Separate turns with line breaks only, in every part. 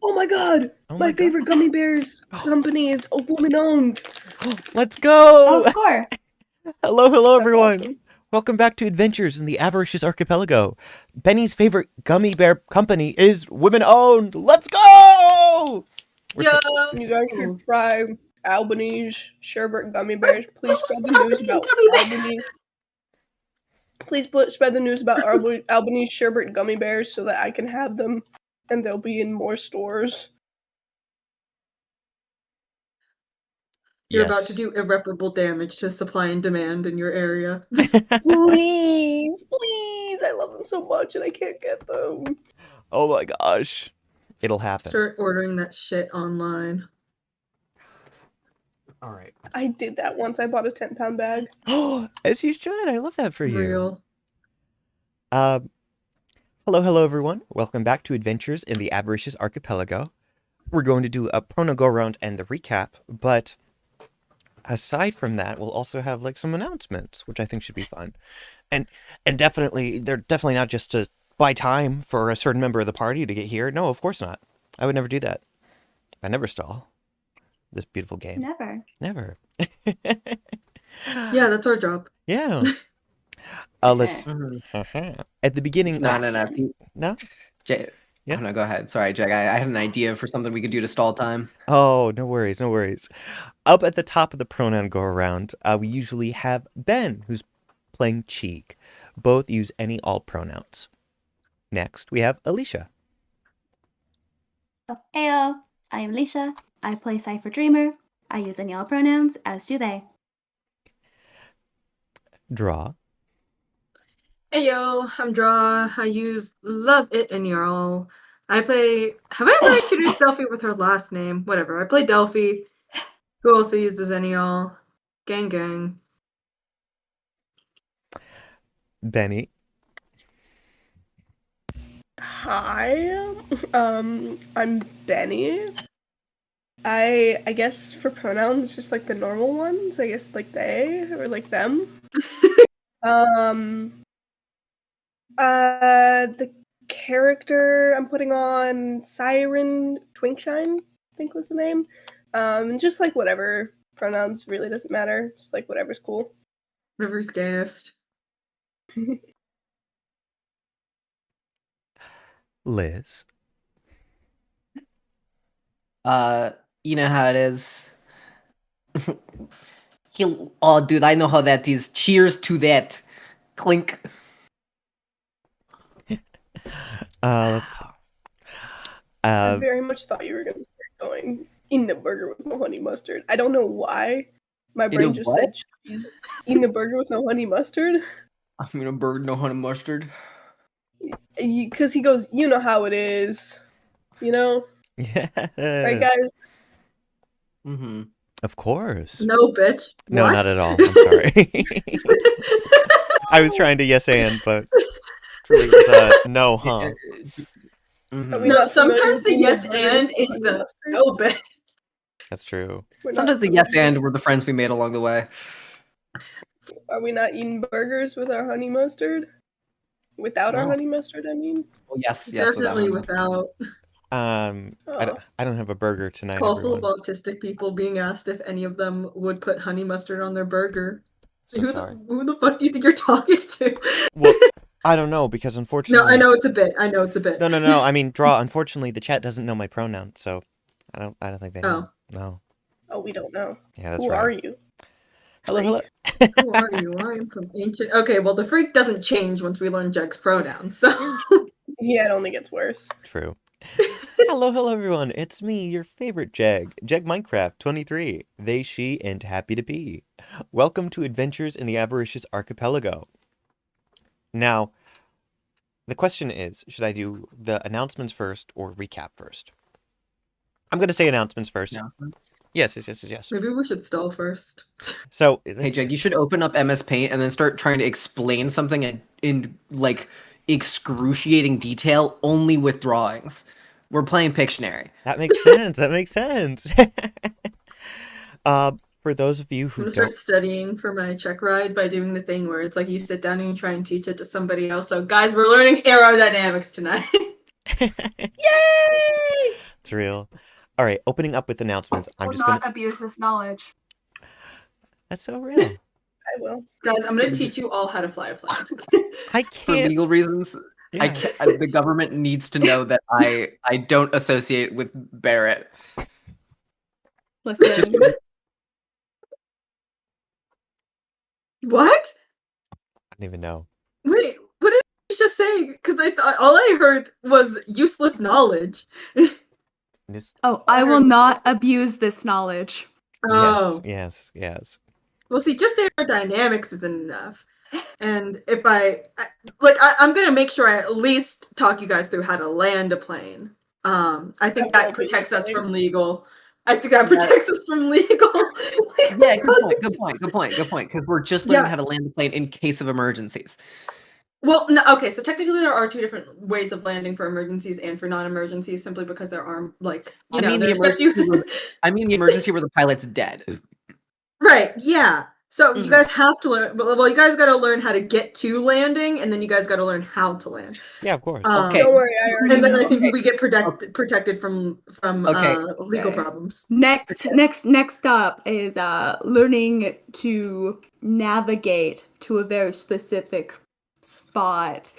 Oh my god!
Oh
my
my
favorite gummy bears company is a woman-owned.
Let's
Oh,
go!
score!
Hello,
That's
everyone.
awesome.
Welcome back to Adventures in the Avaricious Archipelago. Benny's favorite gummy bear company is women-owned. Let's go!
Yeah, you guys should try Albanese sherbet gummy bears. Please spread the news about Albanese. Please spread the news about Albanese sherbet gummy bears so that I can have them, and they'll be in more stores.
You're about to do irreparable damage to supply and demand in your area.
Please, please! I love them so much, and I can't get them.
Oh my gosh. It'll happen.
Start ordering that shit online.
All right.
I did that once. I bought a 10-pound bag.
As you should. I love that for you.
Real.
Hello, everyone. Welcome back to Adventures in the Avaricious Archipelago. We're going to do a prono go-around and the recap, but aside from that, we'll also have like some announcements, which I think should be fun. And definitely, they're definitely not just to buy time for a certain member of the party to get here. No, of course not. I would never do that. I never stall this beautiful game.
Never.
Yeah, that's our job.
Yeah. Let's at the beginning.
No.
No?
Jay,
Yeah?
Oh, no, go ahead. Sorry, Jegg. I had an idea for something we could do to stall time.
Oh, no worries. Up at the top of the pronoun go around, we usually have Ben, who's playing CHEEG. Both use any all pronouns. Next, we have Alicia.
Heyo, I am Alicia. I play CYPHER Dreamer. I use any all pronouns, as do they.
Draw.
Hey yo, I'm Draw. I use love it and y'all. I play. Have I ever introduced DELPHI with her last name? Whatever. I play DELPHI, who also uses any y'all. Gang.
Benny.
Hi, I'm Benny. I guess for pronouns, just like the normal ones. I guess like they or like them. The character I'm putting on SIREN Twinkshine, I think was the name. Just like whatever pronouns, really doesn't matter. Just like whatever's cool.
Whatever's gayest.
Liz.
You know how it is. Oh, dude, I know how that is. Cheers to that. Clink.
Let's see.
I very much thought you were going to start going eating a burger with no honey mustard. I don't know why. My brain just said cheese. Eating a burger with no honey mustard.
I'm gonna burger no honey mustard.
Because he goes, you know how it is. You know?
Yeah.
Right, guys?
Mm-hmm.
Of course.
No, bitch.
No,
What?
not at all. I'm sorry. I was trying to yes and, but truly it was no, huh?
Mm-hmm.
No, sometimes the yes and is the no, bitch.
That's true.
Sometimes the yes and were the friends we made along the way.
Are we not eating burgers with our honey mustard? Without our honey mustard, I mean?
Oh, yes,
Definitely without.
I don't have a burger tonight.
Call full
Everyone.
of autistic people being asked if any of them would put honey mustard on their burger.
So sorry.
Who the fuck do you think you're talking to?
Well, I don't know because unfortunately.
No, I know it's a bit.
No. I mean, Draw. Unfortunately, the chat doesn't know my pronoun, so I don't think they know. No.
Oh, we don't know.
Yeah, that's
Who
right.
are you?
Hello.
Who are you? I'm from ancient. Okay, well, the freak doesn't change once we learn Jegg's pronouns, so.
Yeah, it only gets worse.
True. Hello, everyone. It's me, your favorite Jegg Minecraft 23. They, she, and happy to be. Welcome to Adventures in the Avaricious Archipelago. Now, the question is, should I do the announcements first or recap first? I'm going to say announcements first.
Announcements?
Yes.
Maybe we should stall first.
So,
Hey, Jegg, you should open up MS Paint and then start trying to explain something in like excruciating detail only with drawings. We're playing Pictionary.
That makes sense. For those of you who
I'm gonna
don't
start studying for my check ride by doing the thing where it's like you sit down and you try and teach it to somebody else. So, guys, we're learning aerodynamics tonight.
Yay!
That's real. All right, opening up with announcements. I'm
Will
just
not
gonna.
abuse this knowledge.
That's so real.
I will.
Guys, I'm gonna teach you all how to fly a plane.
I
For
can't.
legal reasons, I
Yeah.
can't, the government needs to know that I don't associate with Barrett.
Listen,
Just
What?
I don't even know.
Wait, what did you just say? Because I thought all I heard was useless knowledge.
Just,
I will not abuse this knowledge.
Oh.
yes.
Well, see, just aerodynamics isn't enough. And if I'm gonna make sure I at least talk you guys through how to land a plane. I think that protects us from legal. I think that protects us from legal.
yeah, good point. Because we're just learning how to land the plane in case of emergencies.
Well, no, okay, so technically there are two different ways of landing for emergencies and for non-emergencies, simply because there are
I mean the emergency where the pilot's dead.
Right, yeah. So you guys have to learn. Well, you guys got to learn how to get to landing, and then you guys got to learn how to land.
Yeah, of course.
Okay.
Don't worry, I already
And then
know.
I think we get protected from legal problems.
Next up is learning to navigate to a very specific spot.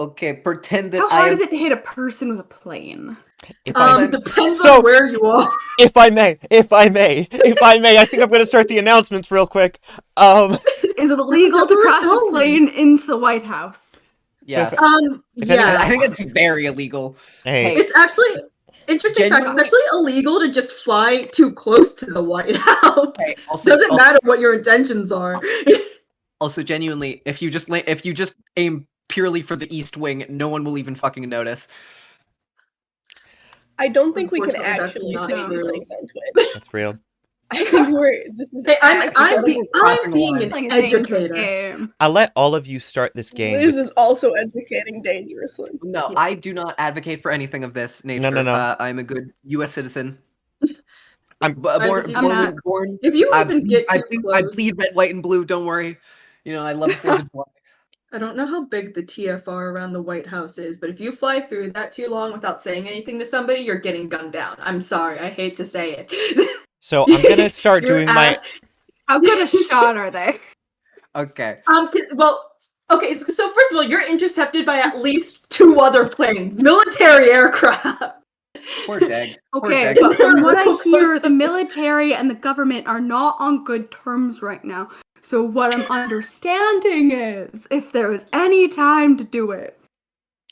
Okay, pretend that
How hard is it to hit a person with a plane?
Depends on where you are.
If I may, I think I'm going to start the announcements real quick.
Is it illegal to crash a plane into the White House?
Yes.
Yeah.
I think it's very illegal.
Hey,
It's actually interesting fact. It's actually illegal to just fly too close to the White House.
Hey,
Doesn't matter what your intentions are.
Also, genuinely, if you just aim purely for the East Wing, no one will even fucking notice.
I don't think we can
Unfortunately, that's
actually
not
say these
true.
things on Twitch.
that's real.
I think this is.
Hey, I'm
actually-
being an
Playing a dangerous
educator.
game.
I'll let all of you start this game.
Liz is also educating dangerously.
No,
Yeah.
I do not advocate for anything of this nature.
No.
I'm a good U.S. citizen.
I'm
born.
If you even get too
I
close,
bleed red, white, and blue. Don't worry. I love the 4th of July.
I don't know how big the TFR around the White House is, but if you fly through that too long without saying anything to somebody, you're getting gunned down. I'm sorry, I hate to say it.
So I'm going to start
Your
doing my...
ass-
How good a shot are they?
Okay.
Well, okay, so first of all, you're intercepted by at least 2 other planes, military aircraft.
Poor Jegg.
Okay,
Poor
but
Jegg.
from what I hear, the military and the government are not on good terms right now. So what I'm understanding is, if there was any time to do it.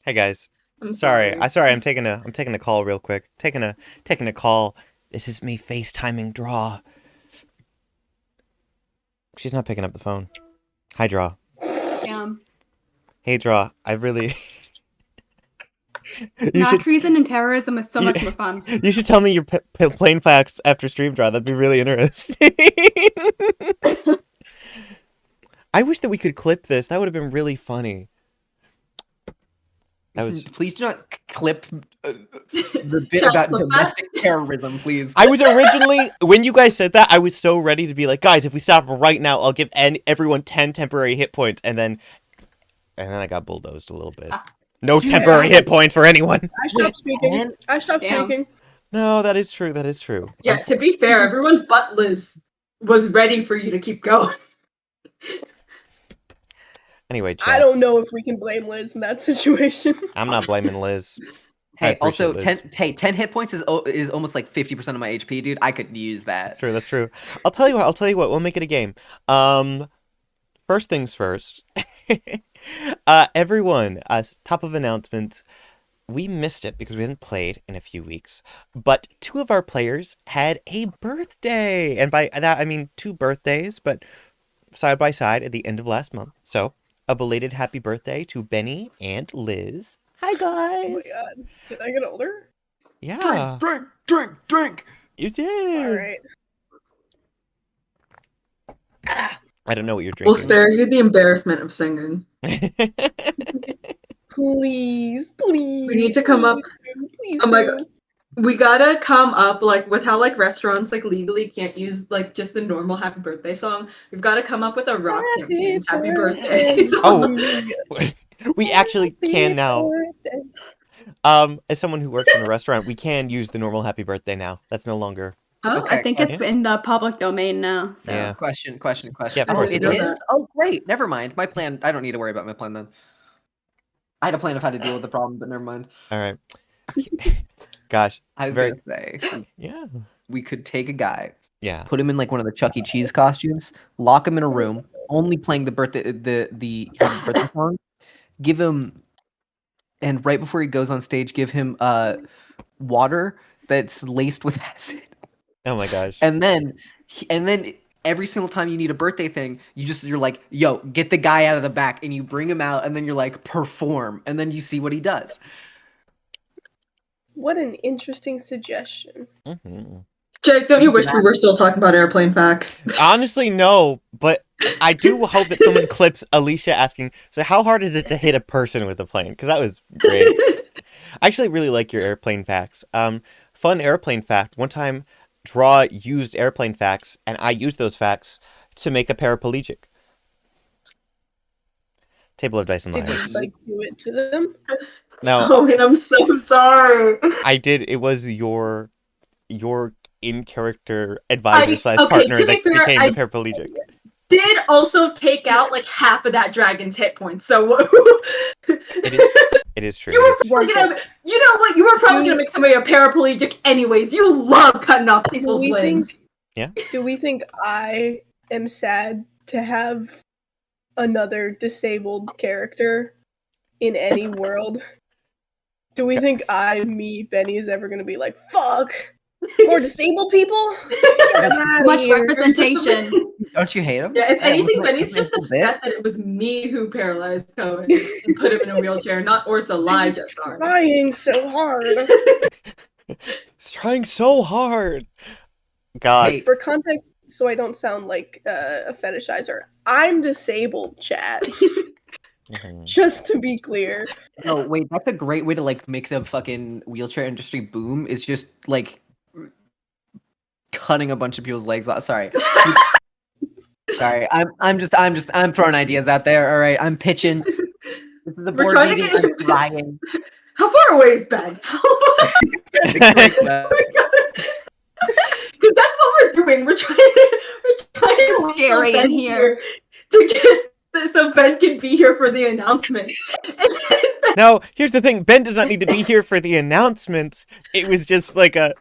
Hey guys,
I'm
sorry. I'm taking a call real quick. Taking a call. This is me FaceTiming Draw. She's not picking up the phone. Hi, Draw.
Damn.
Hey, Draw. I really.
Treason and terrorism is so much more fun.
You should tell me your plain facts after stream, Draw. That'd be really interesting. I wish that we could clip this. That would have been really funny.
Please do not clip the bit about domestic terrorism, please.
I was originally, when you guys said that, I was so ready to be like, guys, if we stop right now, I'll give everyone 10 temporary hit points, and then I got bulldozed a little bit. No temporary hit points for anyone.
I stopped speaking. I stopped speaking.
No, that is true.
Yeah, to be fair, everyone but Liz was ready for you to keep going.
Anyway, chat.
I don't know if we can blame Liz in that situation.
I'm not blaming Liz.
Hey, also,
Liz.
10 hit points is almost like 50% of my HP, dude. I could use that.
That's true. I'll tell you what. We'll make it a game. First things first. Everyone, top of announcement. We missed it because we hadn't played in a few weeks. But 2 of our players had a birthday, and by that I mean 2 birthdays, but side by side at the end of last month. So, a belated happy birthday to Benny and Liz. Hi, guys.
Oh my god. Did I get older?
Yeah.
Drink.
You did.
All right.
I don't know what you're drinking.
We'll spare you the embarrassment of singing.
Please.
We need to come up.
Please
Oh my
do.
god. We gotta come up with how restaurants legally can't use just the normal happy birthday song. We've got to come up with a rock campaign happy birthday song.
Oh, we actually can now. As someone who works in a restaurant, we can use the normal happy birthday now. That's no longer.
Oh,
Okay,
I think it's in the public domain now. So.
Yeah.
Question.
Yeah, of
Oh,
course
it
it is.
is? Oh, great. Never mind. My plan. I don't need to worry about my plan then. I had a plan of how to deal with the problem, but never mind.
All right. Gosh.
I was
Very.
gonna say
Yeah.
we could take a guy,
Yeah.
put him in like one of the Chuck E. Cheese costumes, lock him in a room, only playing the birthday happy birthday song. Give him, and right before he goes on stage, give him water that's laced with acid.
Oh my gosh.
And then every single time you need a birthday thing, you're like, yo, get the guy out of the back, and you bring him out, and then you're like, perform, and then you see what he does.
What an interesting suggestion.
Mm-hmm.
Jake, don't you wish we were still talking about airplane facts?
Honestly, no, but I do hope that someone clips Alicia asking, so how hard is it to hit a person with a plane? Because that was great. I actually really like your airplane facts. Fun airplane fact. One time, Draw used airplane facts, and I used those facts to make a paraplegic. Table of dice and
Did you
liars.
like do it to them?
No,
Oh, and I'm so sorry.
I did. It was your in-character advisor slash
okay,
partner
to be
that
fair,
became
I-
the paraplegic.
Did also take out like half of that dragon's hit points, so
It is true.
you
it
were
is true.
probably gonna, you know what? You were probably gonna make somebody a paraplegic anyways. You love cutting off people's
we
limbs.
Do we think I am sad to have another disabled character in any world? Do we think Benny is ever gonna be like, fuck, more disabled people? Get 'em outta
Much
here."
representation.
Don't you hate him?
Yeah, if anything,
wasn't
Benny's
that
just
a bit?
upset that it was me who paralyzed Cohen and put him in a wheelchair, not Orsa lied to Sarn.
Trying so hard.
It's trying so hard. God.
Hey,
For context, so I don't sound like a fetishizer, I'm disabled, chat.
Mhm.
Just to be clear.
no, wait, that's a great way to like make the fucking wheelchair industry boom. Is just like cutting a bunch of people's legs off. Sorry. Sorry, I'm throwing ideas out there. All right, I'm pitching. This is a
We're
board
trying to
meeting.
get
I'm
him-
trying.
How far away is Ben? Because that's what we're doing. We're trying to
Scary
get
in here.
to get this so Ben can be here for the announcement.
Now, here's the thing. Ben does not need to be here for the announcements. It was just like a...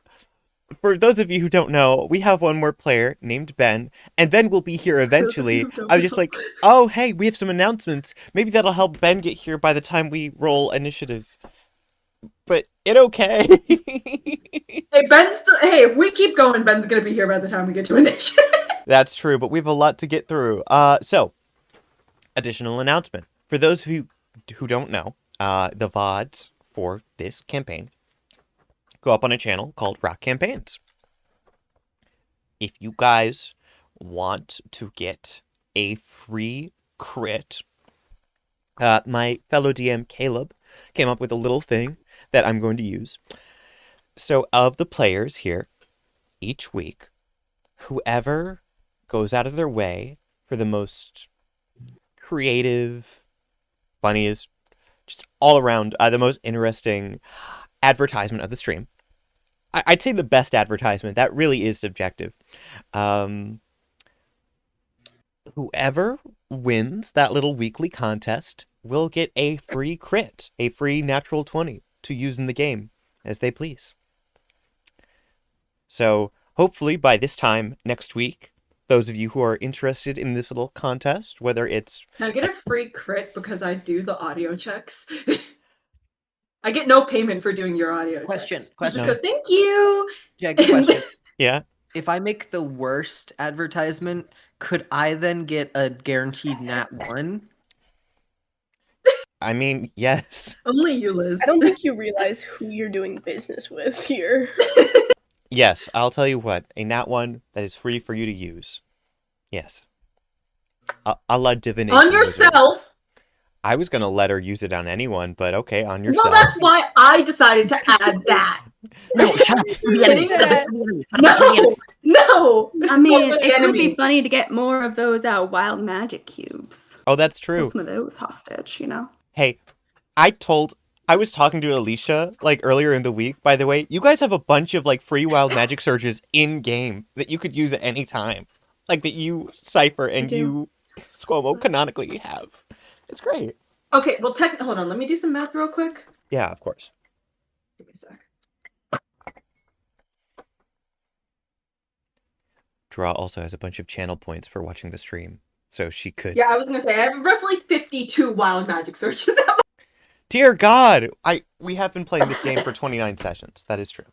For those of you who don't know, we have one more player named Ben, and Ben will be here eventually. I was just like, oh, hey, we have some announcements. Maybe that'll help Ben get here by the time we roll initiative. But it okay.
Hey, hey, if we keep going, Ben's gonna be here by the time we get to initiative.
That's true, but we have a lot to get through. So, additional announcement. For those of you who don't know, the VODs for this campaign go up on a channel called Rock Campaigns. If you guys want to get a free crit, my fellow DM Caleb came up with a little thing that I'm going to use. So of the players here, each week, whoever goes out of their way for the most creative, funniest, just all around, the most interesting advertisement of the stream. I'd say the best advertisement. That really is subjective. Whoever wins that little weekly contest will get a free crit, a free natural 20 to use in the game as they please. So hopefully by this time next week, those of you who are interested in this little contest, whether it's...
Can I get a free crit because I do the audio checks? I get no payment for doing your audio
Question.
checks. He just
No.
goes, thank you.
Jegg, question.
Yeah?
If I make the worst advertisement, could I then get a guaranteed nat 1?
I mean, yes.
Only you, Liz.
I don't think you realize who you're doing business with here.
Yes, I'll tell you what. A nat 1 that is free for you to use. Yes. A la divination.
On
wizard.
yourself.
I was going to let her use it on anyone, but okay, on yourself.
Well, that's why I decided to add that.
No, shut up.
No, no.
I mean,
For the
it would
enemy.
be funny to get more of those wild magic cubes.
Oh, that's true.
Hold some of those hostage, you know?
Hey, I told I was talking to Alicia like earlier in the week. By the way, you guys have a bunch of like free wild magic surges in game that you could use at any time, like that you CYPHER and
do.
you SQUO'MO canonically have. It's great.
Okay, well, hold on. Let me do some math real quick.
Yeah, of course.
Give me a sec.
Draw also has a bunch of channel points for watching the stream, so she could.
Yeah, I was gonna say I have roughly 52 wild magic searches.
Dear God, we have been playing this game for 29 sessions. That is true.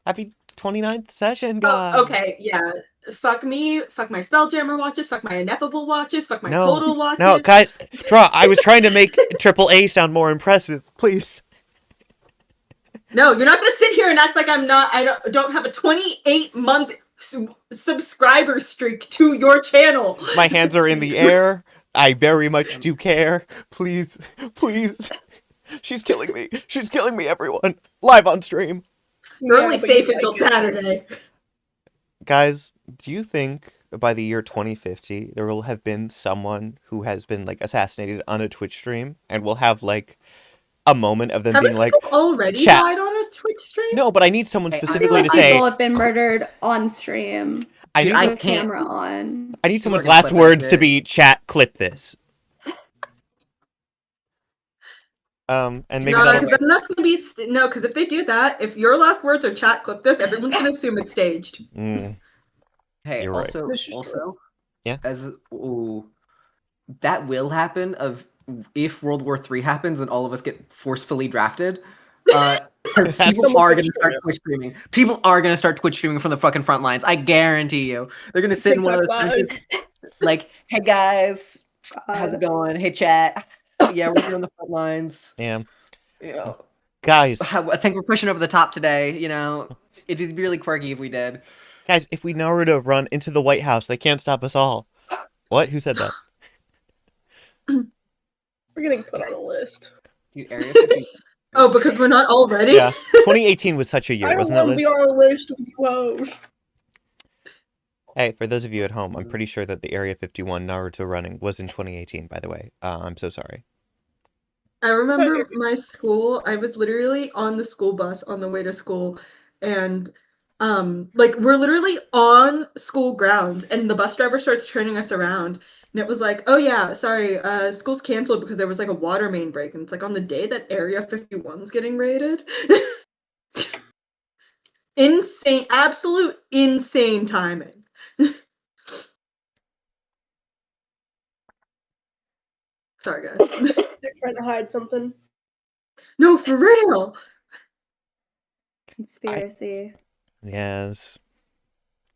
Happy 29th session, guys.
Oh, okay, yeah. Fuck me. Fuck my Spelljammer watches. Fuck my Ineffable watches. Fuck my Total watches.
No, guys, Draw. I was trying to make AAA sound more impressive. Please.
No, you're not gonna sit here and act like I don't have a 28-month subscriber streak to your channel.
My hands are in the air. I very much do care. Please, please. She's killing me. She's killing me, everyone. Live on stream.
You're only safe until Saturday.
Guys, do you think by the year 2050 there will have been someone who has been like assassinated on a Twitch stream and we'll have like a moment of them being like
already
chat.
died on a Twitch stream?
No, but I need someone specifically to
people
say
have been murdered on stream.
I need
with camera on.
I need someone's last words to be chat clip this. And maybe
no, because then that's gonna be no. Because if they do that, if your last words are chat clip this, everyone's gonna assume it's staged.
Hey,
You're right.
also,
yeah,
that will happen. If World War III happens and all of us get forcefully drafted, people are gonna start Twitch streaming. People are gonna start Twitch streaming from the fucking front lines. I guarantee you. They're gonna sit in one of those like, "Hey guys, how's it going? Hey chat." Yeah, we're doing the front lines.
Yeah.
You know,
guys,
I think we're pushing over the top today. You know, it'd be really quirky if we did.
Guys, if we Naruto run into the White House, they can't stop us all. What? Who said that?
We're getting put on a list.
Dude, Area 50.
Oh, because we're not already?
Yeah. 2018 was such a year, wasn't it, Liz?
I don't want to be on a list with you hoes.
Hey, for those of you at home, I'm pretty sure that the Area 51 Naruto running was in 2018, by the way. I'm so sorry.
I remember my school, I was literally on the school bus on the way to school, and like we're literally on school grounds, and the bus driver starts turning us around, and it was like, oh yeah, sorry, school's canceled because there was like a water main break, and it's like on the day that Area 51's getting raided. Insane, absolute insane timing. Sorry, guys.
They're trying to hide something.
No, for real.
Conspiracy.
Yes.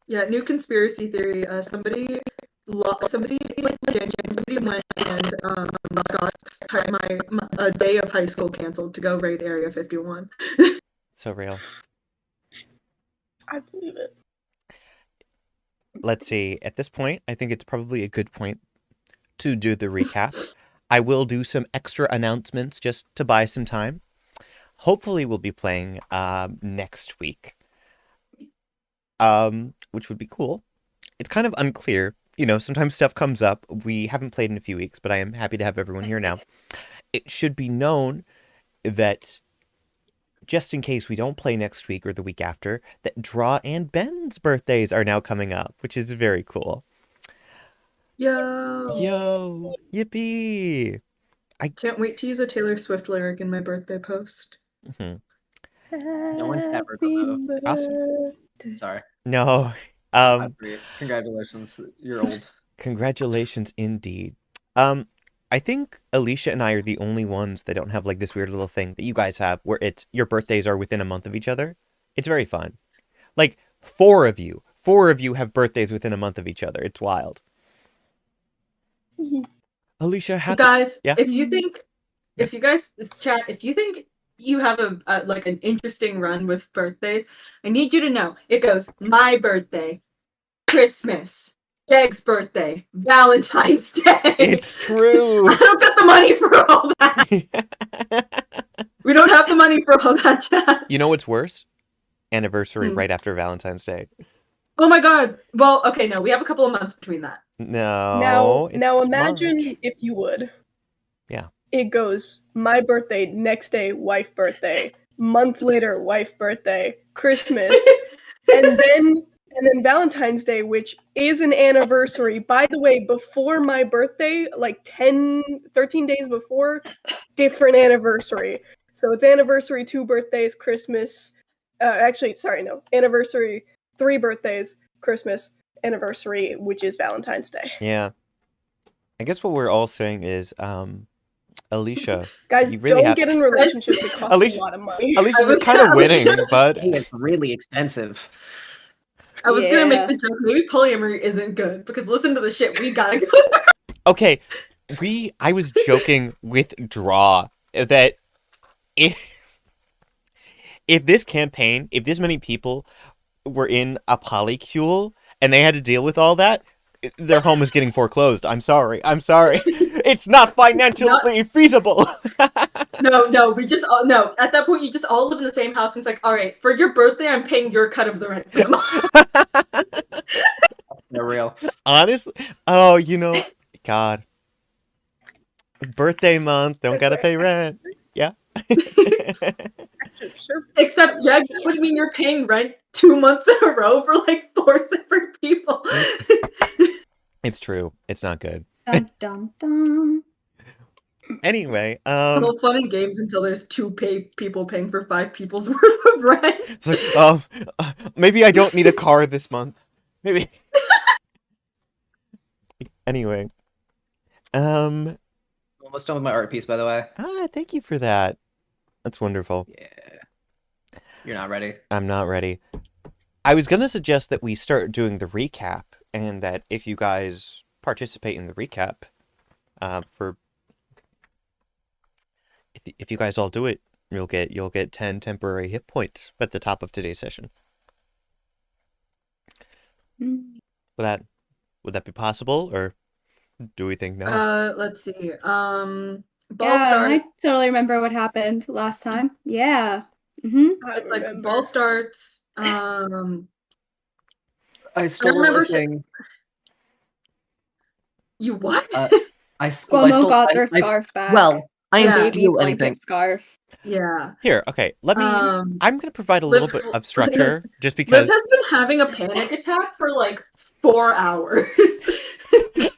Yeah, new conspiracy theory. Somebody went and got a day of high school canceled to go raid Area 51.
So real.
I believe it.
Let's see. At this point, I think it's probably a good point to do the recap. I will do some extra announcements just to buy some time. Hopefully we'll be playing next week, which would be cool. It's kind of unclear. You know, sometimes stuff comes up. We haven't played in a few weeks, but I am happy to have everyone here now. It should be known that just in case we don't play next week or the week after, that Draw and Ben's birthdays are now coming up, which is very cool. Yo, yippee! I
can't wait to use a Taylor Swift lyric in my birthday post.
No one's ever though.
Awesome.
Sorry.
No.
Congratulations, you're old.
Congratulations indeed. I think Alicia and I are the only ones that don't have like this weird little thing that you guys have where it's your birthdays are within a month of each other. It's very fun. Like four of you have birthdays within a month of each other. It's wild. Alicia,
guys,
yeah?
if you think you have a like an interesting run with birthdays, I need you to know it goes my birthday, Christmas, Jegg's birthday, Valentine's Day.
It's true.
I don't got the money for all that. We don't have the money for all that, chat.
You know what's worse? Anniversary right after Valentine's Day.
Oh my god. Well, okay, no, we have a couple of months between that.
No.
Now imagine March. If you would.
Yeah.
it goes my birthday, next day, wife birthday, month later, wife birthday, Christmas, and then Valentine's Day, which is an anniversary. By the way, before my birthday, like 13 days before, different anniversary. So it's anniversary 2 birthdays, Christmas. Anniversary 3 birthdays, Christmas, anniversary, which is Valentine's Day.
Yeah. I guess what we're all saying is, Alicia,
Guys,
you really
don't get in relationships. It costs
Alicia-
a lot of money.
Alicia, you're kind of winning, bud.
It's really expensive.
I was gonna
Yeah.
make the joke. Maybe polyamory isn't good because listen to the shit we gotta go.
Okay, I was joking with Draw that if this many people were in a polycule and they had to deal with all that, their home is getting foreclosed. I'm sorry. It's not financially feasible.
No, we just all no. At that point, you just all live in the same house, and it's like, all right, for your birthday, I'm paying your cut of the rent for the month.
They're real.
Honestly, God. Birthday month, don't gotta pay rent. Yeah.
Sure.
Except, Jegg, that would mean you're paying rent 2 months in a row for like 4 separate people.
It's true. It's not good.
Dun, dun, dun.
Anyway,
It's all fun and games until there's 2 people paying for 5 people's worth of rent.
it's like, maybe I don't need a car this month. Maybe. Anyway,
Almost done with my art piece, by the way.
thank you for that. That's wonderful.
Yeah. You're not ready.
I'm not ready. I was gonna suggest that we start doing the recap, and that if you guys participate in the recap, if you guys all do it, you'll get 10 temporary hit points at the top of today's session.
Mm.
Would that be possible, or do we think no?
Let's see. Ball
Yeah, I
starts.
totally remember what happened last time. Yeah. Mm-hmm.
It's like ball starts.
I
I
stole
remember
a thing.
You what?
I
SQUO'MO got their scarf back.
Well, I
Yeah.
didn't
Baby
steal
blanket
anything.
scarf.
Yeah.
Here, okay. Let me. I'm gonna provide a little bit of structure, just
Liv
because.
has been having a panic attack for like 4 hours.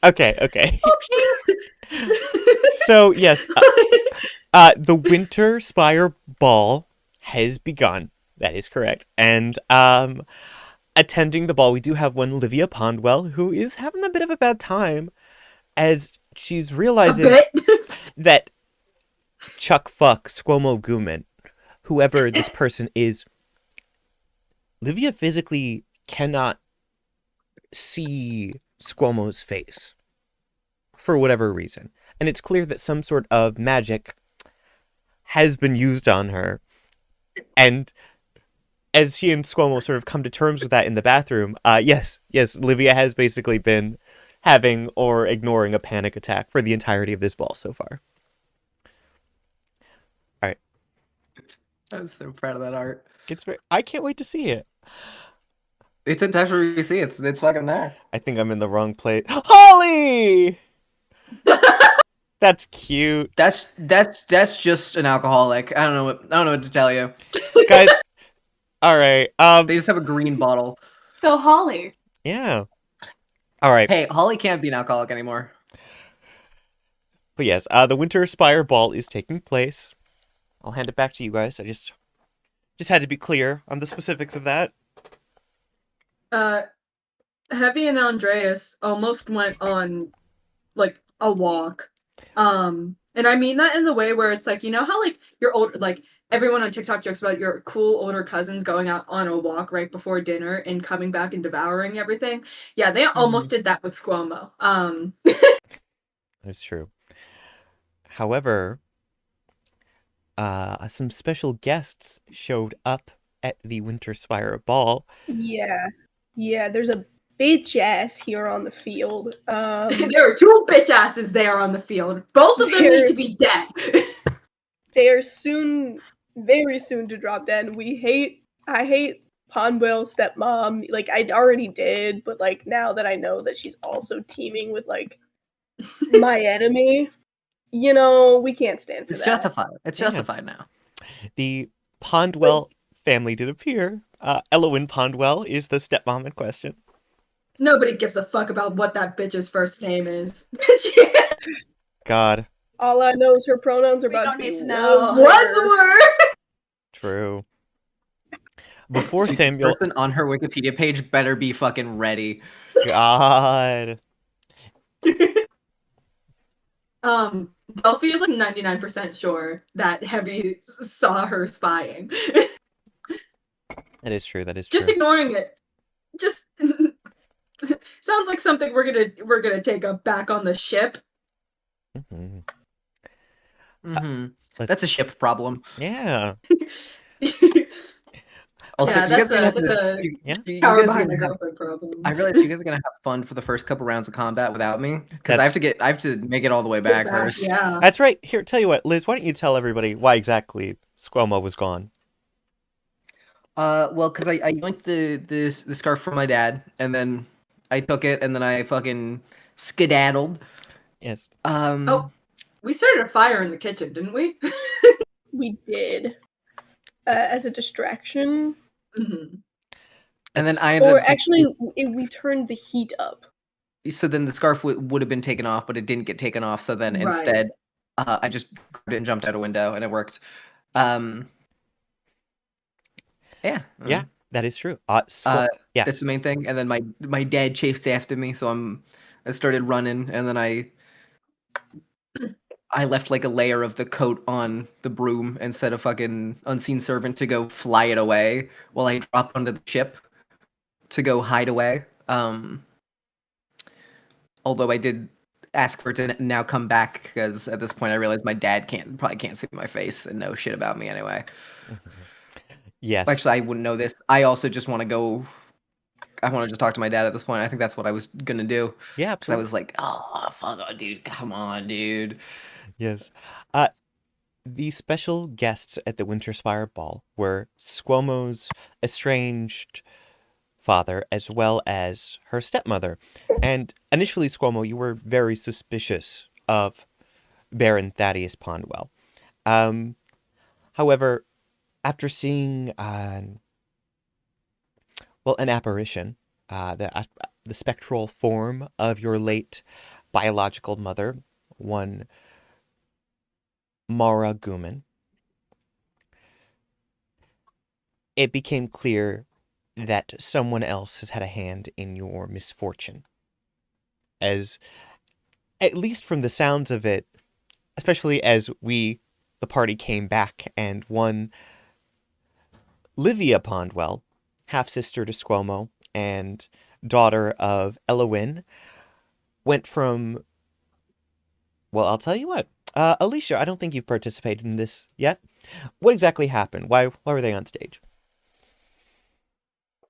Okay. So yes, the Winter Spire Ball has begun. That is correct. And attending the ball, we do have one Livia Pondwell, who is having a bit of a bad time, as she's realizing that Chuck Fuck SQUO'MO Gooman, whoever this person is, Livia physically cannot see SQUO'MO's face for whatever reason. And it's clear that some sort of magic has been used on her. And as she and SQUO'MO sort of come to terms with that in the bathroom, yes, Livia has basically been having or ignoring a panic attack for the entirety of this ball so far. All right.
I'm so proud of that art.
I can't wait to see it.
It's in time for me to see it. It's fucking there.
I think I'm in the wrong place. Holly! That's cute.
That's just an alcoholic. I don't know what to tell you.
Guys. All right.
They just have a green bottle.
So Holly.
Yeah. All right.
Hey, Holly can't be an alcoholic anymore.
But yes, the Winter Spire Ball is taking place. I'll hand it back to you guys. I just had to be clear on the specifics of that.
Heavy and Andreas almost went on like a walk. And I mean that in the way where it's like, you know how like your old like everyone on TikTok jokes about your cool older cousins going out on a walk right before dinner and coming back and devouring everything. Yeah, they almost did that with SQUO'MO.
That's true. However, some special guests showed up at the Winter Spire Ball.
Yeah, there's a bitch ass here on the field.
There are 2 bitch asses there on the field. Both of them need to be dead.
They are very soon to drop dead. I hate Pondwell stepmom. Like I already did, but like now that I know that she's also teaming with like my enemy, we can't stand for
It's
that.
justified. It's
Yeah.
justified now.
The Pondwell family did appear. Elowyn Pondwell is the stepmom in question.
Nobody gives a fuck about what that bitch's first name is.
God,
All I know is her pronouns are
We
about
don't
to
need
be
to know.
Wuzzler!
true. Before Samuel,
Person on her Wikipedia page better be fucking ready.
God,
Delphi is like 99% sure that Heavy saw her spying.
that is true. That is
Just
true.
ignoring it. Just sounds like something we're gonna take up back on the ship.
Mhm.
Mm-hmm.
Let's-
That's a ship problem.
Yeah.
Also,
Yeah,
you guys
that's
are gonna have
a
to.
Yeah.
You
power
guys are
behind
gonna
my
have.
girlfriend problem.
I realize you guys are gonna have fun for the first couple rounds of combat without me because I have to make it all the way back first.
Yeah.
That's right. Here, tell you what, Liz, why don't you tell everybody why exactly SQUO'MO was gone?
Well, because I yoinked the scarf from my dad, and then I took it, and then I fucking skedaddled.
Yes.
Oh, we started a fire in the kitchen, didn't we?
We did. As a distraction.
Mhm.
And then
It's-
I ended
Or
up just-
actually, we turned the heat up.
so then the scarf would have been taken off, but it didn't get taken off. So then
Right.
instead, I just grabbed it and jumped out a window, and it worked. Yeah.
Yeah, that is true.
That's
Yes.
the main thing. And then my dad chased after me, so I started running, and then I left like a layer of the coat on the broom and set a fucking unseen servant to go fly it away while I dropped onto the ship to go hide away. Although I did ask for it to now come back because at this point I realized my dad probably can't see my face and know shit about me anyway.
Yes.
Actually, I wouldn't know this. I also just want to go. I want to just talk to my dad at this point. I think that's what I was gonna do.
Yeah,
Because I
absolutely.
was like, oh fuck, dude, come on, dude.
Yes. The special guests at the Winterspire Ball were SQUO'MO's estranged father as well as her stepmother. And initially, SQUO'MO, you were very suspicious of Baron Thaddeus Pondwell. However, after seeing an apparition, the spectral form of your late biological mother, one Mara Guman, it became clear that someone else has had a hand in your misfortune. As, at least from the sounds of it, especially as the party came back and one Livia Pondwell, half-sister to SQUO'MO and daughter of Elowyn, went from, well, I'll tell you what. ALYCIA, I don't think you've participated in this yet. What exactly happened? Why were they on stage?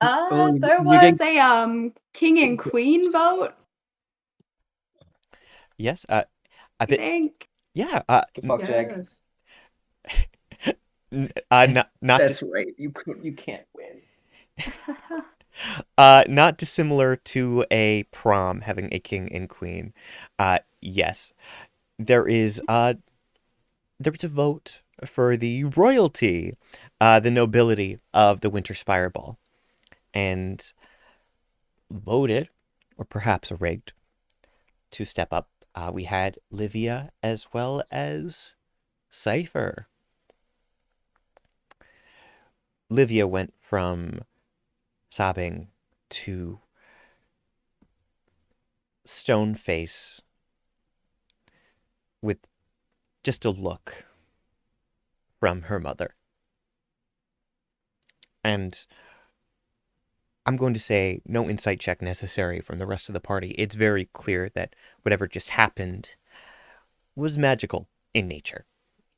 There was a king and queen vote,
Yes,
I
a bit.
think.
Yeah.
Fuck Jegg.
Yes.
Not
That's right. You can't win.
not dissimilar to a prom having a king and queen. Yes, there is a vote for the royalty, the nobility of the Winterspire Ball, and voted, or perhaps rigged, to step up. We had Livia as well as CYPHER. Livia went from sobbing to stone face with just a look from her mother. And I'm going to say no insight check necessary from the rest of the party. It's very clear that whatever just happened was magical in nature.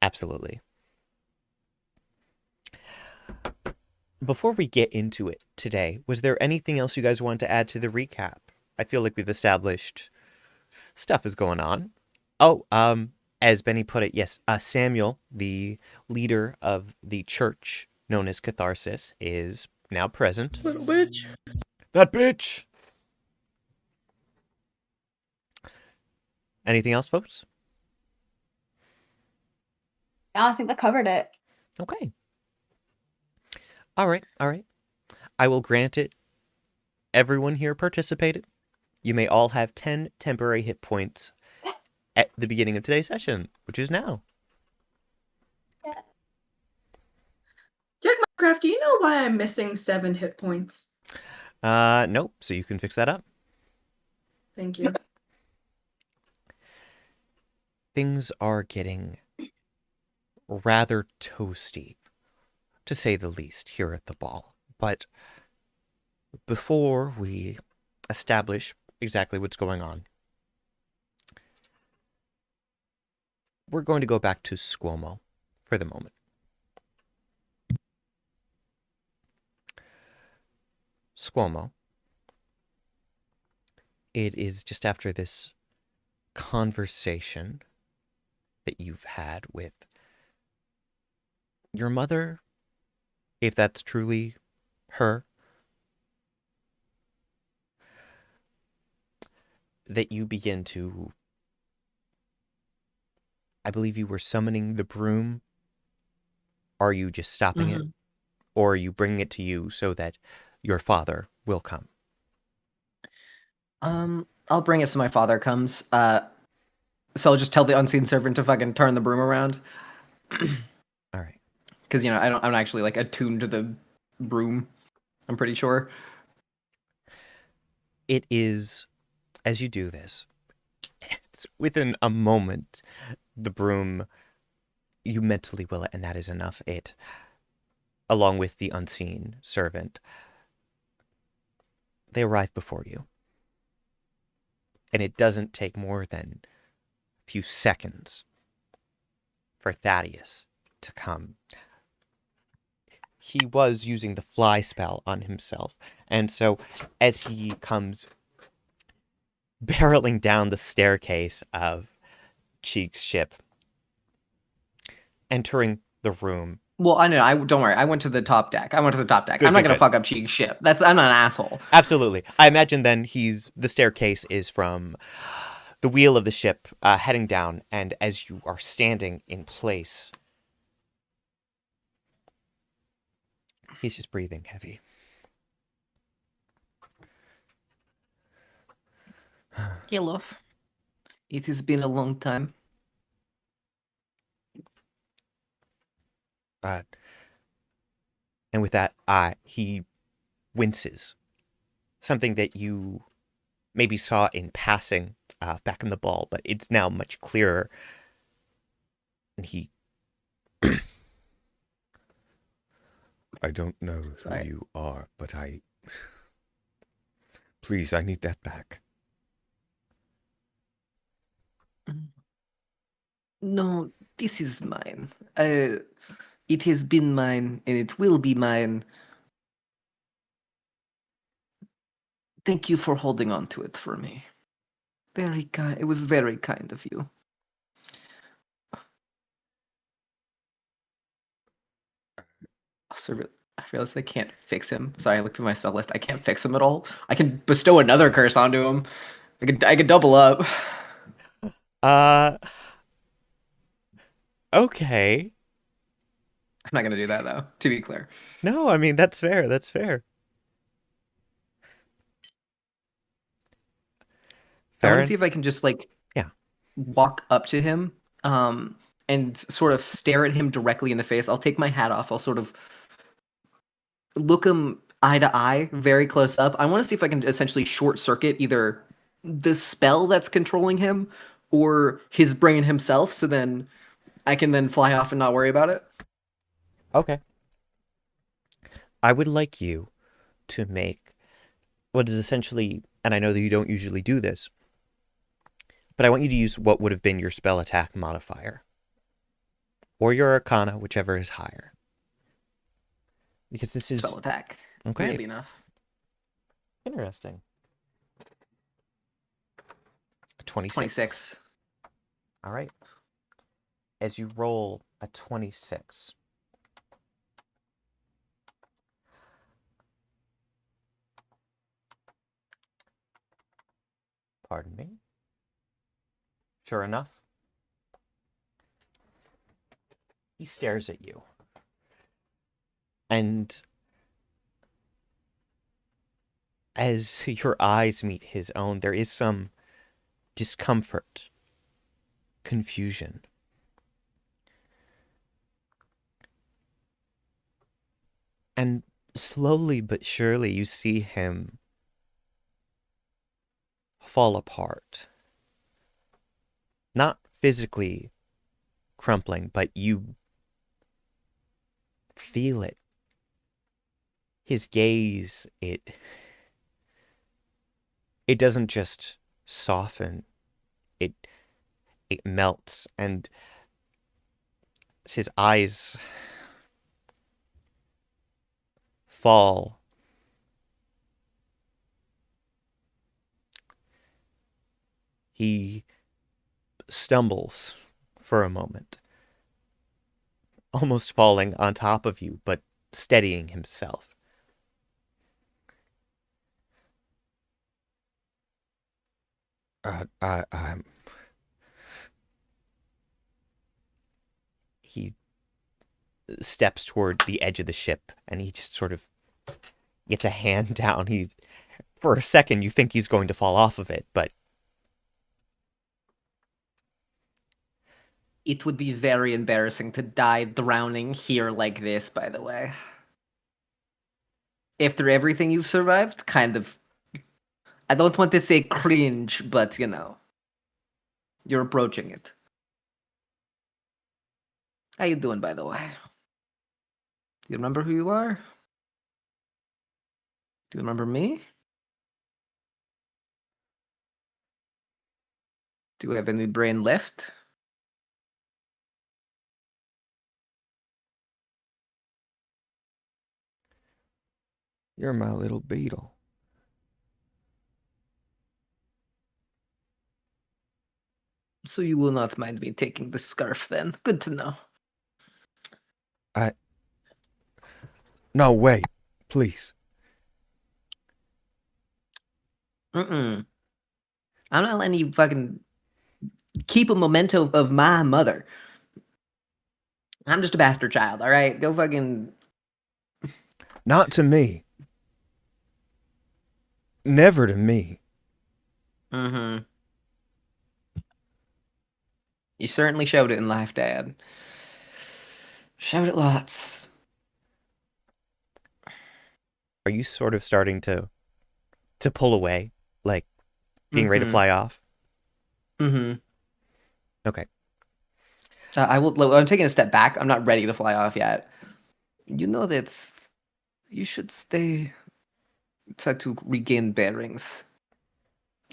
Absolutely. Before we get into it today, was there anything else you guys want to add to the recap? I feel like we've established stuff is going on. Oh, as Benny put it, yes, Samuel, the leader of the church known as Catharsis, is now present.
Little bitch.
That bitch! Anything else, folks?
Yeah, I think that covered it.
Okay. All right. I will grant it. Everyone here participated. You may all have 10 temporary hit points at the beginning of today's session, which is now.
Jegg Minecraft, do you know why I'm missing 7 hit points?
Nope. So you can fix that up.
Thank you.
Things are getting rather toasty, to say the least, here at the ball. But before we establish exactly what's going on, we're going to go back to SQUO'MO for the moment. SQUO'MO. It is just after this conversation that you've had with your mother, if that's truly her, that you begin to, I believe you were summoning the broom. Are you just stopping it? Or are you bringing it to you so that your father will come?
I'll bring it so my father comes. So I'll just tell the unseen servant to fucking turn the broom around.
All right.
Because, you know, I'm actually, like, attuned to the broom, I'm pretty sure.
It is, as you do this, it's within a moment, the broom, you mentally will it, and that is enough. It, along with the unseen servant, they arrive before you. And it doesn't take more than a few seconds for Thaddeus to come. He was using the fly spell on himself. And so as he comes barreling down the staircase of CHEEG's ship, entering the room.
Well, I know. Don't worry. I went to the top deck.
Good,
I'm not
good,
going to
good.
fuck up CHEEG's ship. I'm not an asshole.
Absolutely. I imagine then the staircase is from the wheel of the ship heading down, and as you are standing in place, he's just breathing heavy.
Hello. It has been a long time.
And with that, he winces. Something that you maybe saw in passing back in the ball, but it's now much clearer. And he... I don't know who you are, but Please, I need that back.
No, this is mine. It has been mine, and it will be mine. Thank you for holding on to it for me. Very kind. It was very kind of you. Also, I realized I can't fix him. Sorry, I looked at my spell list. I can't fix him at all. I can bestow another curse onto him. I could double up.
Okay.
I'm not gonna do that though, to be clear.
No, I mean that's fair. That's fair.
I want to see if I can just
yeah,
walk up to him, and sort of stare at him directly in the face. I'll take my hat off. I'll sort of look him eye to eye, very close up. I want to see if I can essentially short circuit either the spell that's controlling him or his brain himself, so then I can then fly off and not worry about it.
Okay. I would like you to make what is essentially, and I know that you don't usually do this, but I want you to use what would have been your spell attack modifier. Or your arcana, whichever is higher. Because this is...
Spell attack.
Okay.
Weirdly enough.
Interesting. 26.
26.
All right. As you roll a 26... Pardon me. Sure enough, He stares at you. And as your eyes meet his own, there is some discomfort, confusion. And slowly but surely you see him fall apart. Not physically crumpling, but you feel it. His gaze, it doesn't just soften, it melts, and as his eyes fall, he stumbles for a moment, almost falling on top of you, but steadying himself. He steps toward the edge of the ship, and he just sort of gets a hand down. For a second, you think he's going to fall off of it, but
It would be very embarrassing to die drowning here like this, by the way. After everything you've survived, kind of... I don't want to say cringe, but, you know. You're approaching it. How you doing, by the way? Do you remember who you are? Do you remember me? Do you have any brain left?
you're my little beetle.
So you will not mind me taking the scarf then. Good to know.
No, wait, please.
I'm not letting you fucking keep a memento of my mother. I'm just a bastard child, all right? Go fucking...
Not to me. Never to me.
You certainly showed it in life, Dad. Showed it lots.
Are you sort of starting to pull away? Like, being ready to fly off? Okay.
I'm taking a step back. I'm not ready to fly off yet. You know that you should try to regain bearings.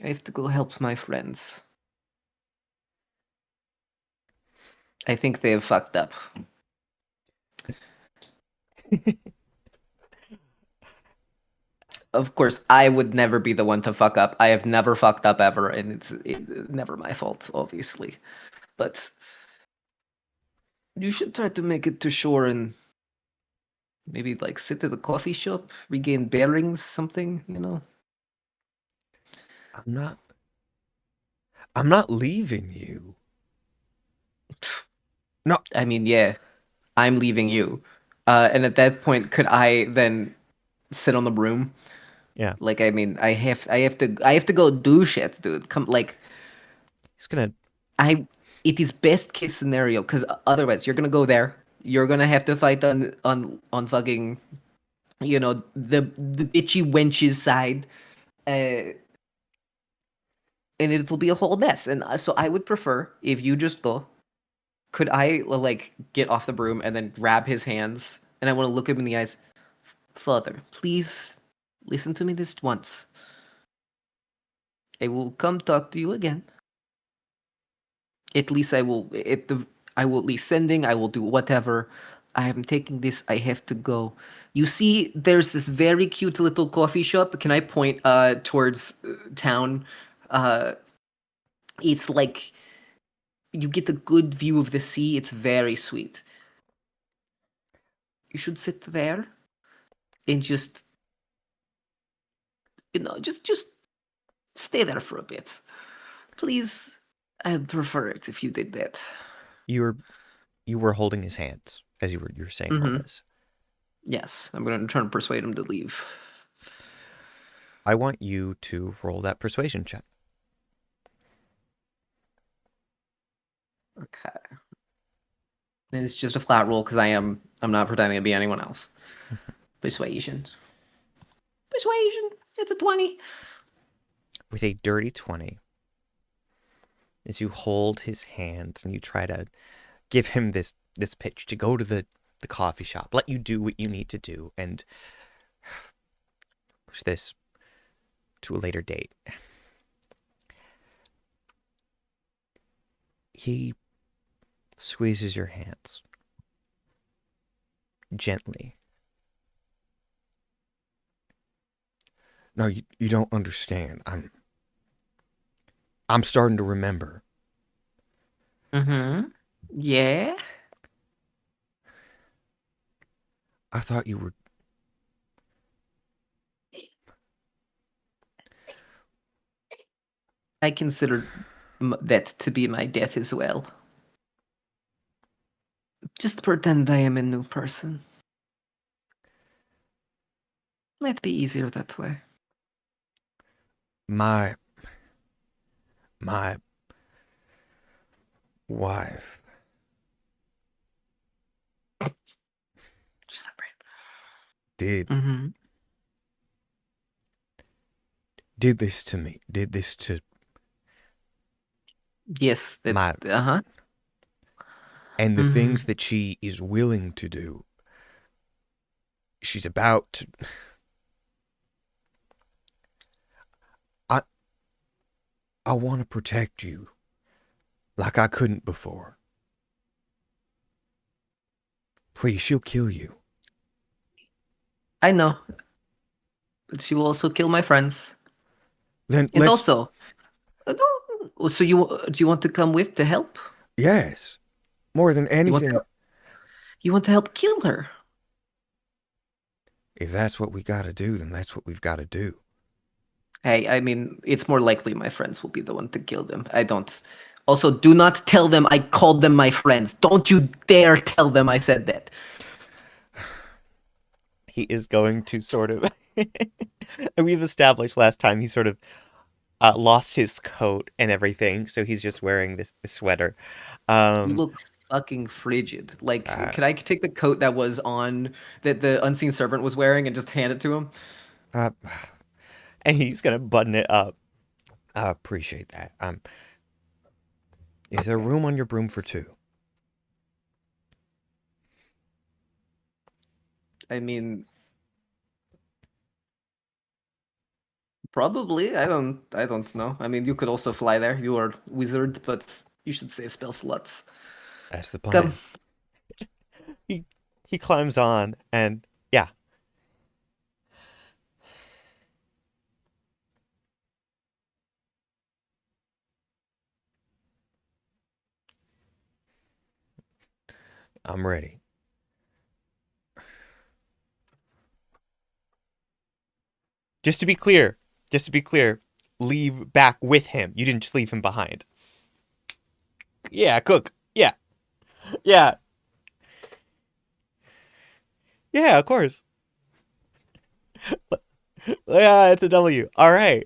I have to go help my friends. I think they have fucked up. Of course, I would never be the one to fuck up. I have never fucked up ever, and it's never my fault, obviously. But you should try to make it to shore and maybe like sit at a coffee shop, regain bearings, something, you know?
I'm not leaving you. No.
I mean, yeah, I'm leaving you. And at that point, could I then sit on the broom?
Yeah.
Like, I mean, I have to go do shit, dude. Come, like,
He's gonna...
it is best case scenario, because otherwise you're gonna go there. You're gonna have to fight on fucking, you know, the bitchy wench's side, and it will be a whole mess. And so I would prefer if you just go. Could I like get off the broom and then grab his hands, and I want to look him in the eyes. Father, please listen to me this once. I will come talk to you again. At least I will at least sending, I will do whatever. I am taking this, I have to go. You see, there's this very cute little coffee shop. Can I point towards town? It's like you get a good view of the sea. It's very sweet. You should sit there and just, you know, just stay there for a bit. Please, I'd prefer it if you did that.
You're you were holding his hands as you were saying all this.
Yes, I'm going to try to persuade him to leave.
I want you to roll that persuasion check.
Okay. It's just a flat roll because I'm not pretending to be anyone else. Persuasion. It's a 20.
With a dirty 20, as you hold his hands and you try to give him this pitch to go to the coffee shop, let you do what you need to do, and push this to a later date. He squeezes your hands gently. No, you don't understand. I'm starting to remember.
Yeah?
I thought you were...
I consider that to be my death as well. Just pretend I am a new person. Might be easier that way.
My wife
Shut up, Brand.
did this to me. Did this to
Yes, that's...
my... And the things that she is willing to do. She's about to... I want to protect you like I couldn't before. Please, she'll kill you.
I know. But she will also kill my friends.
Then
And
let's...
also... So do you want to come with to help?
Yes. More than anything...
You want to help kill her?
If that's what we gotta do, then that's what we've gotta do.
Hey, I mean, it's more likely my friends will be the one to kill them. I don't... Also, do not tell them I called them my friends. Don't you dare tell them I said that.
He is going to sort of... We've established last time he sort of lost his coat and everything, so he's just wearing this sweater.
You look fucking frigid. Like, can I take the coat that was on... that the unseen servant was wearing and just hand it to him?
And he's gonna button it up. I appreciate that. Is there room on your broom for two?
I mean, probably. I don't know. I mean, you could also fly there. You are wizard, but you should save spell slots.
That's the plan.
Come.
He climbs on, and yeah. I'm ready. Just to be clear, leave back with him. You didn't just leave him behind. Yeah, cook. Yeah. Yeah, of course. Yeah, it's a W. All right.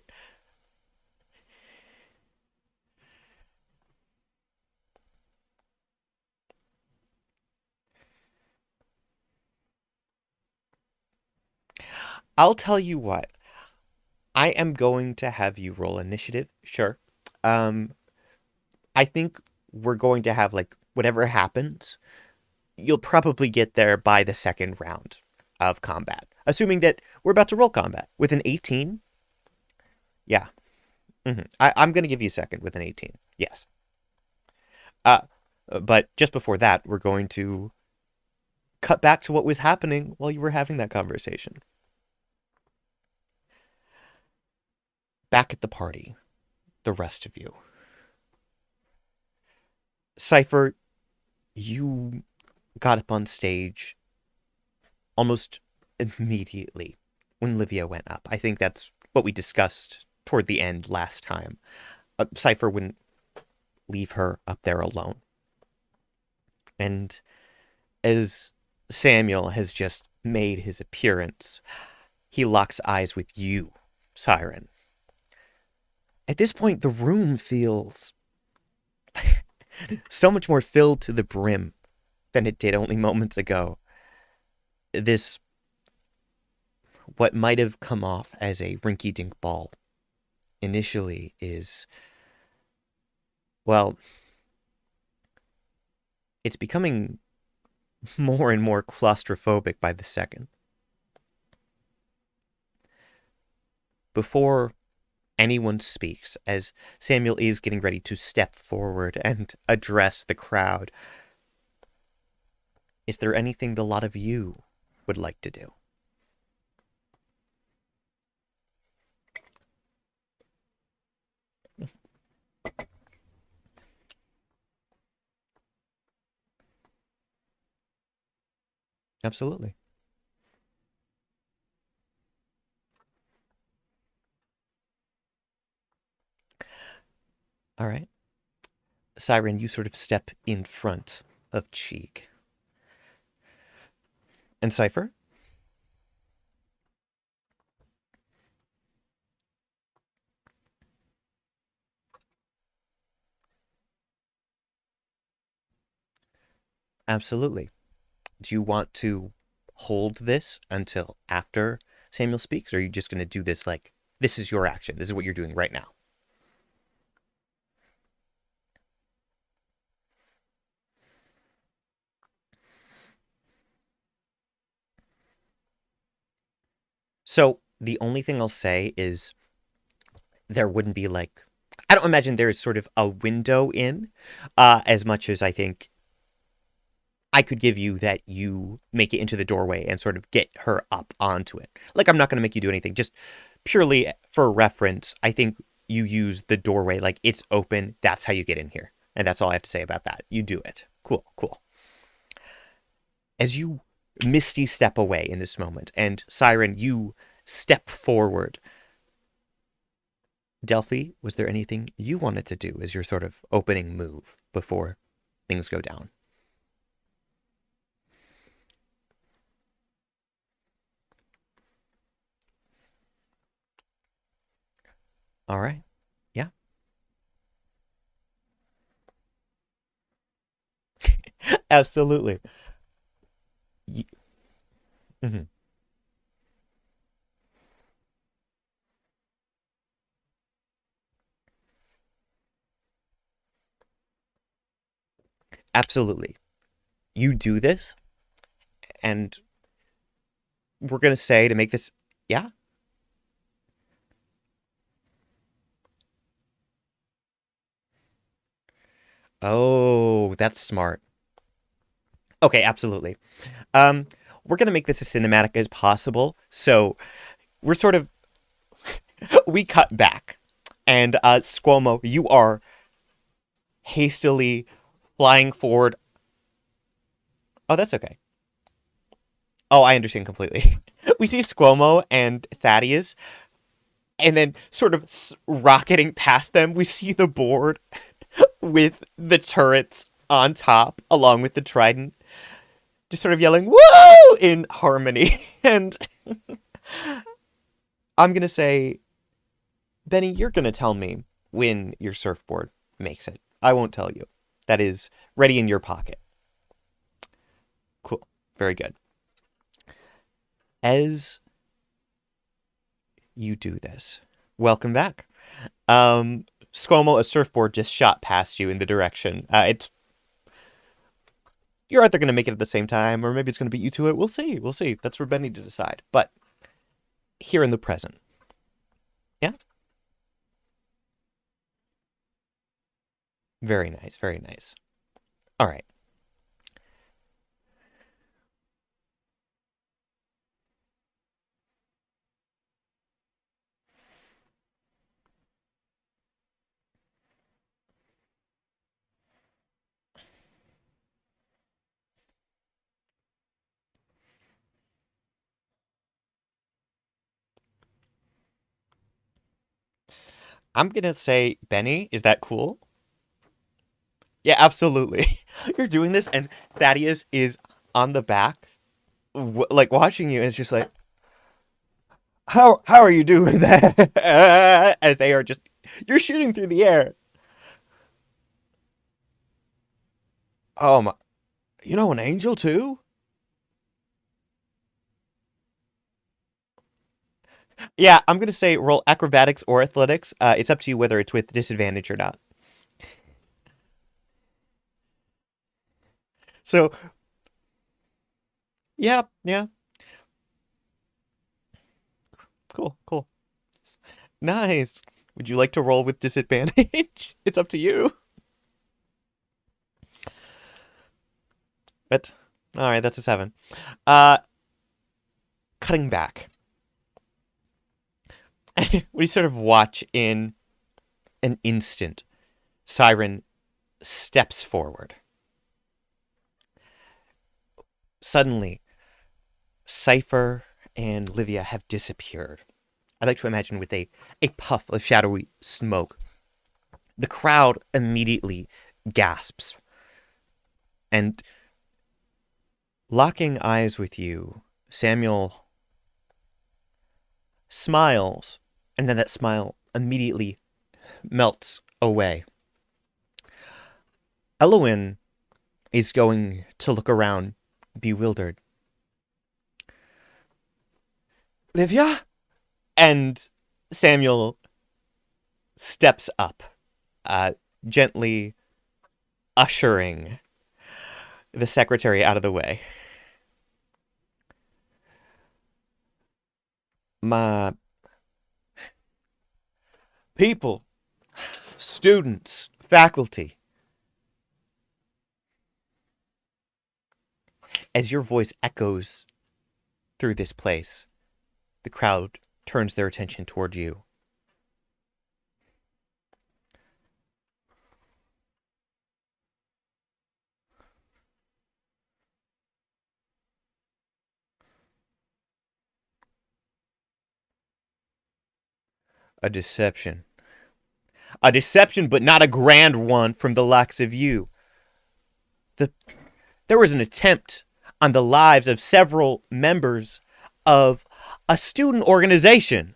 I'll tell you what. I am going to have you roll initiative. Sure. I think we're going to have, like, whatever happens, you'll probably get there by the second round of combat. Assuming that we're about to roll combat. With an 18? Yeah. I'm going to give you second with an 18. Yes. But just before that, we're going to cut back to what was happening while you were having that conversation. Back at the party, the rest of you. CYPHER, you got up on stage almost immediately when Livia went up. I think that's what we discussed toward the end last time. CYPHER wouldn't leave her up there alone. And as Samuel has just made his appearance, he locks eyes with you, Siren. At this point, the room feels so much more filled to the brim than it did only moments ago. This, what might have come off as a rinky-dink ball, initially is, well, it's becoming more and more claustrophobic by the second. Before anyone speaks, as Samuel is getting ready to step forward and address the crowd, is there anything the lot of you would like to do? Absolutely. All right. Siren, you sort of step in front of CHEEG. And CYPHER? Absolutely. Do you want to hold this until after Samuel speaks, or are you just going to do this like, this is your action, this is what you're doing right now? So the only thing I'll say is there wouldn't be like, I don't imagine there's sort of a window in, as much as I think I could give you that you make it into the doorway and sort of get her up onto it. Like, I'm not going to make you do anything, just purely for reference, I think you use the doorway, like it's open, that's how you get in here. And that's all I have to say about that. You do it. Cool, cool. As you misty step away in this moment, and Siren, you step forward, DELPHI, was there anything you wanted to do as your sort of opening move before things go down? All right. Yeah. Absolutely. Mm-hmm. Absolutely. You do this, and we're going to say to make this, yeah? Oh, that's smart. Okay, absolutely. We're going to make this as cinematic as possible, so we're sort of, we cut back, and SQUO'MO, you are hastily flying forward. Oh, that's okay. Oh, I understand completely. We see SQUO'MO and Thaddeus, and then sort of rocketing past them, we see the board with the turrets on top, along with the trident, just sort of yelling, "Woo!" in harmony. And I'm going to say, Benny, you're going to tell me when your surfboard makes it. I won't tell you. That is ready in your pocket. Cool. Very good. As you do this, welcome back. SQUO'MO, a surfboard just shot past you in the direction. You're either going to make it at the same time, or maybe it's going to beat you to it. We'll see. We'll see. That's for Benny to decide. But here in the present. Yeah? Very nice. Very nice. All right. I'm going to say, Benny, is that cool? Yeah, absolutely. You're doing this, and Thaddeus is on the back, like watching you, and it's just like, how are you doing that? As they are just, you're shooting through the air. Oh my, you know an angel too? Yeah, I'm gonna say roll acrobatics or athletics. It's up to you whether it's with disadvantage or not. So, yeah, yeah, cool. Nice. Would you like to roll with disadvantage? It's up to you. But, alright, that's a 7. Cutting back. We sort of watch in an instant. Siren steps forward. Suddenly, CYPHER and Livia have disappeared. I like to imagine with a puff of shadowy smoke. The crowd immediately gasps. And locking eyes with you, Samuel smiles, and then that smile immediately melts away. Elowen is going to look around, bewildered. Livia? And Samuel steps up, gently ushering the secretary out of the way. My people, students, faculty. As your voice echoes through this place, the crowd turns their attention toward you. A deception. A deception, but not a grand one from the likes of you. There was an attempt on the lives of several members of a student organization.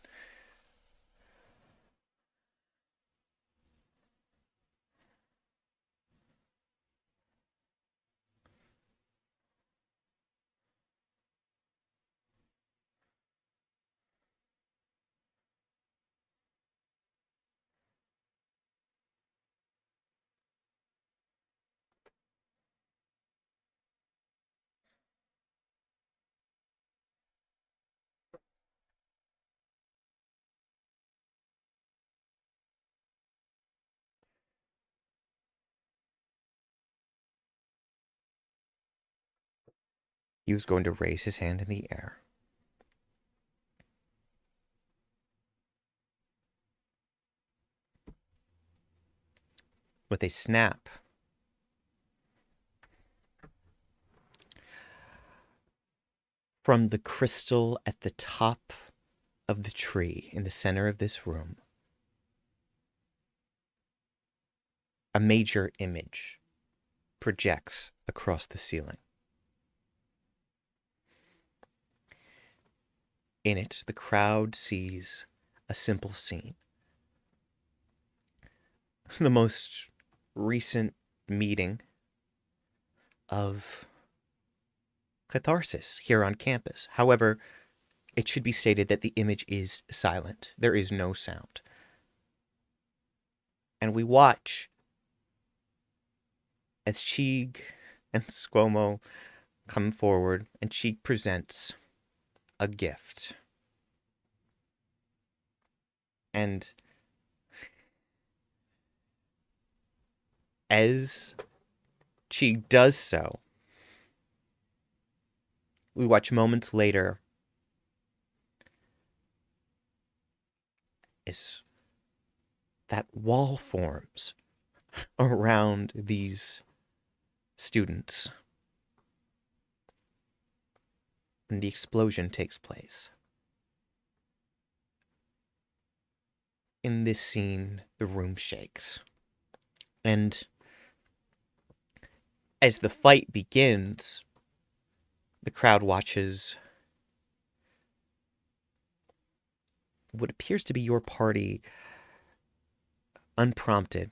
He was going to raise his hand in the air. With a snap, from the crystal at the top of the tree in the center of this room, a major image projects across the ceiling. In it, the crowd sees a simple scene. The most recent meeting of catharsis here on campus. However, it should be stated that the image is silent. There is no sound. And we watch as CHEEG and SQUO'MO come forward, and CHEEG presents a gift. And as CHEEG does so, we watch moments later as that wall forms around these students. And the explosion takes place. In this scene, the room shakes. And As the fight begins, the crowd watches what appears to be your party, unprompted,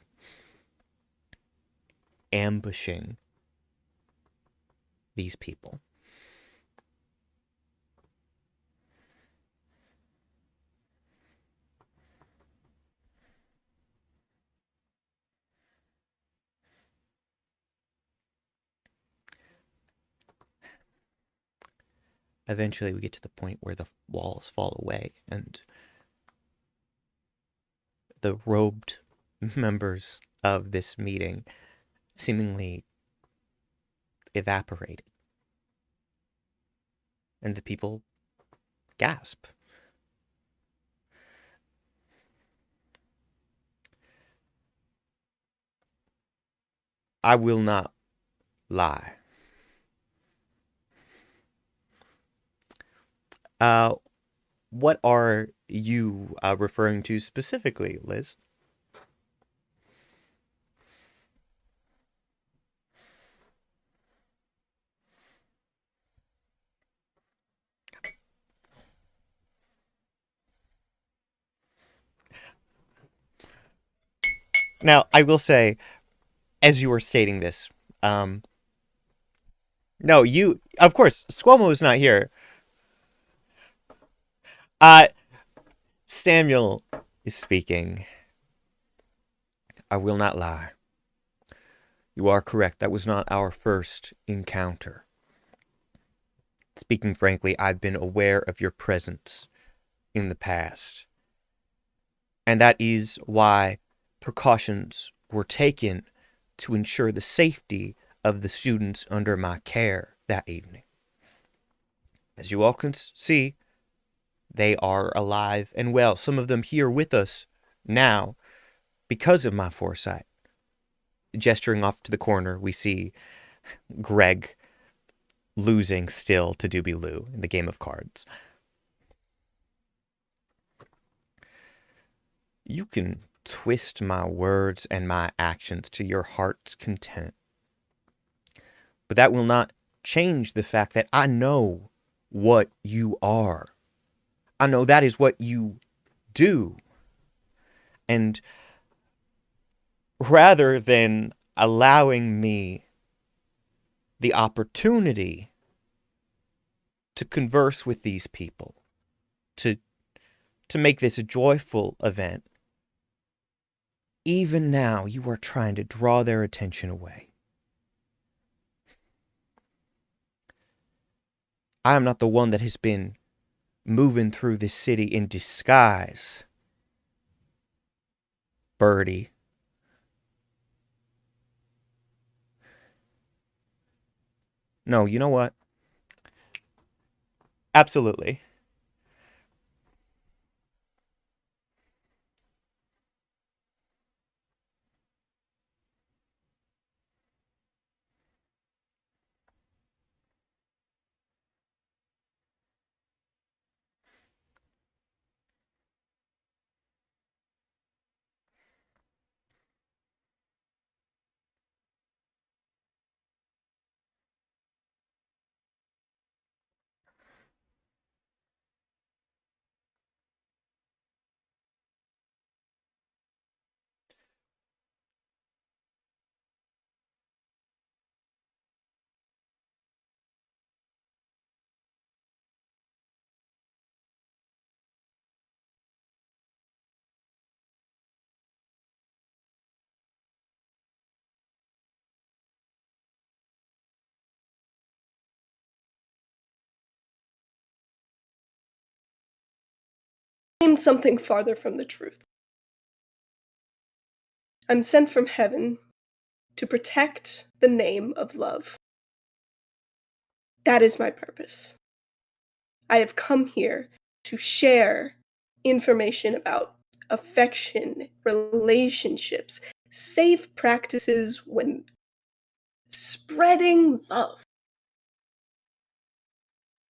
ambushing these people. Eventually, we get to the point where the walls fall away and the robed members of this meeting seemingly evaporated. And the people gasp. I will not lie. What are you referring to specifically, Liz? Now, I will say, as you were stating this, no, you, of course, SQUO'MO is not here. Samuel is speaking. I will not lie. You are correct. That was not our first encounter. Speaking frankly, I've been aware of your presence in the past. And that is why precautions were taken to ensure the safety of the students under my care that evening. As you all can see, they are alive and well. Some of them here with us now because of my foresight. Gesturing off to the corner, we see Greg losing still to Doobie Loo in the game of cards. You can twist my words and my actions to your heart's content. But that will not change the fact that I know what you are. I know that is what you do. And rather than allowing me the opportunity to converse with these people, to make this a joyful event, even now you are trying to draw their attention away. I am not the one that has been moving through this city in disguise, Birdie. No, you know what? Absolutely.
I'm something farther from the truth. I'm sent from heaven to protect the name of love. That is my purpose. I have come here to share information about affection, relationships, safe practices when spreading love.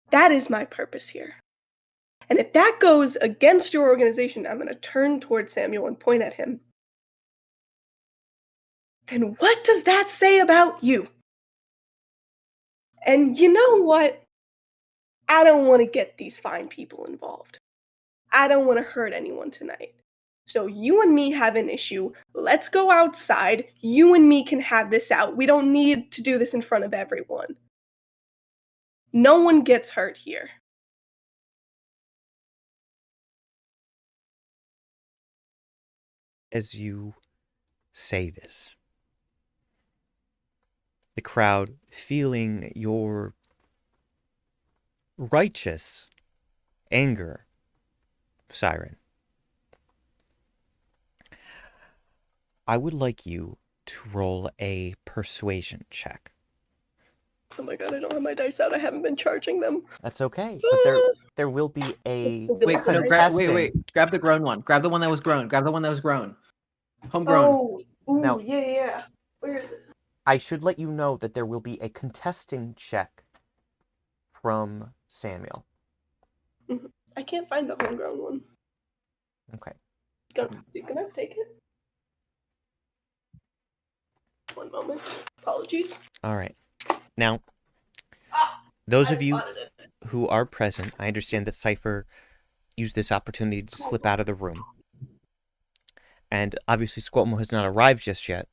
That is my purpose here. And if that goes against your organization, I'm going to turn towards Samuel and point at him. Then what does that say about you? And you know what? I don't want to get these fine people involved. I don't want to hurt anyone tonight. So you and me have an issue. Let's go outside. You and me can have this out. We don't need to do this in front of everyone. No one gets hurt here.
As you say this, the crowd, feeling your righteous anger, Siren, I would like you to roll a persuasion check.
Oh my god, I don't have my dice out. I haven't been charging them.
That's okay, but there will be a
Wait, no,
contestant.
grab the grown one. Grab the one that was grown. Grab the one that was grown. Homegrown.
Oh, ooh,
Now-
yeah. Where is it?
I should let you know that there will be a contesting check from Samuel.
I can't find the homegrown one.
Okay.
Can I take it? One moment. Apologies.
All right. Now, those
I
of you
spotted it.
who are present, I understand that CYPHER used this opportunity to slip out of the room. And obviously SQUO'MO has not arrived just yet.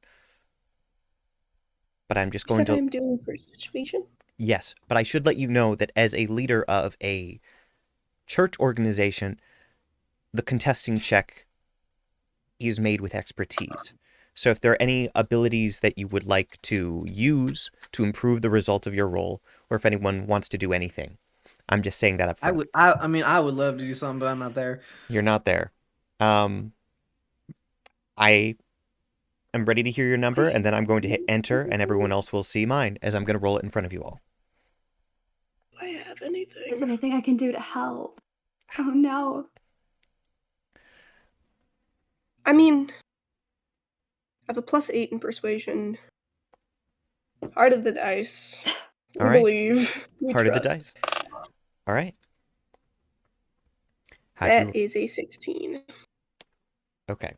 But I'm just
You
going
said
to...
I'm doing persuasion?
Yes, but I should let you know that as a leader of a church organization, the contesting check is made with expertise. So if there are any abilities that you would like to use to improve the result of your role, or if anyone wants to do anything, I'm just saying that up front.
I would love to do something, but I'm not there.
You're not there. I am ready to hear your number, and then I'm going to hit enter, and everyone else will see mine as I'm going to roll it in front of you all.
Do I have anything?
Is there anything I can do to help? Oh no.
I mean, I have a +8 in persuasion. Heart of the dice. We
All right.
believe. We
Heart of the
trust.
dice. All right.
That is a 16.
Okay.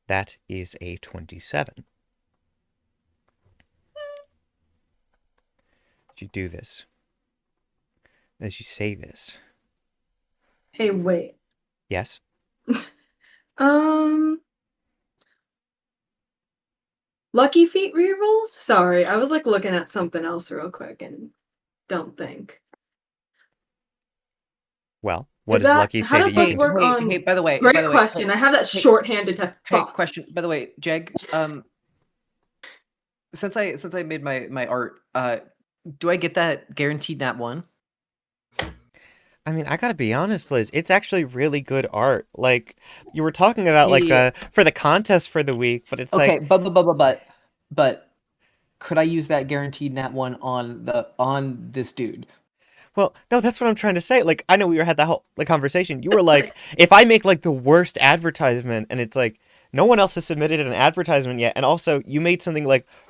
That is a 27. As you do this, as you say this.
Hey, wait.
Yes?
Lucky feet rerolls? Sorry, I was like looking at something else real quick and don't think.
Well, what
Is
does
that-
Lucky
how
say
does
that you
that
can
work?
do?
on-
Hey, by the way,
Great question. I have that
hey,
shorthanded to
Hey,
fuck.
question. By the way, Jegg. Since I made my art, do I get that guaranteed nat 1?
I mean, I gotta be honest, Liz, it's actually really good art. Like, you were talking about,
Yeah.
for the contest for the week, but it's
Okay,
like...
but could I use that guaranteed nat 1 on this dude?
Well, no, that's what I'm trying to say. Like, I know we had that whole conversation. You were like, if I make, the worst advertisement, and it's like, no one else has submitted an advertisement yet, and also, you made something,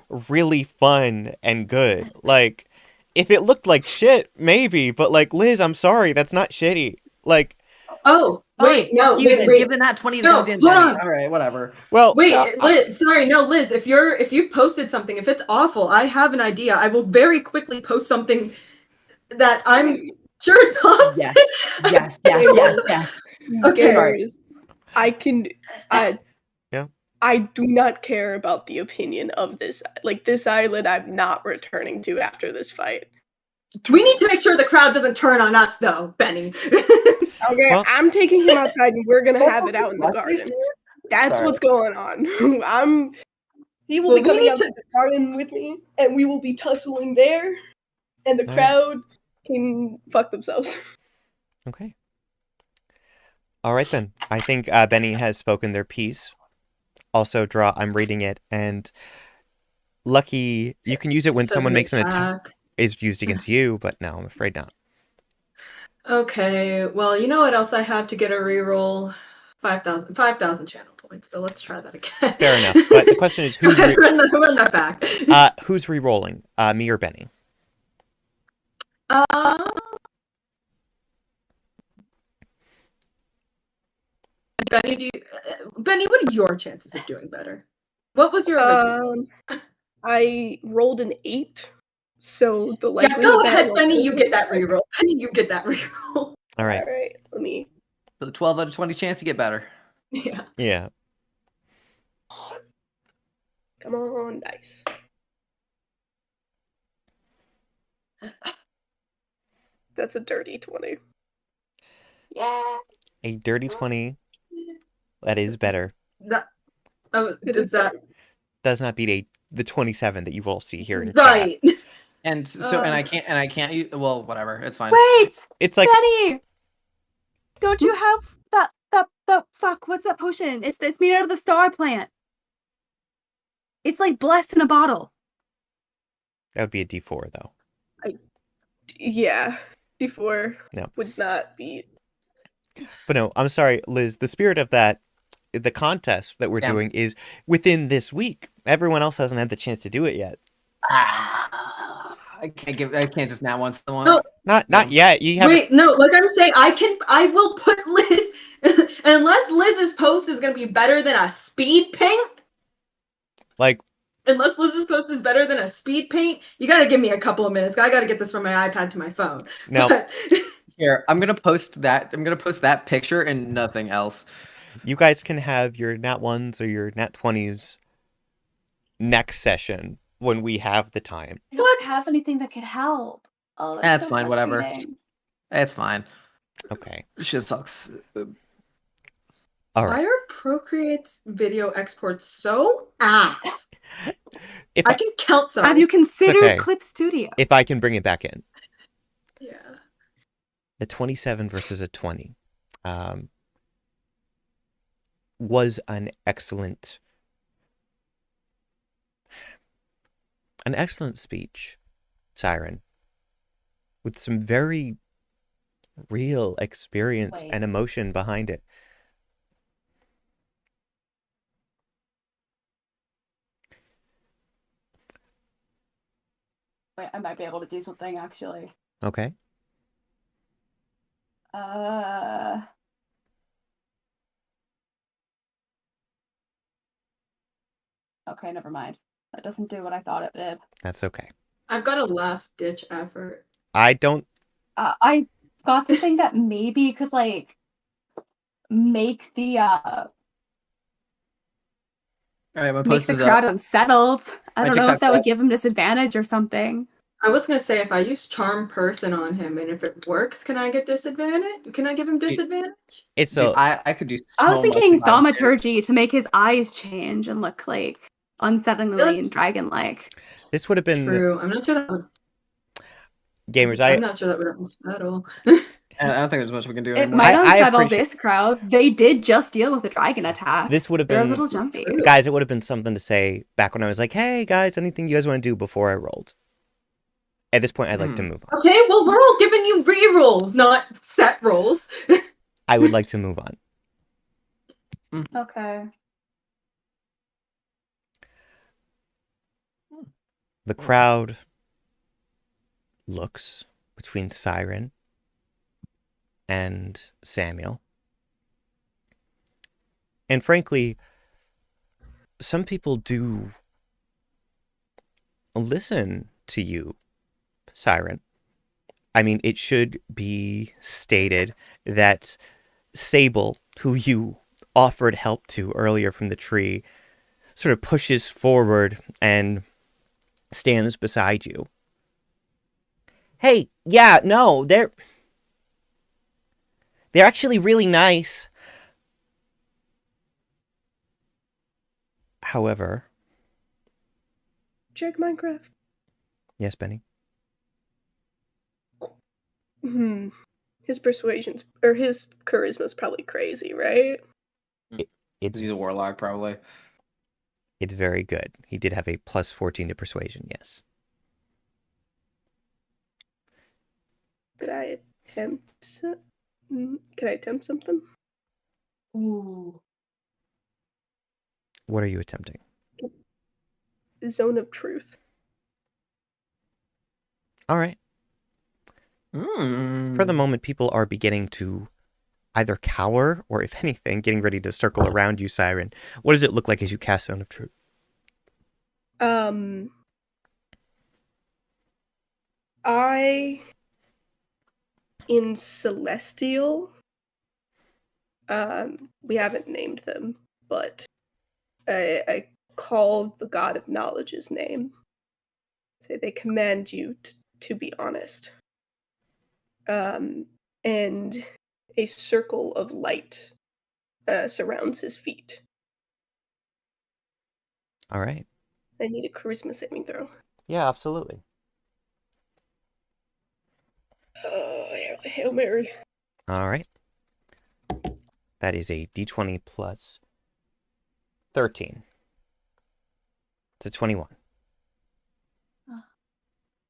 really fun and good. Like, if it looked like shit, maybe, but, Liz, I'm sorry, that's not shitty.
Oh, wait, no, wait.
Give the nat 20 to
No,
goddamn
hold
Benny.
on.
All right, whatever.
Well,
Wait, Liz, sorry, no, Liz, if you've posted something, if it's awful, I have an idea. I will very quickly post something that I'm sure not.
Yes.
Okay.
Gamers,
Yeah.
I do not care about the opinion of this. This island I'm not returning to after this fight.
We need to make sure the crowd doesn't turn on us, though, Benny.
Okay,
Well-
I'm taking him outside and we're gonna have it out in the garden. That's
Sorry.
what's going on. He will
Well,
be
we
coming
need
out to the garden with me, and we will be tussling there, and the
Alright.
crowd can fuck themselves.
Okay. All right, then. I think Benny has spoken their piece. Also, Draw, I'm reading it, and Lucky, you can use it when
Says
someone
an
makes an attack. Is used against you, but no, I'm afraid not.
Okay, well, you know what else I have to get a reroll? 5,000 channel points, so let's try that again.
Fair enough, but the question is, who's
run that back.
who's re-rolling, me or Benny?
Benny, Benny, what are your chances of doing better? What was your original?
I rolled an 8, so the
Yeah,
likelihood
go
that I
ahead,
roll
Benny. You
over-
get that reroll. Benny, you get that reroll.
All right.
All right, let me.
So 12 out of 20 chance you get better.
Yeah.
Yeah.
Come on, dice. That's a dirty 20.
Yeah.
A dirty 20. That is better.
That.
It
Does
is
that
Does not beat the 27 that you will see here in chat.
right?
And so and I can't use, well, whatever. It's fine.
Wait,
It's like
Benny. Don't you have that fuck? What's that potion? It's made out of the star plant. It's like blessed in a bottle.
that would be a D4 though.
Yeah, D4
No.
would not be.
But no, I'm sorry, Liz. The spirit of that, the contest that we're
Yeah.
doing is within this week. Everyone else hasn't had the chance to do it yet.
I can't just now want someone.
No.
Not yet. You have
Wait, no. Like I'm saying, I will put Liz unless Liz's post is gonna be better than a speed paint.
like
Unless Liz's post is better than a speed paint, you gotta give me a couple of minutes. I gotta get this from my iPad to my phone.
no.
But-
Here, I'm gonna post that picture and nothing else.
You guys can have your nat 1s or your nat 20s next session when we have the time.
I don't have anything that could help. Oh,
That's
so
fine, whatever.
frustrating.
It's fine.
Okay.
Shit sucks.
All
Why
right.
are Procreate's video exports so ass?
If
I
I,
can count some.
Have you considered
okay.
Clip Studio?
if I can bring it back in.
Yeah.
The 27 versus a 20 was an excellent speech, Siren, with some very real experience
Wait.
and emotion behind it.
Wait, I might be able to do something actually.
Okay.
Okay, never mind. That doesn't do what I thought it did.
That's okay.
I've got a last ditch effort.
I don't.
I got something that maybe could like make the
All right, my
make
post
the
is
crowd
up.
unsettled. I
My
don't know if
TikTok's
that would
up.
give him disadvantage or something.
I was gonna say if I use charm person on him and if it works, can I get disadvantage? Can I give him disadvantage?
It's
Dude,
a.
I could do.
I was
so much
thinking
if I was there.
thaumaturgy to make his eyes change and look like unsettlingly and dragon-like.
This would have been
True. I'm not sure that would.
gamers.
I'm not sure that would unsettle.
I don't think there's much we can do
It
anymore.
might
I
unsettle
appreciate-
this crowd. They did just deal with a dragon attack.
This would have
They're a
been.
little jumpy.
True.
Guys, it would have been something to say back when I was like, "Hey guys, anything you guys want to do before I rolled?" At this point, I'd like to move on.
Okay, well we're all giving you re-rolls, not set rolls.
I would like to move on.
Okay.
The crowd looks between Siren and Samuel. And frankly, some people do listen to you, Siren. I mean, it should be stated that Sable, who you offered help to earlier from the tree, sort of pushes forward and stands beside you. Hey, yeah, no, they're actually really nice. However,
Jegg Minecraft.
yes, Benny.
His persuasion's or his charisma's probably crazy, right?
It's
He's a warlock, probably.
it's very good. He did have a plus 14 to persuasion, yes.
Could I attempt? Could I attempt something?
Ooh.
What are you attempting?
Zone of truth.
All right.
Mm.
For the moment, people are beginning to either cower or, if anything, getting ready to circle around you, Siren. What does it look like as you cast Zone of Truth?
In Celestial, we haven't named them, but I call the God of Knowledge's name. Say they command you to be honest. And a circle of light surrounds his feet.
All right.
I need a charisma saving throw.
Yeah, absolutely.
Hail Mary.
All right. That is a d20 plus 13. It's a 21.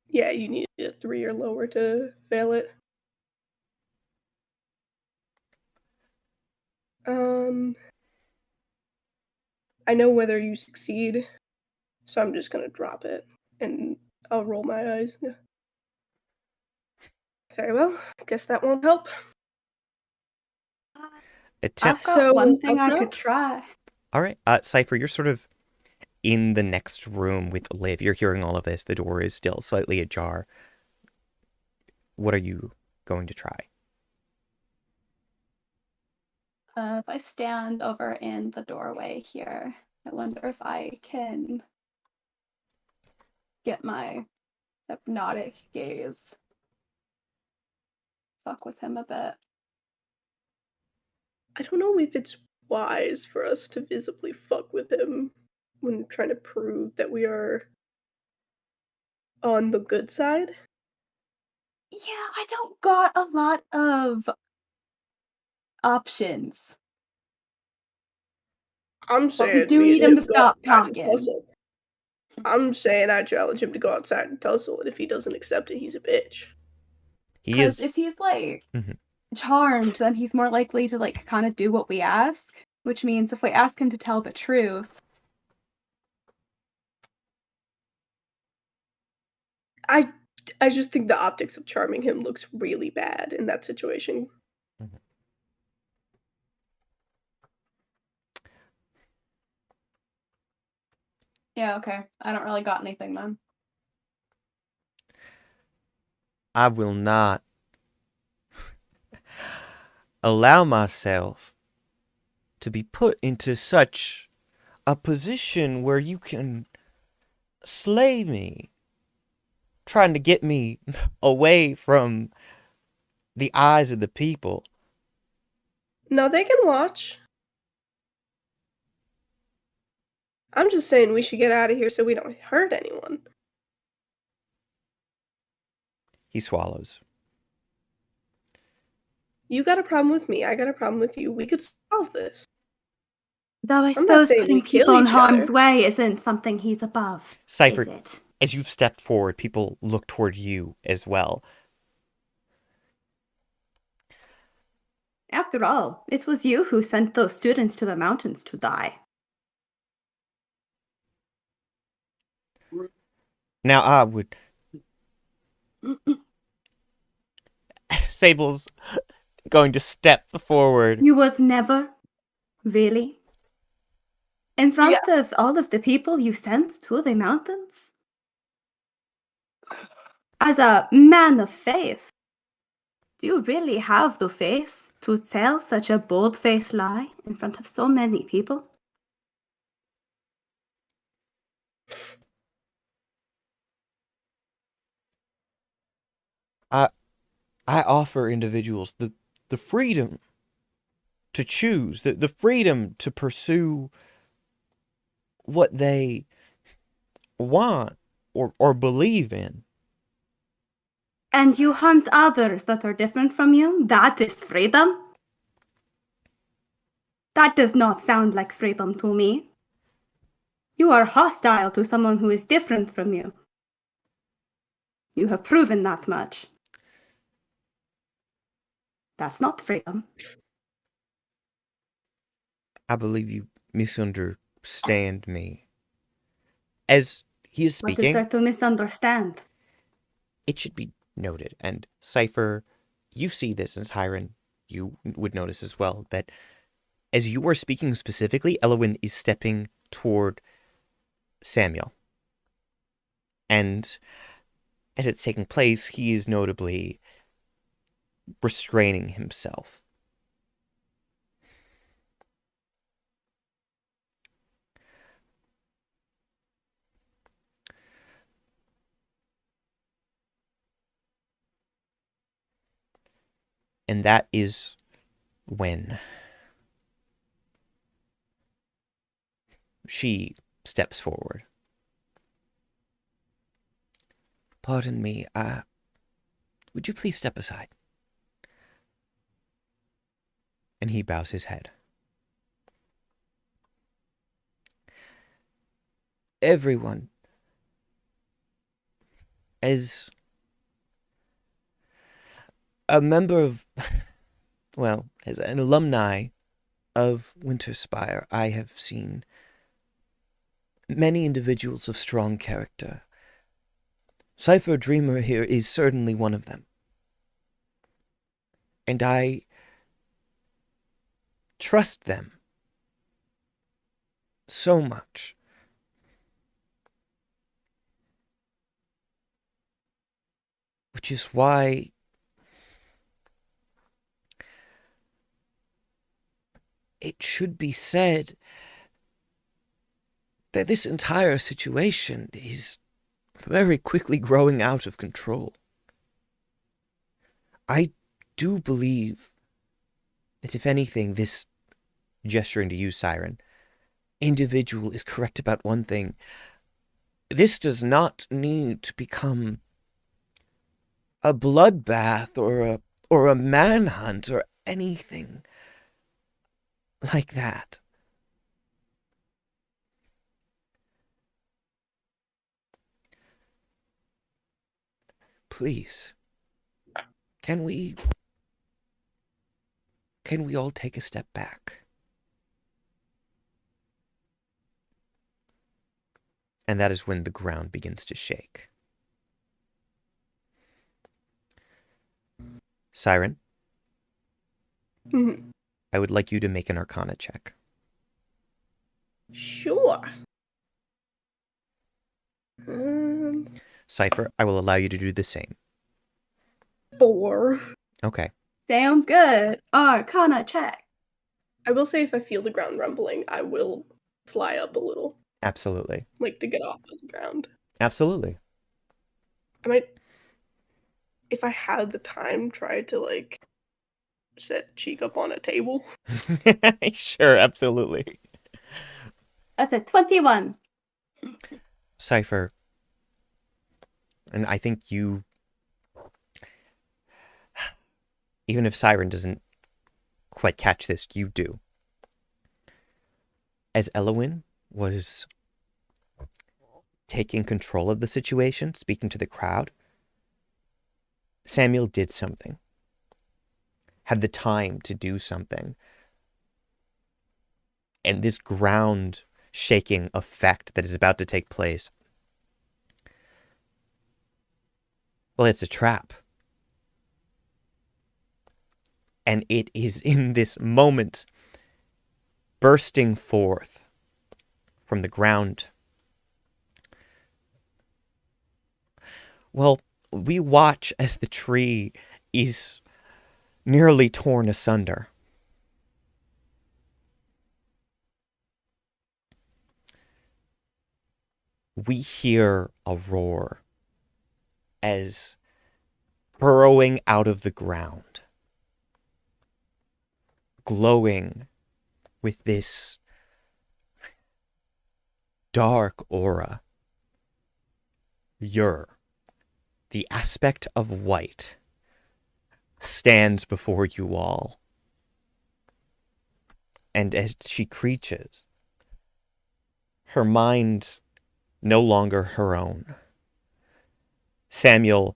Yeah, you need a 3 or lower to fail it. I know whether you succeed, so I'm just gonna drop it, and I'll roll my eyes. Yeah. Very well. Guess that won't help.
Attempt.
I've got
So,
one thing
what's
I could
up?
try.
All right. Cypher, you're sort of in the next room with Liv. You're hearing all of this. The door is still slightly ajar. What are you going to try?
If I stand over in the doorway here, I wonder if I can get my hypnotic gaze. Fuck with him a bit.
I don't know if it's wise for us to visibly fuck with him when trying to prove that we are on the good side.
Yeah, I don't got a lot of options.
I'm
But
saying
we do
me
need
and
him to
go
stop
outside and
talking.
tussle. I'm saying I challenge him to go outside and tussle, and if he doesn't accept it, he's a bitch.
He
Because
is.
if he's like
Mhm.
charmed, then he's more likely to like kind of do what we ask. Which means if we ask him to tell the truth,
I just think the optics of charming him looks really bad in that situation.
yeah, okay. I don't really got anything then.
I will not allow myself to be put into such a position where you can slay me, trying to get me away from the eyes of the people.
No, they can watch. I'm just saying we should get out of here so we don't hurt anyone.
He swallows.
You got a problem with me, I got a problem with you. We could solve this.
Though I
not
suppose
saying
putting
we kill
people in
each
harm's
other.
way isn't something he's above,
Cypher,
is it?
as you've stepped forward, people look toward you as well.
After all, it was you who sent those students to the mountains to die.
Now I would... Sable's going to step forward.
You would never? Really? In front of all of the people you sent to the mountains? As a man of faith, do you really have the face to tell such a bold-faced lie in front of so many people?
I offer individuals the freedom to choose, the freedom to pursue what they want or believe in.
And you hunt others that are different from you? That is freedom? That does not sound like freedom to me. You are hostile to someone who is different from you. You have proven that much. That's not freedom.
I believe you misunderstand me. As he is
What is
speaking,
there to misunderstand?
it should be noted, and Cypher, you see this as SIREN you would notice as well that as you are speaking specifically, Elwyn is stepping toward Samuel. And as it's taking place, he is notably restraining himself. And that is when she steps forward. Pardon me, would you please step aside? And he bows his head. Everyone, as a member of, well, as an alumni of Winterspire, I have seen many individuals of strong character. CYPHER Dreamer here is certainly one of them. And I trust them so much. Which is why it should be said that this entire situation is very quickly growing out of control. I do believe that if anything, this, gesturing to you, Siren, individual is correct about one thing. This does not need to become a bloodbath or a manhunt or anything like that. Please, can we all take a step back? And that is when the ground begins to shake. Siren, I would like you to make an Arcana check.
Sure.
CYPHER, I will allow you to do the same.
4.
Okay.
Sounds good. Arcana check.
I will say if I feel the ground rumbling, I will fly up a little.
Absolutely.
Like to get off of the ground.
Absolutely.
I might, if I had the time, try to like set CHEEG up on a table.
Sure, absolutely.
That's a 21.
CYPHER, and I think you, even if Siren doesn't quite catch this, you do. As Elwyn was taking control of the situation, speaking to the crowd, Samuel did something. Had the time to do something. And this ground shaking effect that is about to take place, well, it's a trap. And it is in this moment bursting forth from the ground. Well, we watch as the tree is nearly torn asunder. We hear a roar as burrowing out of the ground, glowing with this dark aura, the aspect of white, stands before you all. And as she creaches, her mind no longer her own, Samuel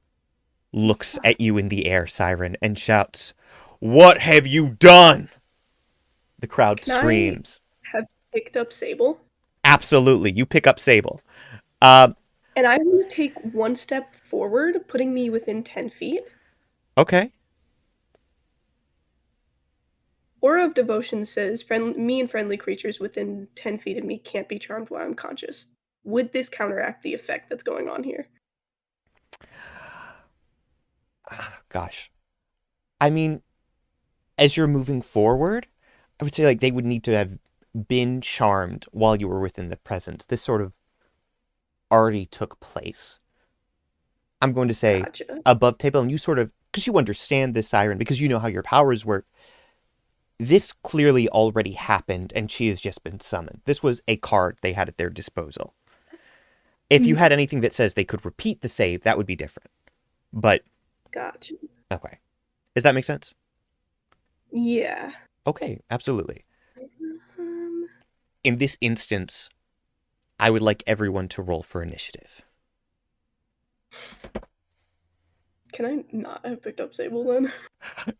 looks at you in the air, Siren, and shouts, "What have you done?" The crowd screams.
I have picked up Sable.
Absolutely, you pick up Sable.
And I'm going to take one step forward, putting me within 10 feet.
Okay.
Aura of Devotion says, me and friendly creatures within 10 feet of me can't be charmed while I'm conscious. Would this counteract the effect that's going on here?
Gosh. I mean, as you're moving forward, I would say like they would need to have been charmed while you were within the presence. This sort of already took place. I'm going to say
Gotcha.
above table, and you sort of, because you understand this siren, because you know how your powers work, this clearly already happened and she has just been summoned. This was a card they had at their disposal. If you had anything that says they could repeat the save, that would be different. But,
Gotcha.
okay. Does that make sense?
Yeah.
Okay, absolutely. In this instance, I would like everyone to roll for initiative.
Can I not have picked up Sable then?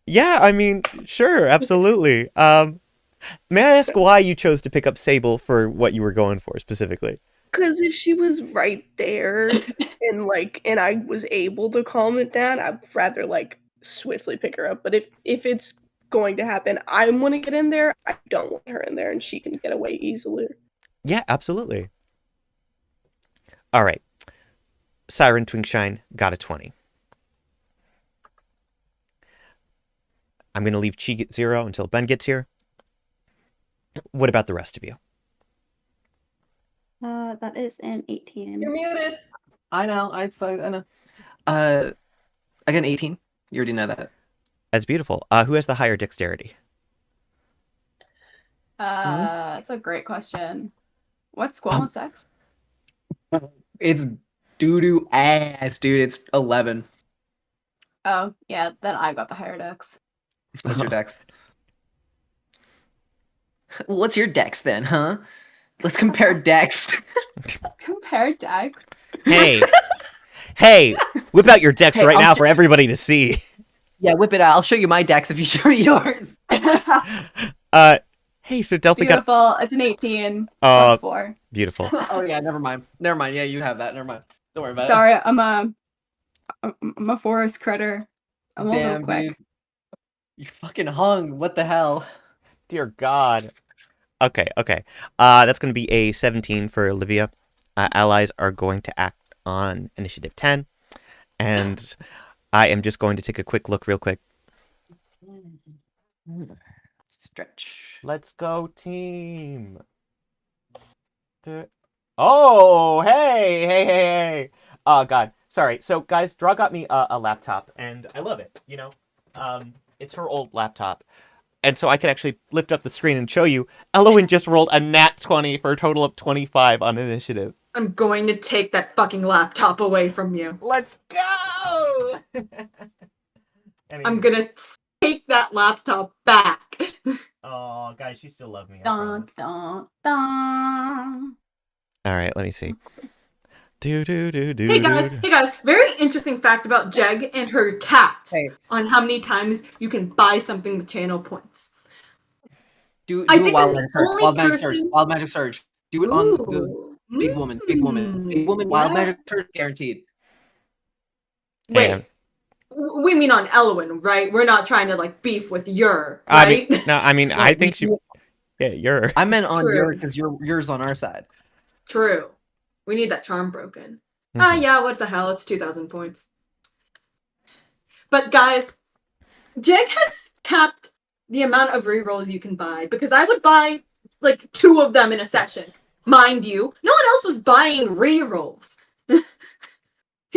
Yeah, I mean, sure, absolutely. May I ask why you chose to pick up Sable for what you were going for specifically?
Because if she was right there and I was able to calm it down, I'd rather swiftly pick her up. But if it's going to happen, I want to get in there. I don't want her in there, and she can get away easily.
Yeah, absolutely. All right. Siren Twinkshine got a 20. I'm going to leave CHEEG at 0 until Ben gets here. What about the rest of you?
That is an 18.
You're muted.
I know. I know. I got an 18. You already know that.
That's beautiful. Who has the higher dexterity?
That's a great question. What's SQUO'MO's dex?
It's doo-doo ass, dude. It's 11.
Oh, yeah, then I've got the higher dex.
What's your dex? What's your dex then, huh? Let's compare dex.
Compare dex?
Hey, whip out your dex right now for everybody to see.
Yeah, whip it out. I'll show you my dex if you show me yours.
Hey, so DELPHI
Beautiful. It's an 18
got...
plus 4.
Beautiful.
Oh, yeah, never mind. Yeah, you have that. Never mind. Don't worry about
Sorry, I'm a forest critter. I'm a little
Damn,
quick.
dude. You're fucking hung. What the hell?
Dear God. Okay. That's going to be a 17 for Olivia. Allies are going to act on initiative 10. And I am just going to take a quick look real quick.
Stretch.
Let's go, team. Oh, hey. Oh, God. Sorry. So, guys, Draw got me a laptop, and I love it, you know? It's her old laptop. And so I can actually lift up the screen and show you. Elowen just rolled a nat 20 for a total of 25 on initiative.
I'm going to take that fucking laptop away from you.
Let's go!
I'm gonna take that laptop back.
Oh, guys, she still loves me.
Dun, dun, dun.
All right, let me see.
Hey guys, very interesting fact about Jegg and her caps on how many times you can buy something with channel points.
Do a wild magic surge. Do it on the big woman. Wild magic surge guaranteed.
Wait, we mean on Elowen, right? We're not trying to beef with your, right?
I think she. Yeah, your.
I meant on your because yours on our side.
True. We need that charm broken. Yeah, what the hell? It's 2,000 points. But guys, Jegg has capped the amount of rerolls you can buy because I would buy 2 of them in a session. Mind you, no one else was buying rerolls. Here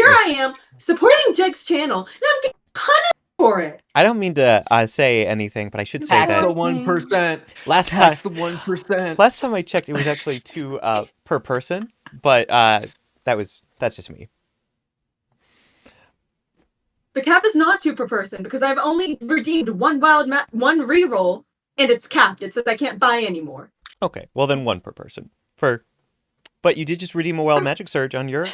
I am supporting Jegg's channel, and I'm getting punished for it.
I don't mean to say anything, but I should say
Tax
that
the 1%.
Last time I checked, it was actually 2 per person. But that's just me.
The cap is not 2 per person because I've only redeemed one one reroll, and it's capped. It says I can't buy anymore.
Okay, well then 1 per person. But you did just redeem a wild magic surge on your.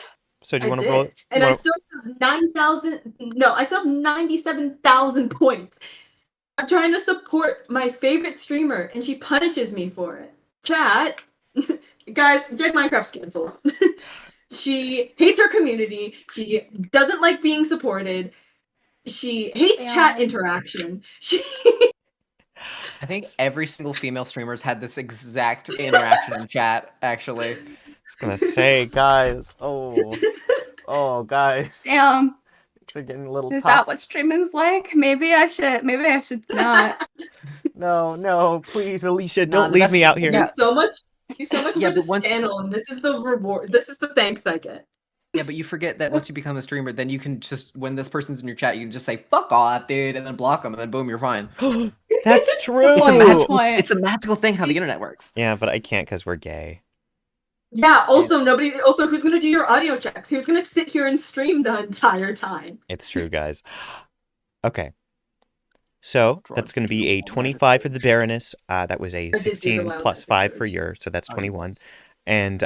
So do you want to roll it?
And I still have 9,000. No, I still have 97,000 points. I'm trying to support my favorite streamer, and she punishes me for it. Chat. Guys, Jegg Minecraft's canceled. She hates her community. She doesn't like being supported. She hates chat interaction.
I think every single female streamer's had this exact interaction in chat, actually.
I was gonna say, guys. Oh, guys.
Damn.
They're getting a little
Is
toxic.
that what streaming's like? Maybe I should not.
No, please, Alicia,
Nah,
don't
the
leave
best-
me out here.
Thank you so much. Thank you so much
Yeah,
for
but
this
once-
channel, and this is the reward. This is the thanks I get.
Yeah, but you forget that once you become a streamer, then you can just, when this person's in your chat, you can just say, fuck off, dude, and then block them, and then boom, you're fine.
That's true.
It's a
Point.
magical,
Point.
it's a magical thing how the internet works.
Yeah, but I can't because we're gay.
Yeah. Also, nobody. Also, who's gonna do your audio checks? Who's gonna sit here and stream the entire time?
It's true, guys. Okay. So that's going to be a 25 for the Baroness. That was a
did do the
16
wild
plus
type
5 for
research.
your, so that's
Oh, yeah.
21. And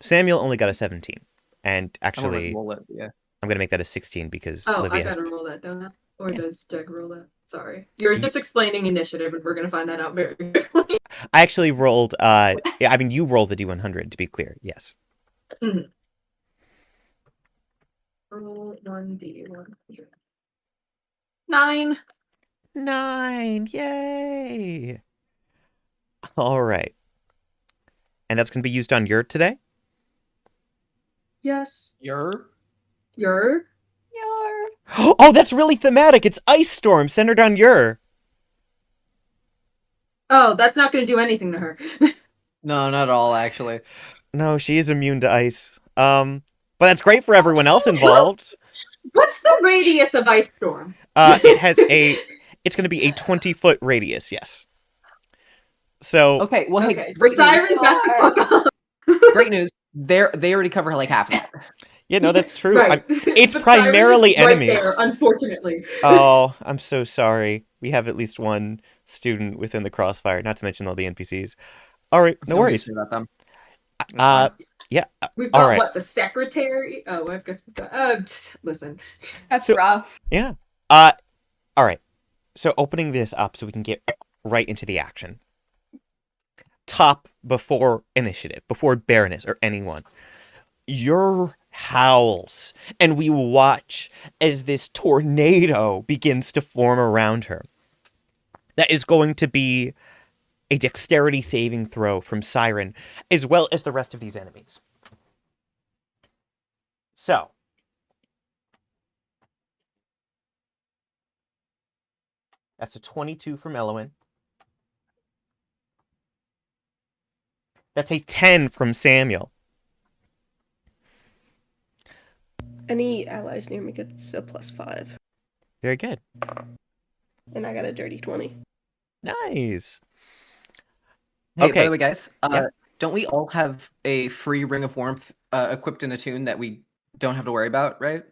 Samuel only got a 17. And
I'm gonna
actually,
roll it, yeah.
I'm going to make that a 16 because
Oh,
Olivia
I
has.
gotta roll that, don't I? Or does Jegg roll that? Sorry, you're just explaining initiative, and we're gonna find that out very quickly.
I actually rolled. Yeah, I mean, you rolled the D100 to be clear. Yes.
Roll 1d100. 9.
9. Yay. All right. And that's going to be used on Yurt today?
Yes.
You're?
You're.
Oh, that's really thematic. It's Ice Storm centered on Yur.
Oh, that's not gonna do anything to her.
No, not at all, actually.
No, she is immune to ice. But that's great for everyone else involved.
What's the radius of Ice Storm?
It has it's going to be a 20-foot radius, yes. So,
Okay, well, hey,
Okay, so
great news.
Siren, back the fuck up.
Great news. They already cover like half of that.
yeah, no, that's true.
Right.
It's
But Siren
primarily
is right
enemies.
there, unfortunately.
Oh, I'm so sorry. We have at least one student within the crossfire, not to mention all the NPCs. All right, no
Don't
worries.
be about them.
Yeah,
We've
all
got
right.
what, the secretary? Oh, I guess we've got. Listen.
That's
So-
rough.
yeah. All right. So opening this up so we can get right into the action. Top before initiative, before Baroness or anyone. Your howls, and we watch as this tornado begins to form around her. That is going to be a dexterity saving throw from Siren, as well as the rest of these enemies. So, that's a 22 from Elowen. That's a 10 from Samuel.
Any allies near me gets a +5.
Very good.
And I got a dirty 20.
Nice.
Hey, by
Okay.
the way, guys,
Yeah.
don't we all have a free Ring of Warmth equipped in a tune that we don't have to worry about, right?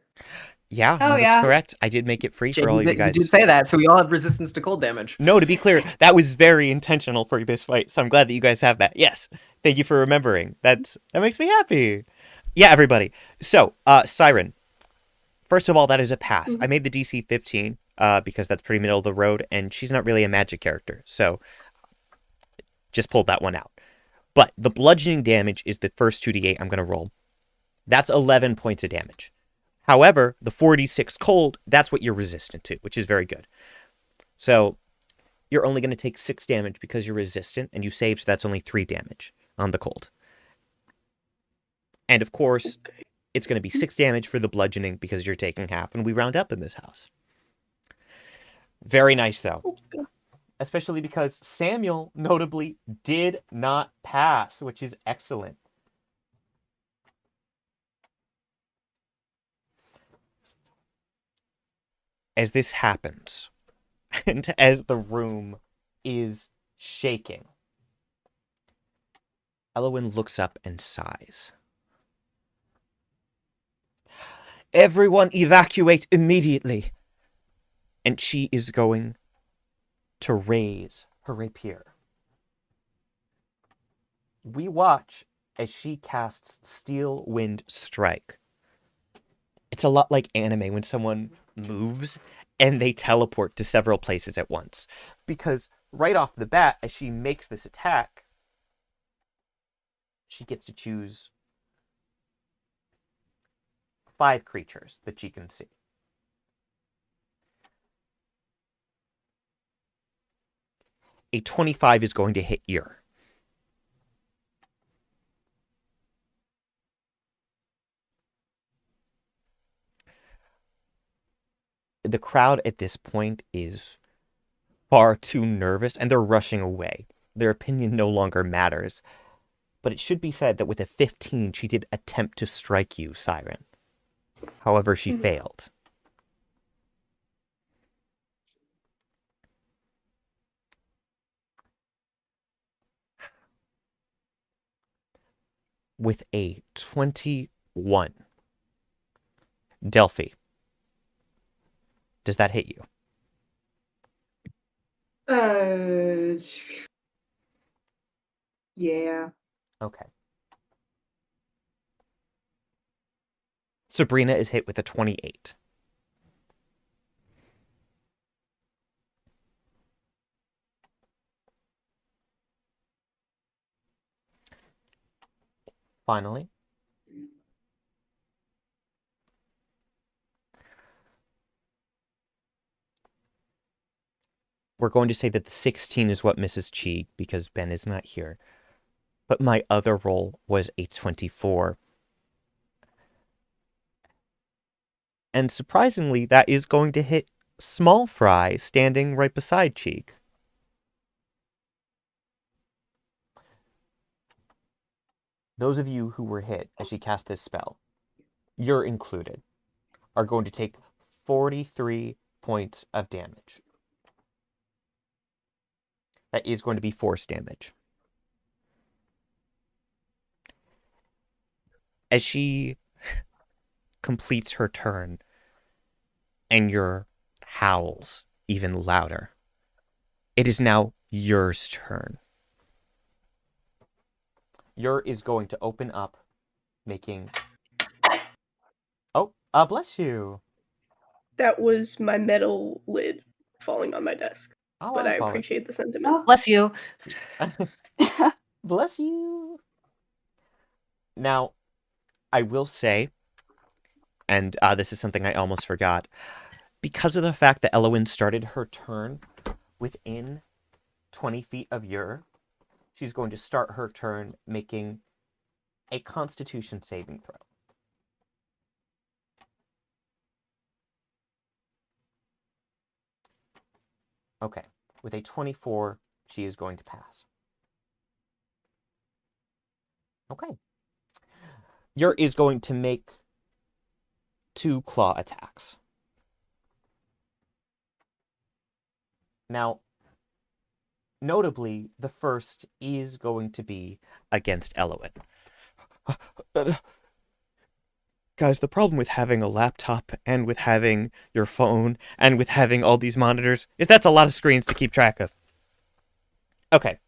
Yeah,
Oh,
no, that's
yeah.
correct. I did make it free
Jay,
for all of you guys.
did say that, so we all have resistance to cold damage.
No, to be clear, that was very intentional for this fight, so I'm glad that you guys have that. Yes, thank you for remembering. That makes me happy. Yeah, everybody. So, Siren. First of all, that is a pass. I made the DC 15 because that's pretty middle of the road, and she's not really a magic character, so just pulled that one out. But the bludgeoning damage is the first 2d8 I'm going to roll. That's 11 points of damage. However, the 46 cold, that's what you're resistant to, which is very good. So you're only going to take 6 damage because you're resistant, and you save, so that's only 3 damage on the cold. And of course, it's going to be 6 damage for the bludgeoning because you're taking half, and we round up in this house. Very nice, though.
Okay.
Especially because Samuel, notably, did not pass, which is excellent. As this happens, and as the room is shaking, Elowen looks up and sighs. Everyone evacuate immediately! And she is going to raise her rapier. We watch as she casts Steel Wind Strike. It's a lot like anime when someone moves and they teleport to several places at once. Because right off the bat, as she makes this attack, she gets to choose 5 creatures that she can see. A 25 is going to hit Ur. The crowd at this point is far too nervous, and they're rushing away. Their opinion no longer matters. But it should be said that with a 15, she did attempt to strike you, Siren. However, she failed. With a 21, Delphi, does that hit you?
Yeah.
Okay. Sabrina is hit with a 28. Finally, we're going to say that the 16 is what misses CHEEG because Ben is not here. But my other roll was a 24. And surprisingly, that is going to hit Small Fry standing right beside CHEEG. Those of you who were hit as she cast this spell, you're included, are going to take 43 points of damage. That is going to be force damage. As she completes her turn, and your howls even louder, it is now Ur's turn. Ur is going to open up, making... Oh, bless you.
That was my metal lid falling on my desk.
Oh,
But I
apologize.
appreciate the sentiment.
Bless you.
Bless you. Now, I will say, and this is something I almost forgot, because of the fact that Elowen started her turn within 20 feet of Ur, she's going to start her turn making a Constitution saving throw. Okay, with a 24, she is going to pass. Okay. Ur is going to make 2 claw attacks. Now, notably, the first is going to be against Elowen. Guys, the problem with having a laptop and with having your phone and with having all these monitors is that's a lot of screens to keep track of. Okay.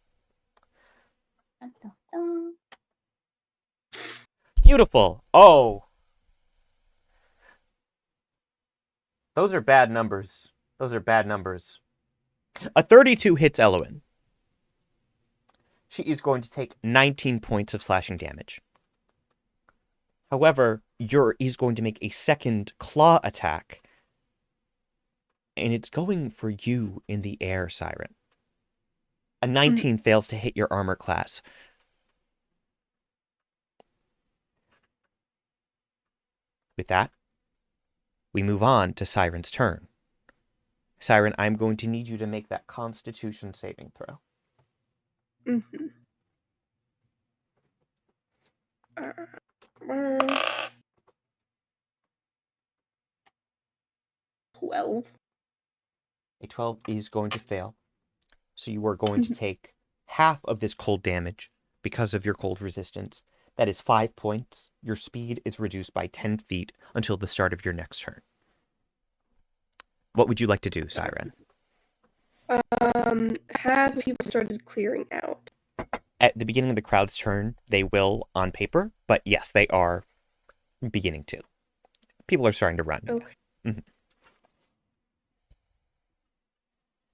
Beautiful. Oh. Those are bad numbers. Those are bad numbers. A 32 hits Elowen. She is going to take 19 points of slashing damage. However, Ur is going to make a second claw attack. And it's going for you in the air, Siren. A 19 fails to hit your armor class. With that, we move on to Siren's turn. Siren, I'm going to need you to make that Constitution saving throw.
Mm-hmm. 12.
A 12 is going to fail. So you are going to take half of this cold damage because of your cold resistance. That is 5 points. Your speed is reduced by 10 feet until the start of your next turn. What would you like to do, Siren?
Have people started clearing out?
At the beginning of the crowd's turn, they will on paper, but yes, they are beginning to. People are starting to run.
Okay.
Mm-hmm.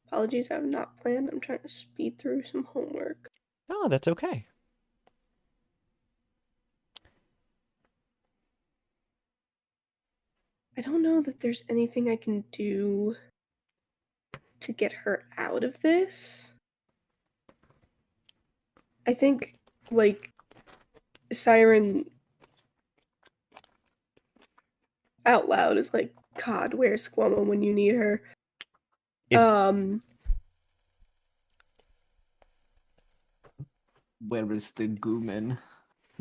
Apologies, I have not planned. I'm trying to speed through some homework.
Oh, that's okay.
I don't know that there's anything I can do to get her out of this. I think, like, Siren out loud is like, God, where's SQUO'MO when you need her?
Is-
Where is the Gooman?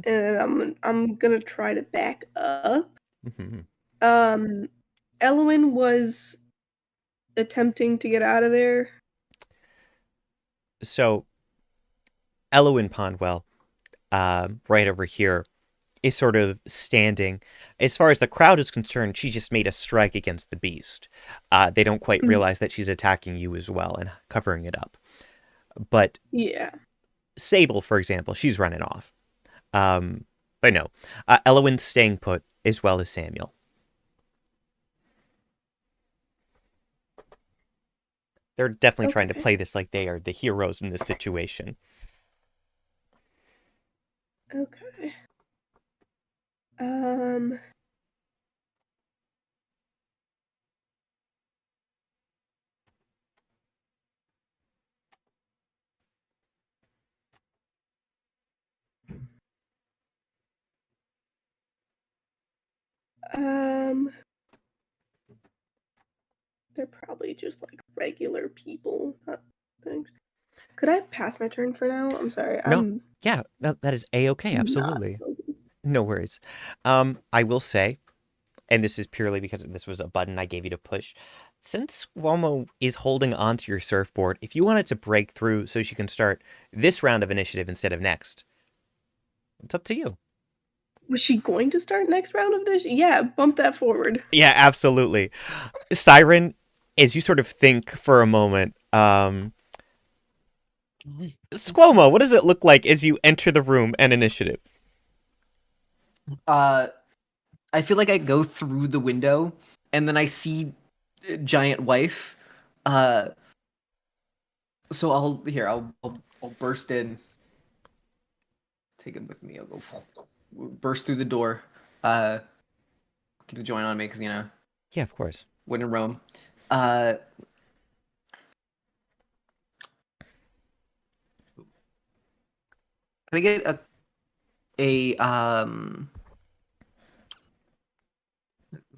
And I'm gonna try to back up.
Mhm.
Elwyn was attempting to get out of there.
So, Elwyn Pondwell, right over here, is sort of standing. As far as the crowd is concerned, she just made a strike against the beast. They don't quite realize that she's attacking you as well and covering it up. But
Yeah.
Sable, for example, she's running off. But no, Elwyn's staying put, as well as Samuel. They're definitely trying to
Okay.
play this like they are the heroes in this situation.
Okay. They're probably just like regular people, not things. Could I pass my turn for now? I'm sorry.
No, yeah, that is A-okay, absolutely. No worries. I will say, and this is purely because this was a button I gave you to push, since SQUO'MO is holding onto your surfboard, if you wanted to break through so she can start this round of initiative instead of next, it's up to you.
Was she going to start next round of this? Yeah, bump that forward.
Yeah, absolutely. Siren, as you sort of think for a moment, SQUO'MO, what does it look like as you enter the room and initiative?
I feel like I go through the window and then I see giant wife. So I'll burst in. Take him with me. I'll go burst through the door. Keep the joint on me because
Yeah, of course.
when in Rome. Can I get I'm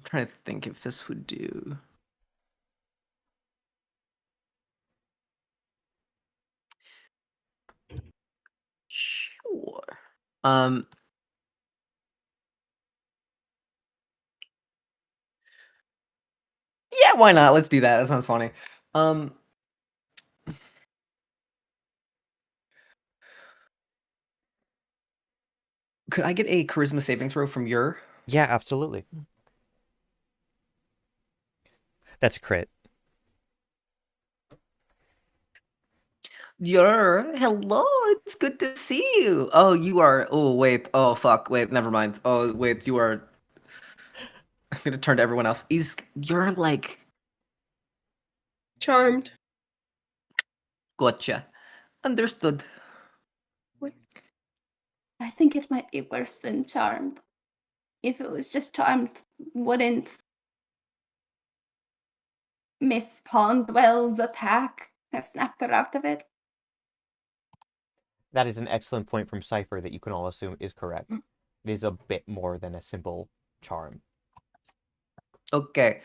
trying to think if this would do. Sure. Yeah, why not? Let's do that. That sounds funny. Could I get a charisma saving throw from your?
Yeah, absolutely. That's a crit.
Hello, it's good to see you. Oh, you are. Oh, wait. Oh, fuck. Wait, never mind. Oh, wait, you are. I'm gonna turn to everyone else. You're like.
Charmed.
Gotcha. Understood.
I think it might be worse than charmed. If it was just charmed, wouldn't Miss Pondwell's attack have snapped her out of it?
That is an excellent point from CYPHER that you can all assume is correct. It is a bit more than a simple charm.
Okay.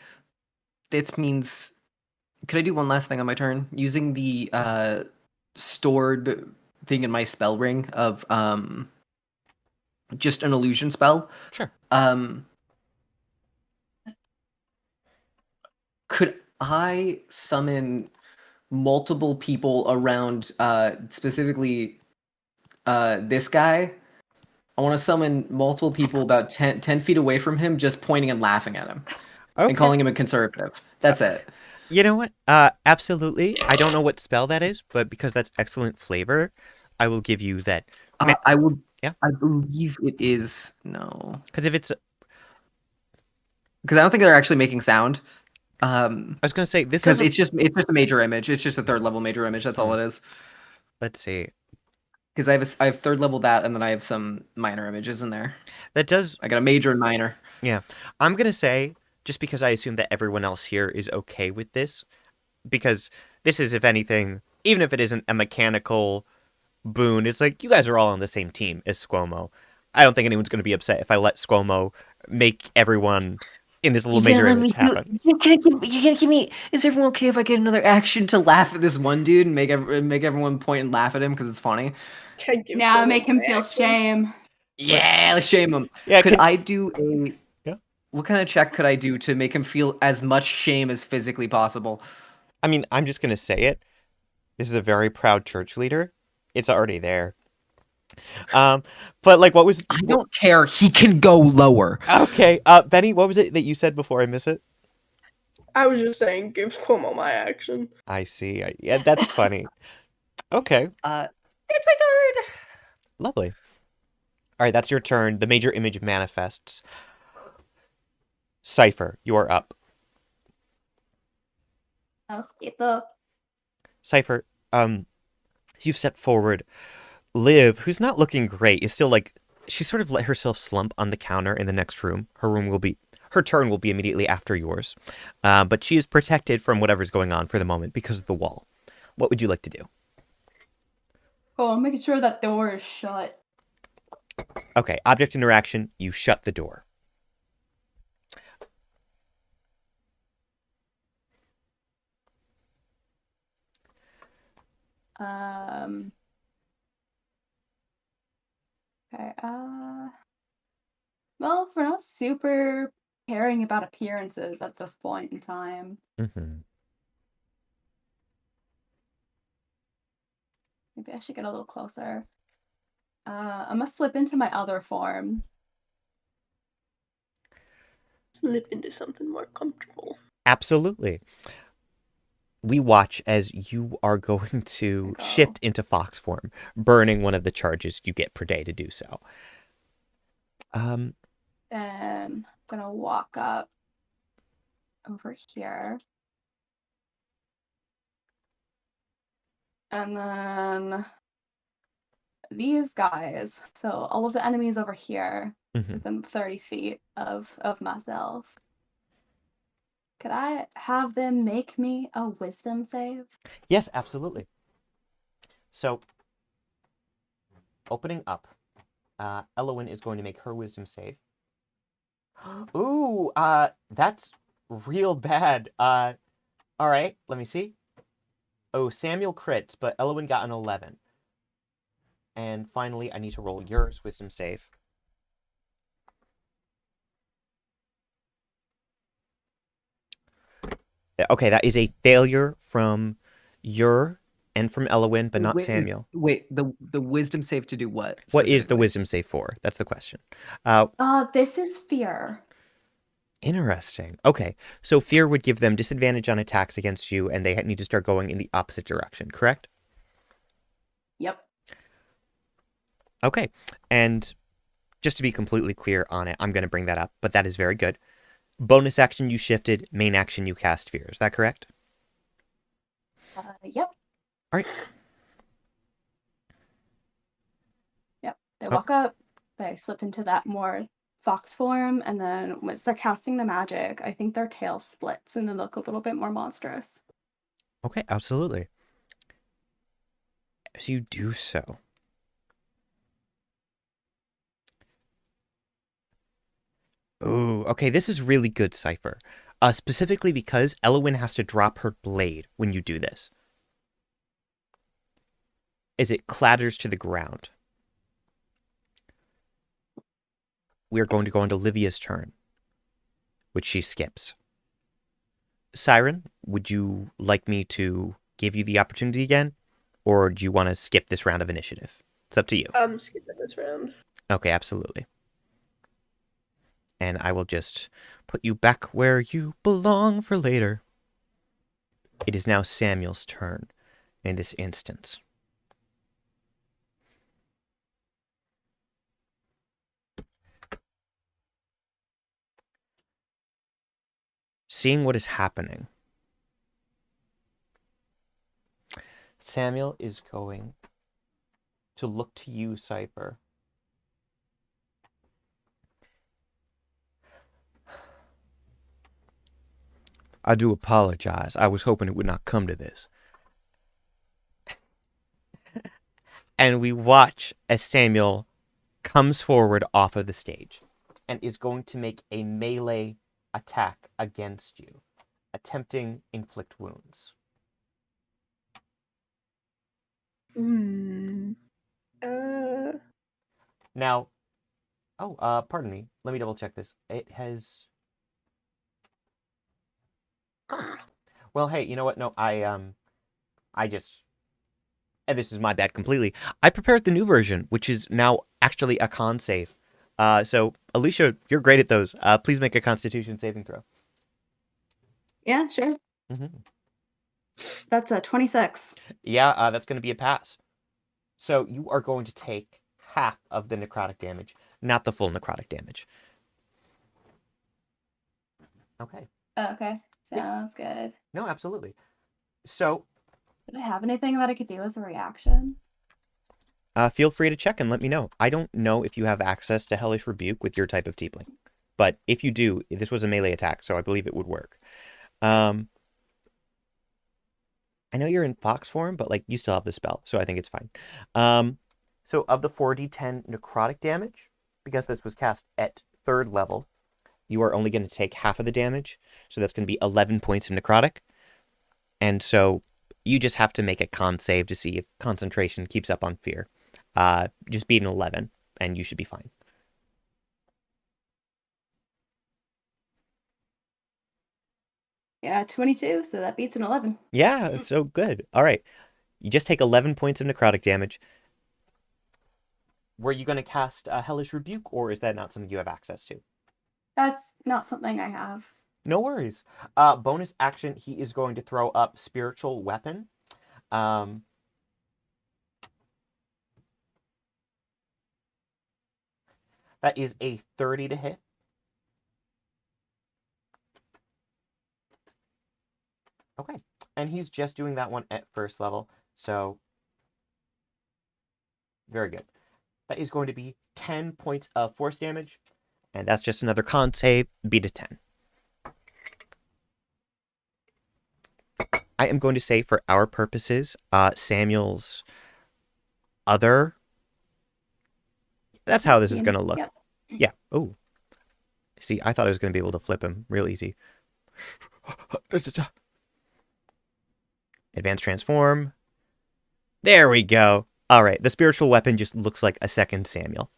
That means. Could I do one last thing on my turn? Using the stored thing in my spell ring of just an illusion spell.
Sure.
Could I summon multiple people around specifically this guy? I want to summon multiple people about 10 feet away from him, just pointing and laughing at him.
Okay.
And calling him a conservative. That's it.
You know what? Absolutely. I don't know what spell that is, but because that's excellent flavor, I will give you that.
I would.
Yeah.
I believe it is no.
Because if it's,
Because I don't think they're actually making sound.
I was gonna say this
Because
is.
it's just a major image. It's just a third level major image. That's all it is.
Let's see.
Because I have third level that, and then I have some minor images in there.
That does.
I got a major and minor.
Yeah, I'm gonna say just because I assume that everyone else here is okay with this, because this is, if anything, even if it isn't a mechanical Boone. It's like, you guys are all on the same team as SQUO'MO. I don't think anyone's going to be upset if I let SQUO'MO make everyone in this little major image happen.
You can't give me. Is everyone okay if I get another action to laugh at this one dude and make everyone point and laugh at him because it's funny?
Can't give
Now
SQUO'MO
make him
my
feel
action.
shame.
Yeah, let's shame him.
Yeah,
Could I do a?
Yeah.
What kind of check could I do to make him feel as much shame as physically possible?
I mean, I'm just going to say it. This is a very proud church leader. It's already there. But like, what was?
I don't care. He can go lower.
Okay, Benny, what was it that you said before I miss it?
I was just saying, give SQUO'MO my action.
I see. Yeah, that's funny. Okay,
It's my turn.
lovely. All right, that's your turn. The major image manifests. Cypher, you are up.
Okay, the
Cypher, as you've stepped forward, Liv, who's not looking great, is still like, she sort of let herself slump on the counter in the next room. Her turn will be immediately after yours. But she is protected from whatever's going on for the moment because of the wall. What would you like to do?
oh, I'm making sure that door is shut.
Okay, object interaction, you shut the door.
Okay, well, we're not super caring about appearances at this point in time.
Mm-hmm.
Maybe I should get a little closer. I'm gonna slip into my other form.
Slip into something more comfortable.
Absolutely. We watch as you are going to shift into fox form, burning one of the charges you get per day to do so.
And I'm gonna walk up over here. And then these guys, so all of the enemies over here, within 30 feet of myself. Could I have them make me a wisdom save?
Yes, absolutely. So, opening up, Elowin is going to make her wisdom save. Ooh, that's real bad. All right, let me see. Oh, Samuel crits, but Elowin got an 11. And finally, I need to roll yours wisdom save. Okay, that is a failure from your and from Elowin, but not Samuel.
The wisdom save to do what?
What is the wisdom save for? That's the question.
This is fear.
Interesting. Okay, so fear would give them disadvantage on attacks against you, and they need to start going in the opposite direction, correct?
Yep.
Okay, and just to be completely clear on it, I'm going to bring that up, but that is very good. Bonus action you shifted, main action you cast fear. Is that correct?
Yep.
All right.
Yep. They walk up, they slip into that more fox form, and then once they're casting the magic, I think their tail splits and they look a little bit more monstrous.
Okay, absolutely. As you do so, ooh, okay, this is really good, Cypher. Specifically because Elowin has to drop her blade when you do this. As it clatters to the ground. We are going to go into Livia's turn, which she skips. Siren, would you like me to give you the opportunity again? Or do you want to skip this round of initiative? It's up to you.
I'm skipping this round.
Okay, absolutely. And I will just put you back where you belong for later. It is now Samuel's turn in this instance. Seeing what is happening, Samuel is going to look to you, Cypher. I do apologize. I was hoping it would not come to this. and we watch as Samuel comes forward off of the stage and is going to make a melee attack against you, attempting inflict wounds. Now, pardon me. Let me double check this. It has. Well, hey, you know what? No, I just. And this is my bad completely. I prepared the new version, which is now actually a con save. So, Alicia, you're great at those. Please make a Constitution saving throw.
Yeah, sure.
Mm-hmm.
That's a 26.
Yeah, that's going to be a pass. So you are going to take half of the necrotic damage, not the full necrotic damage. Okay.
Okay, sounds good.
No, absolutely. So,
Did I have anything that I could do as a reaction?
feel free to check and let me know. I don't know if you have access to Hellish Rebuke with your type of Tiefling, but if you do, this was a melee attack, so I believe it would work. I know you're in fox form, but like you still have the spell, so I think it's fine. So of the 4d10 necrotic damage, because this was cast at 3rd level, you are only going to take half of the damage. So that's going to be 11 points of necrotic. And so you just have to make a con save to see if concentration keeps up on fear. Just beat an 11, and you should be fine.
Yeah, 22, so that beats an 11.
Yeah, so good. All right. You just take 11 points of necrotic damage. Were you going to cast a Hellish Rebuke, or is that not something you have access to?
That's not something I have.
No worries. Bonus action, he is going to throw up Spiritual Weapon. That is a 30 to hit. Okay. And he's just doing that one at 1st level. So, very good. That is going to be 10 points of force damage. And that's just another con save, beat a 10. I am going to say, for our purposes, Samuel's other... That's how this is going to look.
Yep.
Yeah. Oh. See, I thought I was going to be able to flip him real easy. Advanced transform. There we go. All right. The spiritual weapon just looks like a second Samuel.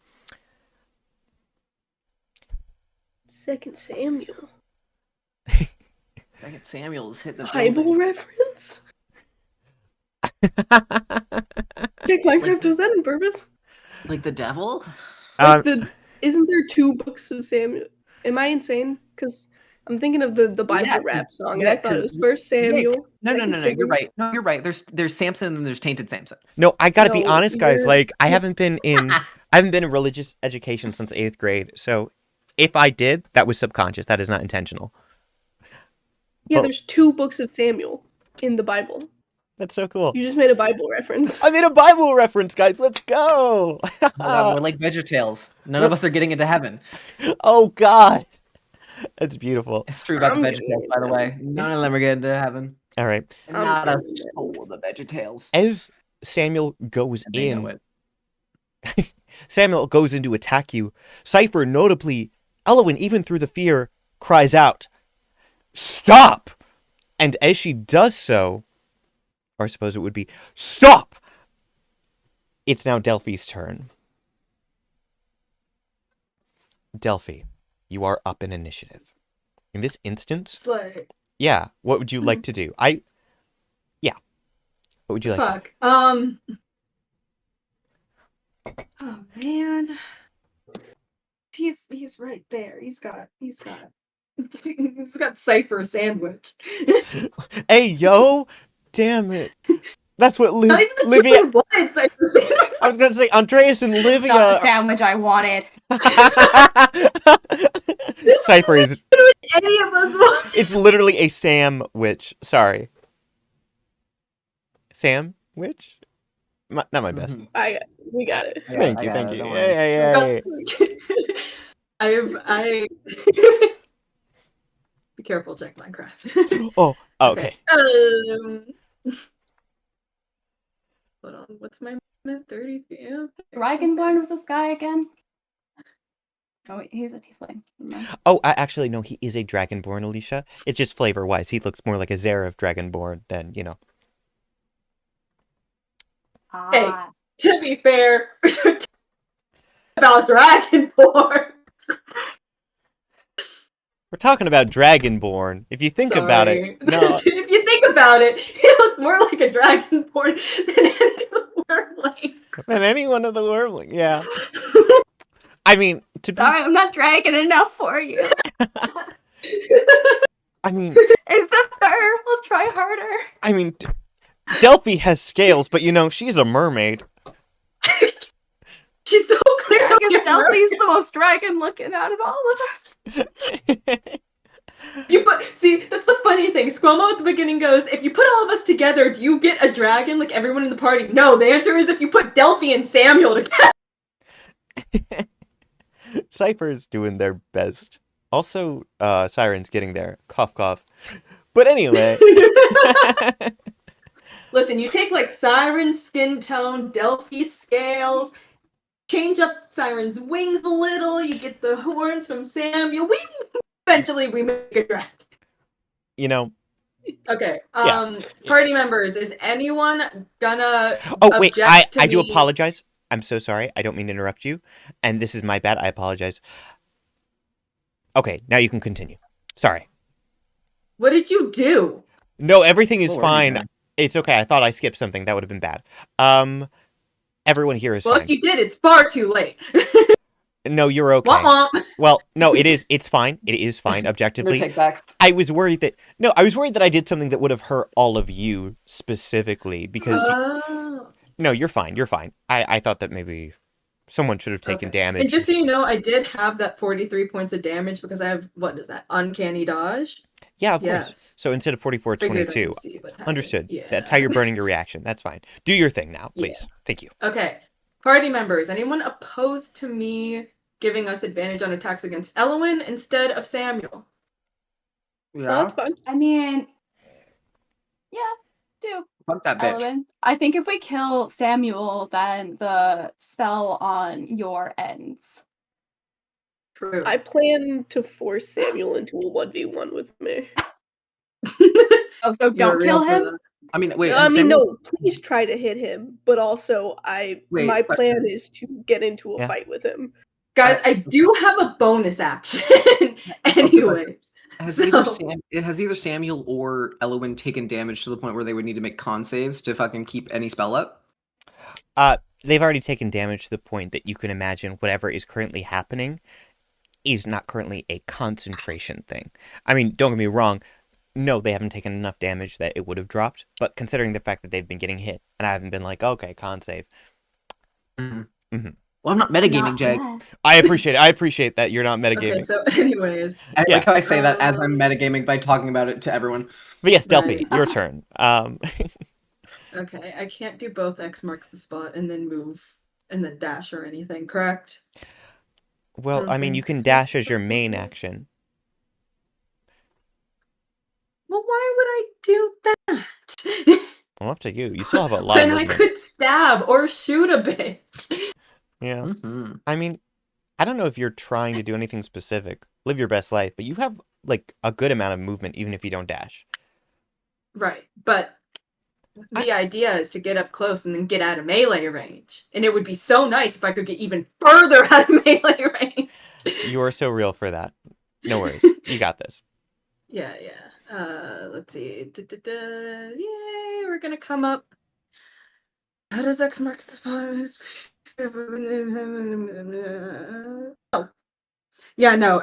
Second Samuel.
Second Samuel's hitting the
Bible reference? Jake Minecraft, was that on purpose?
Like the devil?
Isn't there 2 books of Samuel? Am I insane? Because I'm thinking of the Bible rap song, and I thought it was First Samuel.
No. You're right. No, you're right. There's Samson and there's Tainted Samson.
No, I gotta be
No,
honest, guys.
you're-
Like, I haven't been in religious education since 8th grade. So, if I did, that was subconscious. That is not intentional.
Yeah,
But-
there's 2 books of Samuel in the Bible.
That's so cool.
You just made a Bible reference.
I made a Bible reference, guys. Let's go.
Oh my God, we're like VeggieTales. None of us are getting into heaven.
Oh God, that's beautiful.
It's true about
I'm
the
getting
VeggieTales, by the way. None of them are getting into heaven.
All right.
And
I'm
not a
getting it.
soul of the VeggieTales.
As Samuel goes
And they know
in,
it.
Samuel goes in to attack you. Cypher, notably, Elowen, even through the fear, cries out, "Stop!" And as she does so, or I suppose it would be, "Stop!" It's now Delphi's turn. Delphi, you are up in initiative. In this instance,
Slay.
yeah, what would you like to do? What would you like to do?
Fuck. Oh man. He's right there. He's got CYPHER sandwich.
Hey, yo! Damn it. That's what
Not even the
Livia...
triple blind CYPHER sandwich.
I was going to say, Andreas and
Not the
Livia...
sandwich I wanted.
Cypher is...
Any of us want.
It's literally a Sam-witch. Sorry. Sam-witch? Not my best.
We got it.
Thank you. Yeah.
I be careful, Jack Minecraft.
Oh, okay.
Hold on, what's my 30 feet. Yeah.
Dragonborn was this guy again? Oh, wait, he was a tiefling. Never mind.
Oh, actually, no, he is a Dragonborn, Alicia. It's just flavor-wise. He looks more like a Zeref Dragonborn than, you know.
Ah.
To be fair, about Dragonborn.
We're talking about Dragonborn. If you think about it, no.
If you think about it, he looked more like a Dragonborn than any of the Wormlings.
Than any one of the Wormlings, yeah. I mean, to be...
Sorry, I'm not dragging enough for you.
I mean...
Is the fur? I'll try harder.
I mean, Delphi has scales, but, you know, she's a mermaid.
She's so clearly
I guess
a
Delphi's the most dragon-looking out of all of us.
See, that's the funny thing. SQUO'MO at the beginning goes, if you put all of us together, do you get a dragon like everyone in the party? No, the answer is if you put Delphi and Samuel together.
CYPHER's doing their best. Also, Siren's getting there. Cough, cough. But anyway.
Listen, you take like Siren's skin tone, Delphi's scales, change up Siren's wings a little, you get the horns from Samuel. Eventually we make a dragon.
You know.
Okay.
Yeah.
Party members, is anyone gonna
Oh, wait,
object to
I do
me-
apologize. I'm so sorry. I don't mean to interrupt you. And this is my bad. I apologize. Okay, now you can continue. Sorry.
What did you do?
No, everything is
Don't worry,
fine.
man.
It's okay. I thought I skipped something. That would have been bad. Everyone here is
Well,
fine.
if you did, it's far too late.
No, you're okay.
Womp womp.
Well, no, it's fine. It is fine,
No
objectively.
take backs.
I was worried that I did something that would have hurt all of you specifically because
Oh.
no, you're fine. You're fine. I thought that maybe someone should have taken
Okay.
damage.
And just so you know, I did have that 43 points of damage because I have, what is that, uncanny dodge?
Yeah, of course.
Yes.
So instead of 44, it's
Figured I
22.
could see what happened.
Understood.
Yeah.
That's how you're burning your reaction. That's fine. Do your thing now, please. Thank you.
Okay. Party members, anyone opposed to me giving us advantage on attacks against Elwyn instead of Samuel?
Oh,
Yeah.
that's fine.
I mean, yeah, do.
Fuck that bitch.
Elwyn. I think if we kill Samuel, then the spell on your ends.
True.
I plan to force Samuel into a 1v1 with me.
Oh, so
You're
don't kill
real for
him?
that.
I mean, wait.
I
has
mean,
Samuel-
no, please try to hit him, but also
Wait,
my
but-
plan is to get into a
Yeah.
fight with him.
Guys, I do have a bonus action. Anyways.
Has either,
So-
has either Samuel or Elwyn taken damage to the point where they would need to make con saves to fucking keep any spell up?
They've already taken damage to the point that you can imagine whatever is currently happening is not currently a concentration thing. I mean, don't get me wrong. No, they haven't taken enough damage that it would have dropped. But considering the fact that they've been getting hit, and I haven't been like, okay, con save.
Mhm.
Mhm.
Well, I'm not metagaming,
Not
Jegg.
yet.
I appreciate it. I appreciate that you're not metagaming.
Okay, so anyways.
I
Yeah.
like how I say that as I'm metagaming by talking about it to everyone.
But yes, Delphi,
Right.
your turn.
Okay, I can't do both X marks the spot and then move and then dash or anything, correct?
Well, I mean,
Okay.
you can dash as your main action.
Well, why would I do that?
Well, up to you. You still have a lot of
Then I
movement.
could stab or shoot a bitch.
Yeah.
Mm-hmm.
I mean, I don't know if you're trying to do anything specific. Live your best life, but you have like a good amount of movement even if you don't dash.
Right, but the idea is to get up close and then get out of melee range. And it would be so nice if I could get even further out of melee range.
You are so real for that. No worries. You got this.
Yeah. Let's see. Yay, we're gonna come up. How does X marks the spot? Oh. Yeah, no,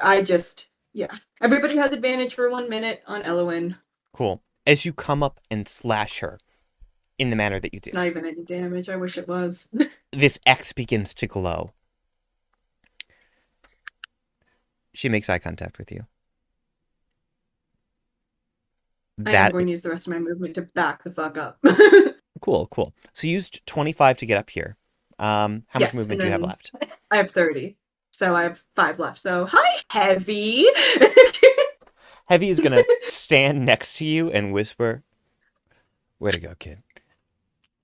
everybody has advantage for 1 minute on Elwyn.
Cool. As you come up and slash her in the manner that you do,
It's not even any damage. I wish it was.
this X begins to glow. She makes eye contact with you.
I am going to use the rest of my movement to back the fuck up.
Cool. So you used 25 to get up here. How much
Yes,
movement
and
do you have
then-
left?
I have 30. So I have 5 left. So, hi, Heavy!
Heavy is gonna stand next to you and whisper, "Way to go, kid.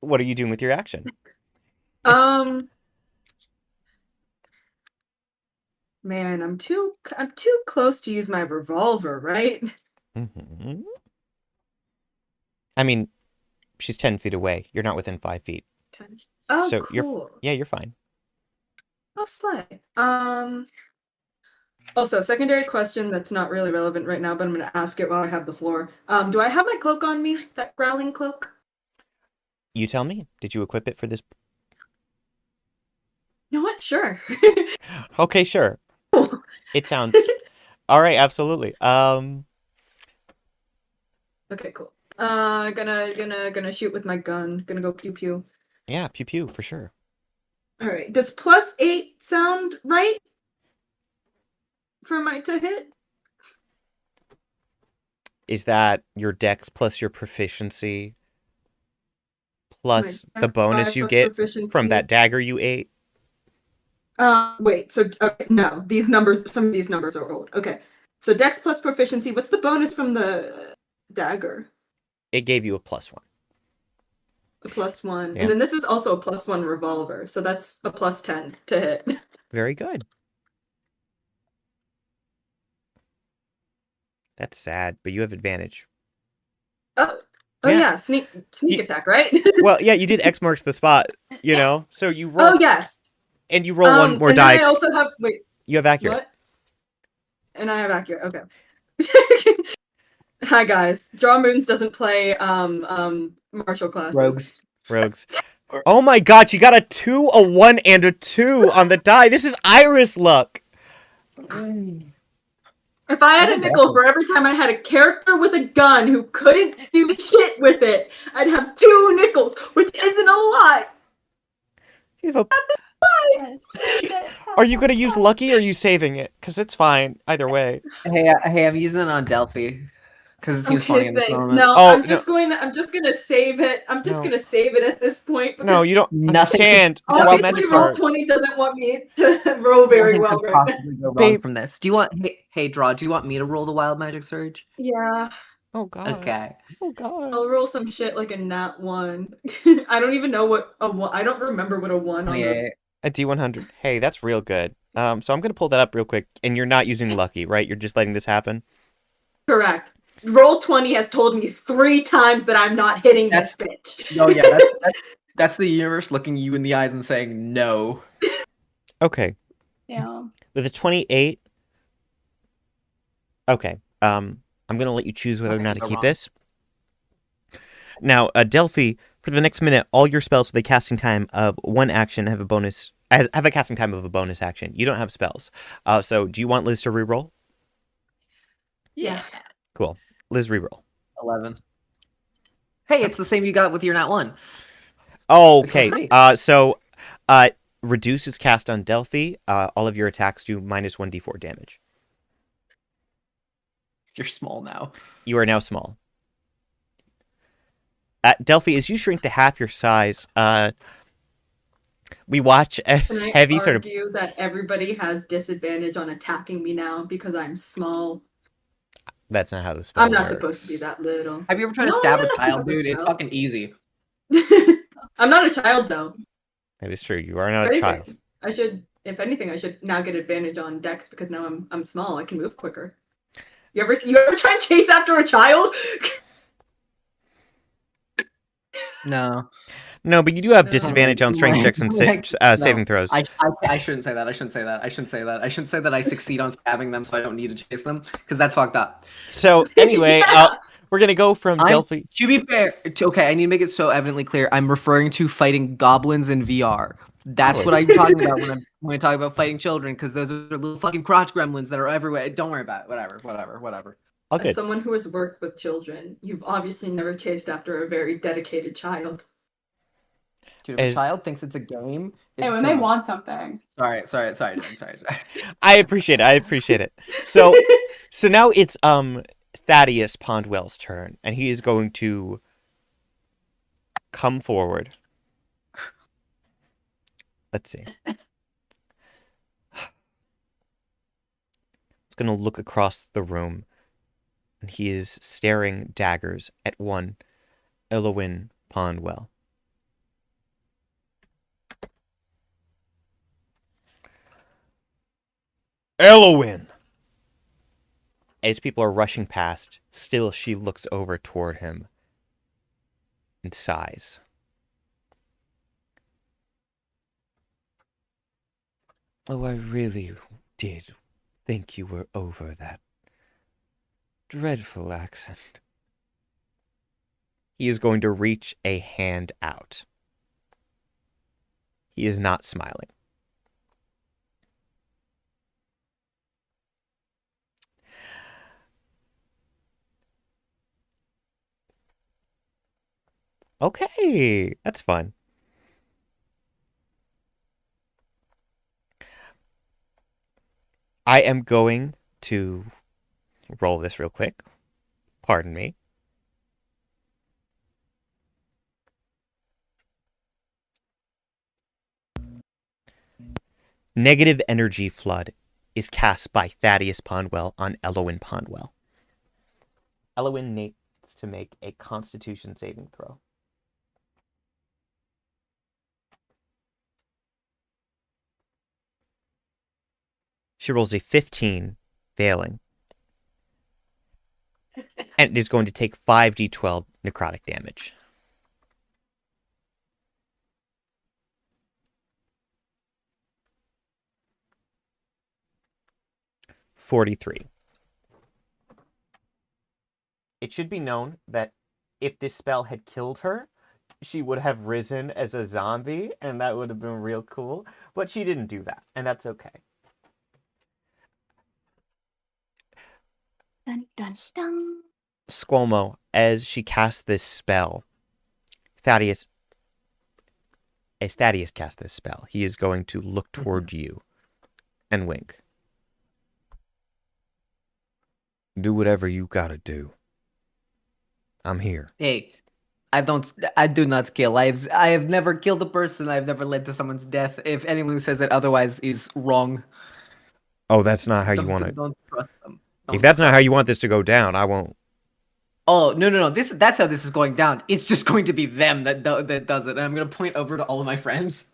What are you doing with your action?"
Man, I'm too close to use my revolver, right?
Mm-hmm. I mean, she's 10 feet away. You're not within 5 feet.
Oh,
So
cool.
you're fine.
Oh, slay. Also, secondary question that's not really relevant right now, but I'm gonna ask it while I have the floor. Do I have my cloak on me? That growling cloak?
You tell me. Did you equip it for this?
You know what? Sure.
Okay, sure. It sounds all right. Absolutely.
Okay, cool. Gonna shoot with my gun. Gonna go pew pew.
Yeah, pew pew for sure.
All right. Does +8 sound right for my to hit?
Is that your dex plus your proficiency plus
My
the
dex
bonus
5
you
plus
get from
proficiency.
that dagger you ate?
Wait. So okay, no, these numbers. Some of these numbers are old. Okay. So dex plus proficiency. What's the bonus from the dagger?
It gave you a +1.
A +1,
Yeah.
and then this is also a +1 revolver, so that's a +10 to hit.
Very good. That's sad, but you have advantage.
Oh
Yeah.
yeah, sneak attack, right?
Well, yeah, you did X marks the spot, you know? So you roll.
Oh yes.
And you roll one more
and
die.
Then I also have
You have accurate.
What? And I have accurate. Okay. Hi guys. Draw Moons doesn't play martial classes.
Rogues. Oh my god, you got a 2, a 1, and a 2 on the die. This is Iris luck.
If I had a nickel for every time I had a character with a gun who couldn't do shit with it, I'd have 2 nickels, which isn't a lot.
You have Are you going to use lucky or are you saving it? Because it's fine either way.
Hey, I'm using it on Delphi because it seems funny in this moment.
No,
Oh,
I'm just gonna save it. I'm just
No.
gonna save it at this point. Because
No, you don't understand. It's a wild magic
Roll
sword.
20 doesn't want me to roll very well
could
right now.
possibly go wrong
Babe.
from this. Do you want? Hey, Draw. Do you want me to roll the wild magic surge?
Yeah,
Oh god.
Okay.
Oh god.
I'll roll some shit like a nat 1. I don't even know what a 1. I don't remember what a 1 on the.
A D100. Hey, that's real good. So I'm going to pull that up real quick. And you're not using lucky, right? You're just letting this happen?
Correct. Roll 20 has told me 3 times that I'm not hitting this bitch.
Oh yeah, that's the universe looking you in the eyes and saying no.
Okay.
Yeah.
With a 28. Okay. I'm going to let you choose whether or not to keep this. Now, Delphi, for the next minute, all your spells with a casting time of 1 action have a bonus. Have a casting time of a bonus action. You don't have spells. So do you want Liz to reroll?
Yeah.
Cool. Liz, reroll.
11. Hey, it's the same you got with your nat 1.
Okay. So reduce is cast on Delphi. All of your attacks do -1d4 damage.
You're small now.
You are now small. Delphi, as you shrink to half your size, we watch as Heavy sort of
argue that everybody has disadvantage on attacking me now because I'm small.
That's not how the spell
I'm not
works.
supposed to be that little.
Have you ever tried to stab a child, dude? It's fucking easy.
I'm not a child though.
That is true. You are not a child.
I should, if anything, I should now get advantage on Dex because now I'm small. I can move quicker. You ever try and chase after a child?
No.
No, but you do have disadvantage on strength checks and saving throws.
I shouldn't say that. I shouldn't say that. I shouldn't say that. I shouldn't say that I succeed on stabbing them, so I don't need to chase them, because that's fucked up.
So anyway, we're ggonna go from Delphi.
To be fair, okay, I need to make it so evidently clear. I'm referring to fighting goblins in VR. That's what I'm talking about when I talk about fighting children, because those are little fucking crotch gremlins that are everywhere. Don't worry about it. Whatever.
Okay.
As someone who has worked with children, you've obviously never chased after a very dedicated child.
Dude, if a child thinks it's a game,
Hey, when they want something.
Sorry.
I appreciate it. So now it's Thaddeus Pondwell's turn, and he is going to come forward. Let's see. He's going to look across the room, and he is staring daggers at one Elowin Pondwell. Elowin! As people are rushing past, still she looks over toward him and sighs. Oh, I really did think you were over that dreadful accent. He is going to reach a hand out. He is not smiling. Okay, that's fun. I am going to roll this real quick. Pardon me. Negative energy flood is cast by Thaddeus Pondwell on Elowin Pondwell. Elowin needs to make a Constitution saving throw. She rolls a 15, failing. And is going to take 5d12 necrotic damage. $43. It should be known that if this spell had killed her, she would have risen as a zombie, and that would have been real cool. But she didn't do that, and that's okay.
Dun, dun, dun.
SQUO'MO, as she casts this spell, as Thaddeus casts this spell, he is going to look toward you and wink. Do whatever you gotta do. I'm here.
Hey, I do not kill. I have never killed a person. I've never led to someone's death. If anyone who says that otherwise is wrong.
Oh, that's not how you want it.
Don't trust them.
If that's not how you want this to go down, I won't.
Oh, no. That's how this is going down. It's just going to be them that does it. And I'm going to point over to all of my friends.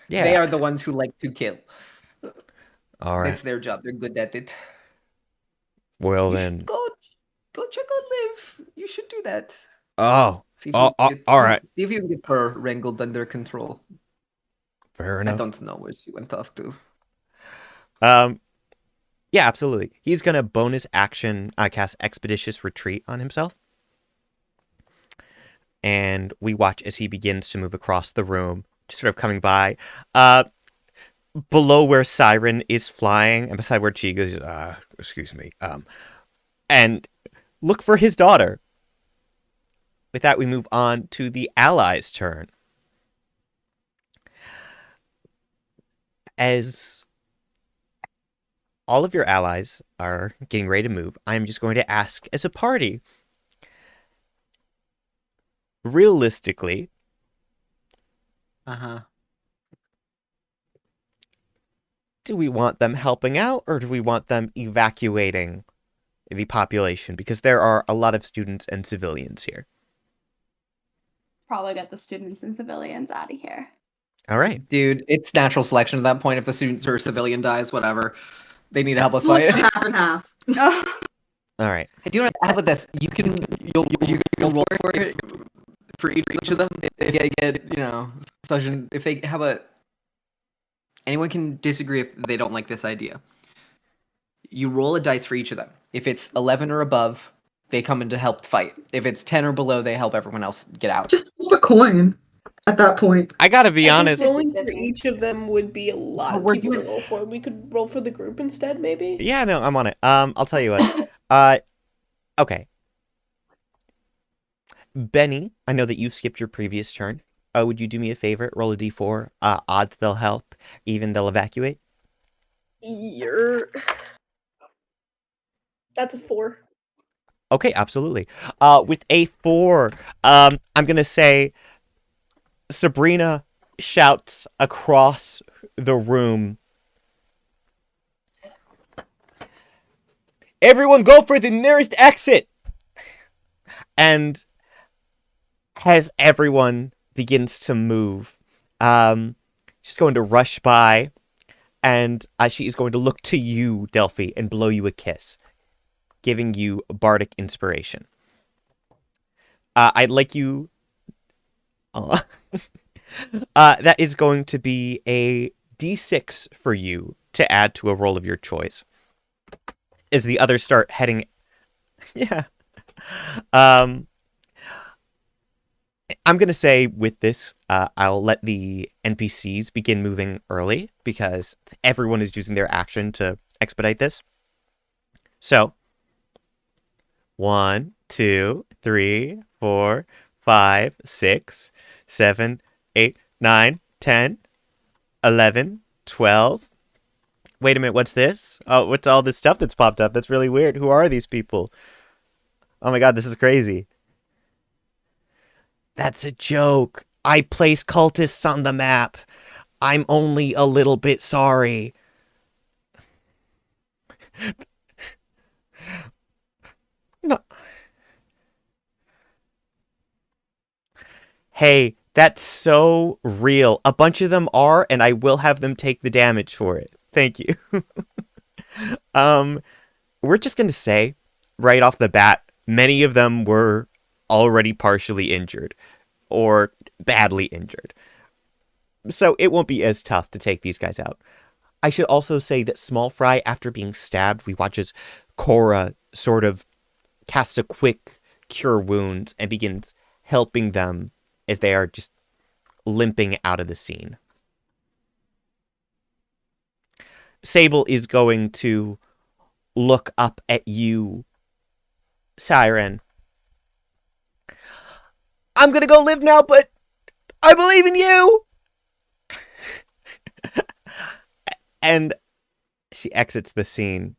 Yeah.
They are the ones who like to kill.
All right.
It's their job. They're good at it.
Well,
You
then.
should go check on Liv. You should do that.
Oh.
See if
all right.
See if you can get her wrangled under control.
Fair enough.
I don't know where she went off to.
Yeah, absolutely. He's going to bonus action cast Expeditious Retreat on himself. And we watch as he begins to move across the room, just sort of coming by. Below where Siren is flying, and beside where CHEEG is, excuse me, and look for his daughter. With that, we move on to the allies' turn. As all of your allies are getting ready to move, I'm just going to ask as a party, realistically, do we want them helping out or do we want them evacuating the population? Because there are a lot of students and civilians here.
Probably get the students and civilians out of here.
All right.
Dude, it's natural selection at that point. If the students or a civilian dies, whatever. They need to help us fight.
Half and half.
All right.
Hey, do you know what? How about this? You'll roll for each of them. If they get, session. If they have anyone can disagree if they don't like this idea. You roll a dice for each of them. If it's 11 or above, they come in to help fight. If it's 10 or below, they help everyone else get out.
Just flip a coin at that point.
I gotta be honest.
Rolling for each of them would be a lot of
We're
people to
doing-
roll for. We could roll for the group instead, maybe?
Yeah, no, I'm on it. I'll tell you what. Okay. Benny, I know that you skipped your previous turn. Would you do me a favor? Roll a d4. Odds they'll help, even they'll evacuate.
That's a 4.
Okay, absolutely. With a 4, I'm gonna say Sabrina shouts across the room, "Everyone go for the nearest exit!" And as everyone begins to move, she's going to rush by And she is going to look to you, Delphi, and blow you a kiss, giving you bardic inspiration. I'd like you... that is going to be a D6 for you to add to a roll of your choice. As the others start heading... Yeah. I'm going to say with this, I'll let the NPCs begin moving early because everyone is using their action to expedite this. So, 1, 2, 3, 4, 5, 6, 7, 8, 9, 10, 11, 12. Wait a minute, what's this? Oh, what's all this stuff that's popped up? That's really weird. Who are these people? Oh my god, this is crazy. That's a joke. I place cultists on the map. I'm only a little bit sorry. No. Hey, that's so real. A bunch of them are, and I will have them take the damage for it. Thank you. We're just gonna say, right off the bat, many of them were already partially injured or badly injured. So it won't be as tough to take these guys out. I should also say that Small Fry, after being stabbed, we watch as Cora sort of casts a quick cure wounds and begins helping them as they are just limping out of the scene. Sable is going to look up at you, Siren. I'm gonna go live now, but I believe in you! And she exits the scene.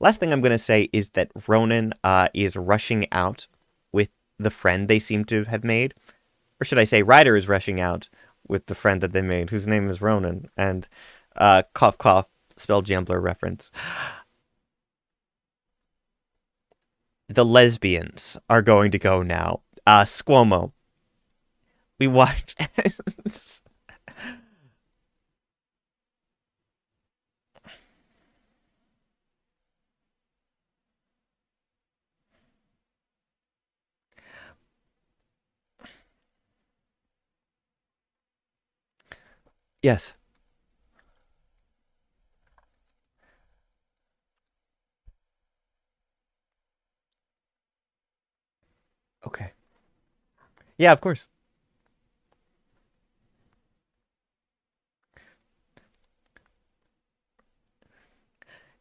Last thing I'm gonna say is that Ronan is rushing out with the friend they seem to have made. Or should I say Ryder is rushing out with the friend that they made, whose name is Ronan. And cough cough, Spelljambler reference. The lesbians are going to go now. SQUO'MO. We watch as... Yes. Okay. Yeah, of course.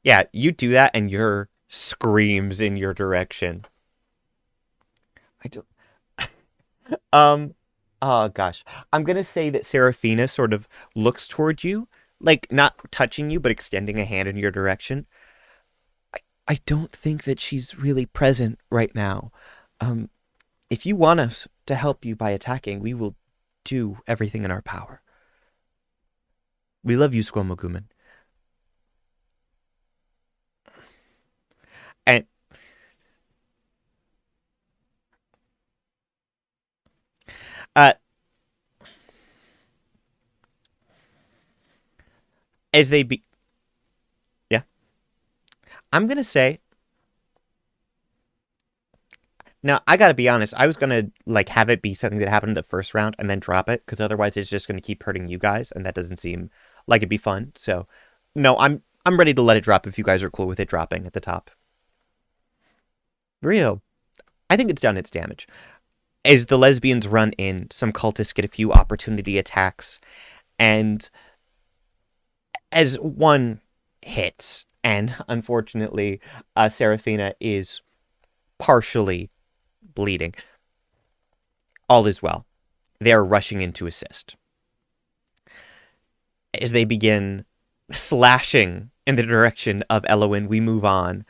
Yeah, you do that and your screams in your direction. I don't... Oh gosh. I'm gonna say that Seraphina sort of looks towards you, like not touching you, but extending a hand in your direction. I don't think that she's really present right now. If you want us to help you by attacking, we will do everything in our power. We love you, SQUO'MO Guman. And as they be... Yeah. I'm gonna say... Now, I gotta be honest, I was gonna, like, have it be something that happened in the first round and then drop it, because otherwise it's just gonna keep hurting you guys, and that doesn't seem like it'd be fun, so... No, I'm ready to let it drop if you guys are cool with it dropping at the top. Real. I think it's done its damage. As the lesbians run in, some cultists get a few opportunity attacks, and as one hits, and unfortunately, Seraphina is partially bleeding, all is well. They are rushing in to assist. As they begin slashing in the direction of Elowen, we move on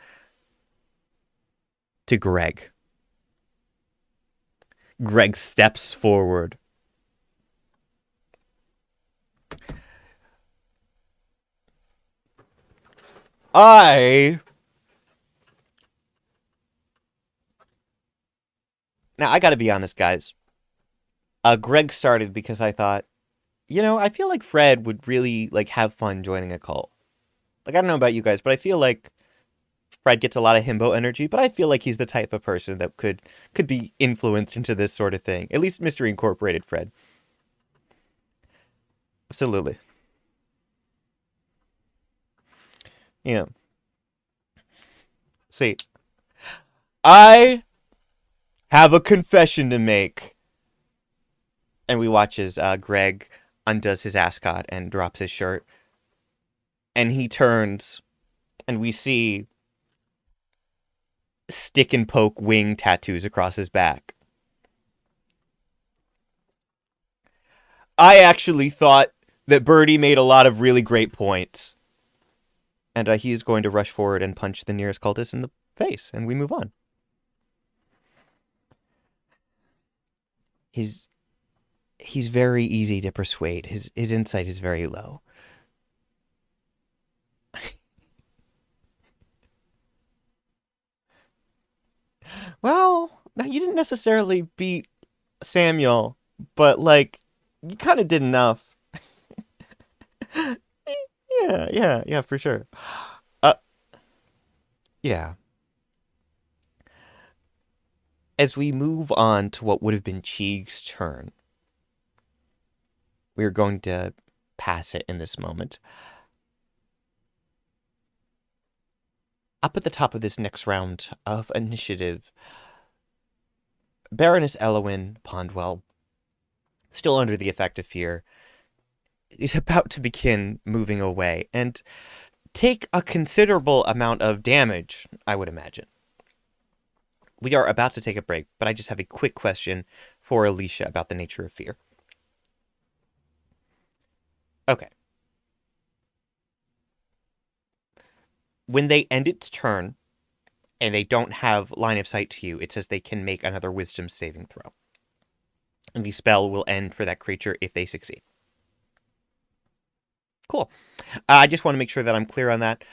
to Greg. Greg steps forward. Now, I gotta be honest, guys. Greg started because I thought, You know, I feel like Fred would really, like, have fun joining a cult. Like, I don't know about you guys, but I feel like Fred gets a lot of himbo energy, but I feel like he's the type of person that could be influenced into this sort of thing. At least Mystery Incorporated Fred. Absolutely. Yeah. See, I have a confession to make. And we watch as Greg undoes his ascot and drops his shirt. And he turns, and we see stick and poke wing tattoos across his back. I actually thought that Birdie made a lot of really great points. And he is going to rush forward and punch the nearest cultist in the face, and we move on. He's very easy to persuade. His insight is very low. Well, now you didn't necessarily beat Samuel, but, like, you kind of did enough. Yeah, for sure. Yeah. As we move on to what would have been CHEEG's turn, we're going to pass it in this moment. Up at the top of this next round of initiative, Baroness Elowyn Pondwell, still under the effect of fear, is about to begin moving away and take a considerable amount of damage, I would imagine. We are about to take a break, but I just have a quick question for ALYCIA about the nature of fear. Okay. When they end its turn, and they don't have line of sight to you, it says they can make another wisdom saving throw. And the spell will end for that creature if they succeed. Cool. I just want to make sure that I'm clear on that.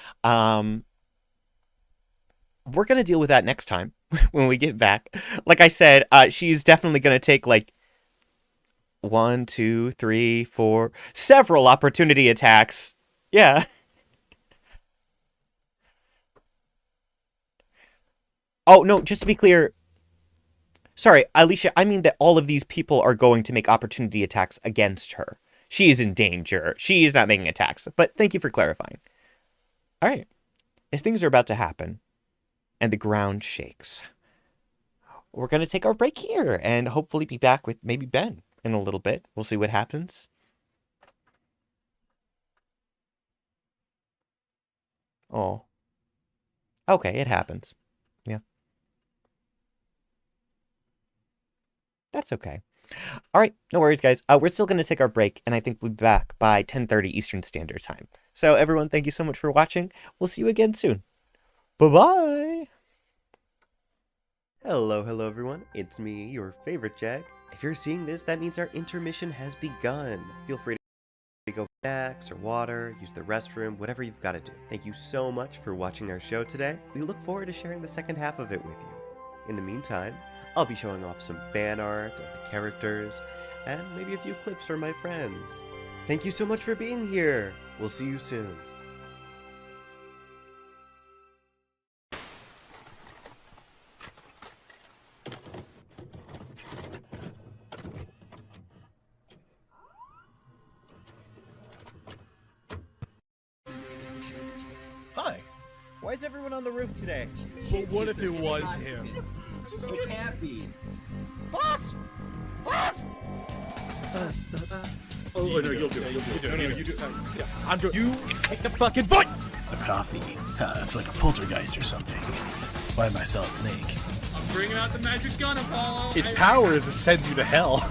We're going to deal with that next time when we get back. Like I said, she's definitely going to take, like, 1, 2, 3, 4, several opportunity attacks. Yeah. Oh, no, just to be clear. Sorry, ALYCIA, I mean that all of these people are going to make opportunity attacks against her. She is in danger. She is not making attacks. But thank you for clarifying. All right. As things are about to happen, and the ground shakes, we're going to take our break here and hopefully be back with maybe Ben in a little bit. We'll see what happens. Oh. Okay, it happens. Yeah. That's okay. All right, no worries, guys. We're still going to take our break, and I think we'll be back by 10:30 Eastern Standard Time. So, everyone, thank you so much for watching. We'll see you again soon. Bye-bye! Hello, everyone. It's me, your favorite Jegg. If you're seeing this, that means our intermission has begun. Feel free to go snacks or water, use the restroom, whatever you've got to do. Thank you so much for watching our show today. We look forward to sharing the second half of it with you. In the meantime, I'll be showing off some fan art of the characters, and maybe a few clips from my friends. Thank you so much for being here. We'll see you soon. Hi. Why is everyone on the roof today?
But what if it was him?
It can't be.
Boss! Boss! Oh, no, you'll do it. You do it. Yeah, I'm doing it. You take the fucking foot!
A coffee. It's like a poltergeist or something. Why am I solid snake?
I'm bringing out the magic gun, Apollo.
Its power is it sends you to hell.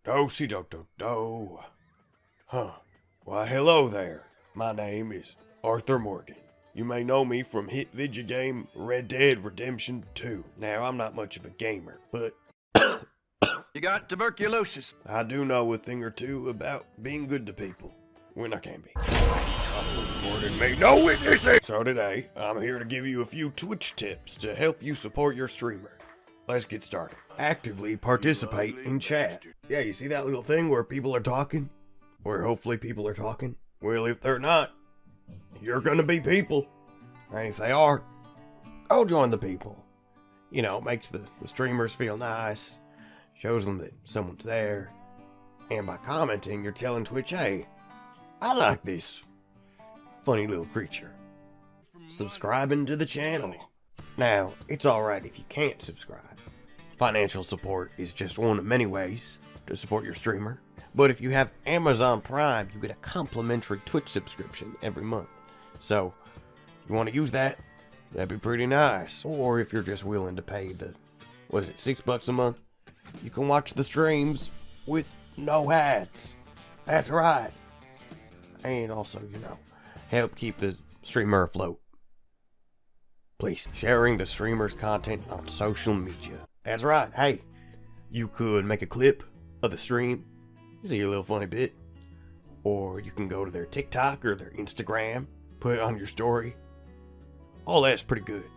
Do-si-do-do-do. Huh. Why, hello there. My name is Arthur Morgan. You may know me from hit video game Red Dead Redemption 2. Now, I'm not much of a gamer, but
You got tuberculosis.
I do know a thing or two about being good to people when I can be. pardon me, no witnesses! So today, I'm here to give you a few Twitch tips to help you support your streamer. Let's get started. Actively participate in chat. Yeah, you see that little thing where people are talking? Where hopefully people are talking? Well, if they're not, you're gonna be people. And if they are, go join the people. You know, it makes the streamers feel nice, shows them that someone's there, and by commenting, you're telling Twitch, hey, I like this funny little creature. Subscribing to the channel. Now, it's alright if you can't subscribe. Financial support is just one of many ways to support your streamer. But if you have Amazon Prime, you get a complimentary Twitch subscription every month. So, if you want to use that, that'd be pretty nice. Or if you're just willing to pay the, what is it, $6 a month? You can watch the streams with no ads. That's right. And also, you know, help keep the streamer afloat. Please, sharing the streamer's content on social media. That's right. Hey, you could make a clip of the stream, see a little funny bit, or you can go to their TikTok or their Instagram, put it on your story. All that's pretty good.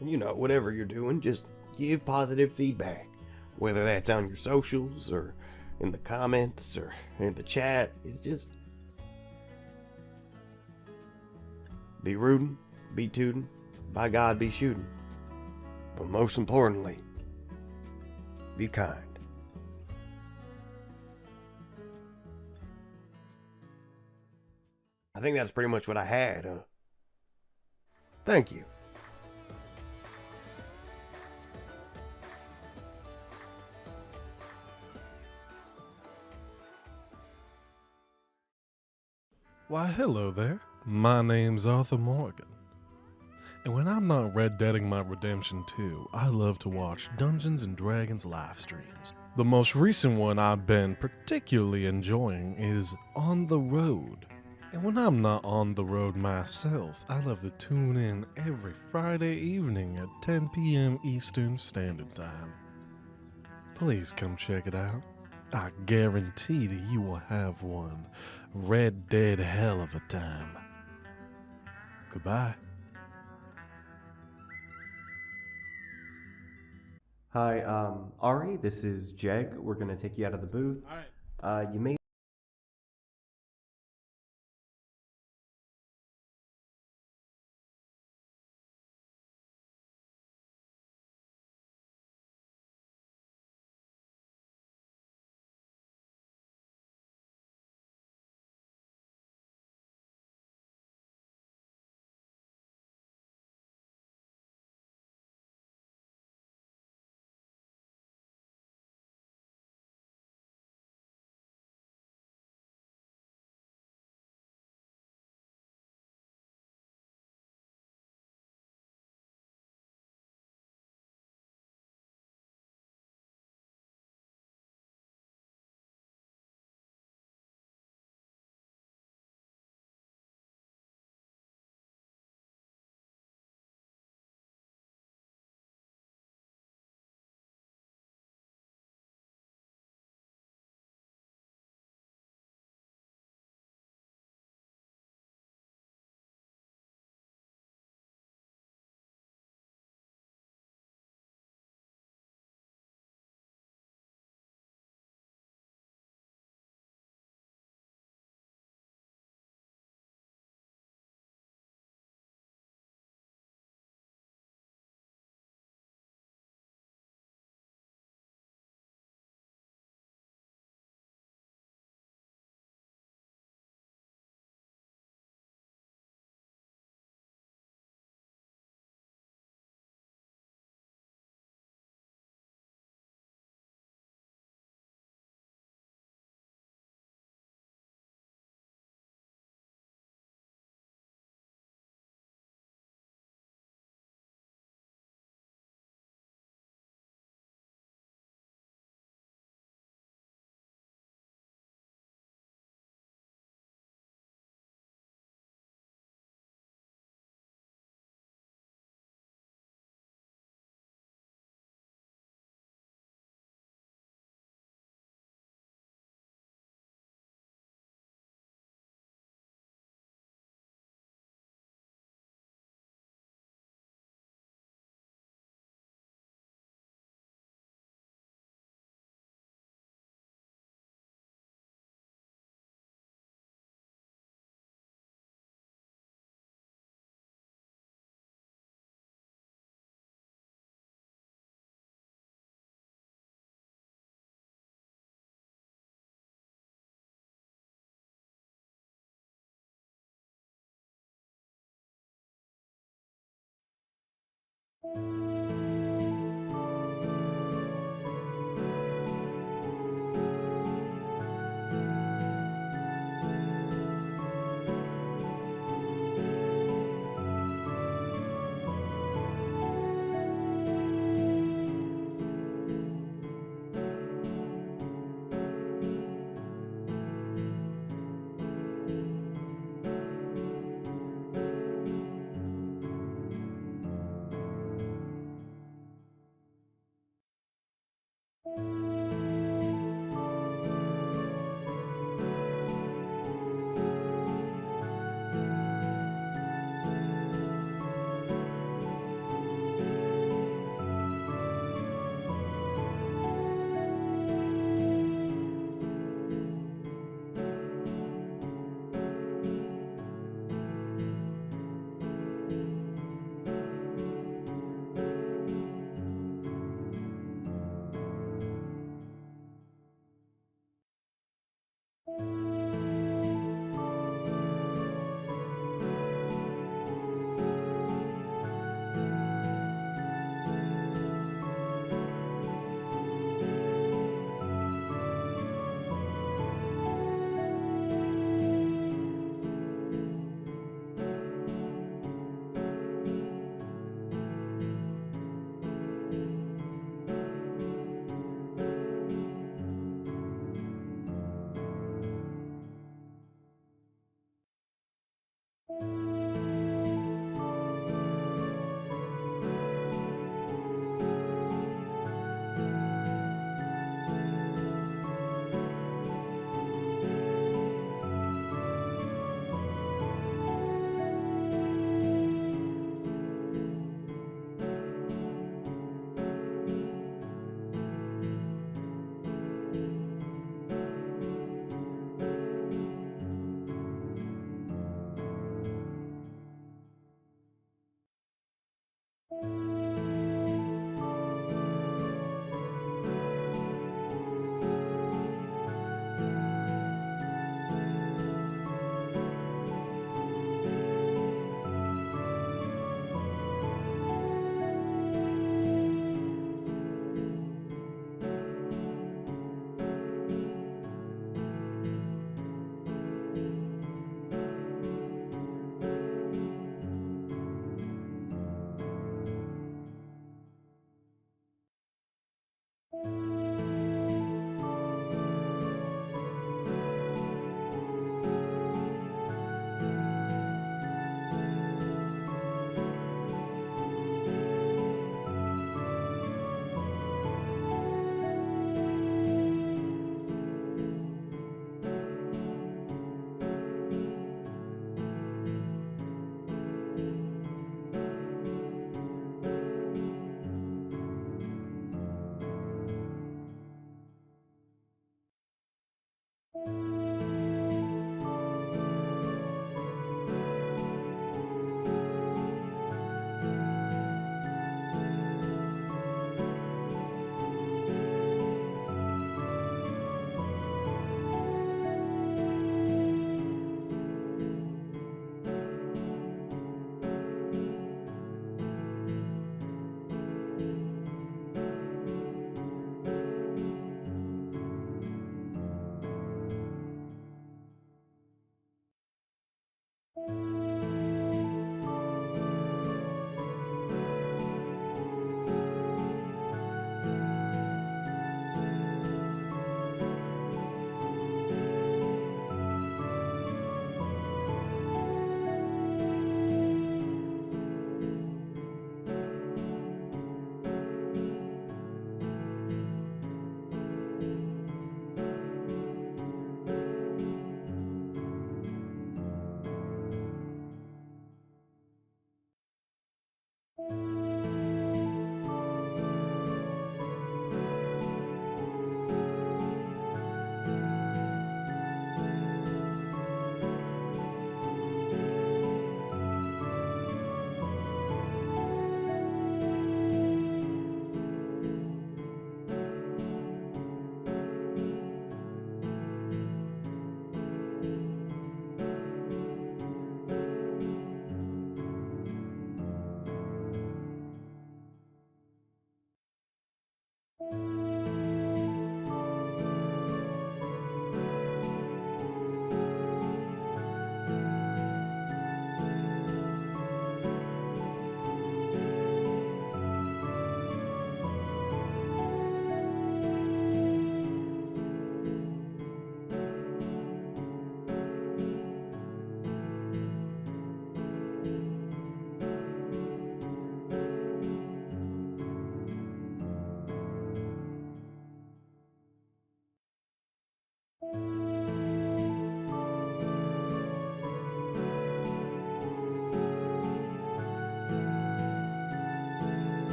And you know, whatever you're doing, just give positive feedback, whether that's on your socials or in the comments or in the chat. It's just be rooting, be tooting, by God, be shooting. But most importantly, be kind. I think that's pretty much what I had. Thank you.
Why, hello there. My name's Arthur Morgan. And when I'm not Red Deading my Redemption 2, I love to watch Dungeons and Dragons live streams. The most recent one I've been particularly enjoying is On the Road. And when I'm not on the road myself, I love to tune in every Friday evening at 10 p.m. Eastern Standard Time. Please come check it out. I guarantee that you will have one Red Dead hell of a time. Goodbye.
Hi, Ari, this is Jegg. We're going to take you out of the booth.
All right.
You may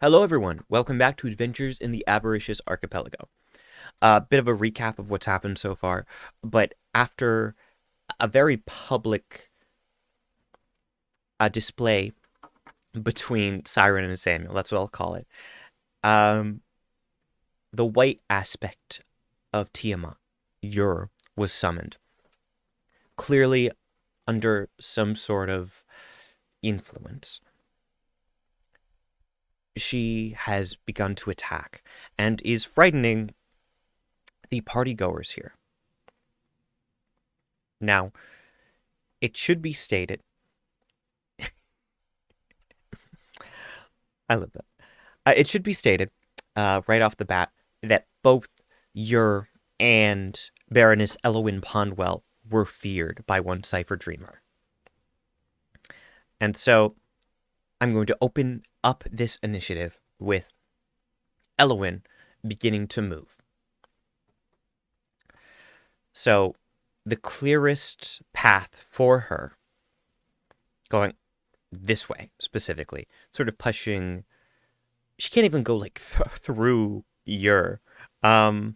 Hello everyone, welcome back to Adventures in the Avaricious Archipelago. A bit of a recap of what's happened so far, but after a very public display between Siren and Samuel, that's what I'll call it, the white aspect of Tiamat, Ur, was summoned. Clearly under some sort of influence. She has begun to attack and is frightening the partygoers here. Now, it should be stated, I love that. It should be stated right off the bat that both Ur and Baroness Elowyn Pondwell were feared by one Cypher Dreamer. And so I'm going to open up this initiative with Elowyn beginning to move. So the clearest path for her, going this way specifically, sort of pushing, she can't even go like through Ur. So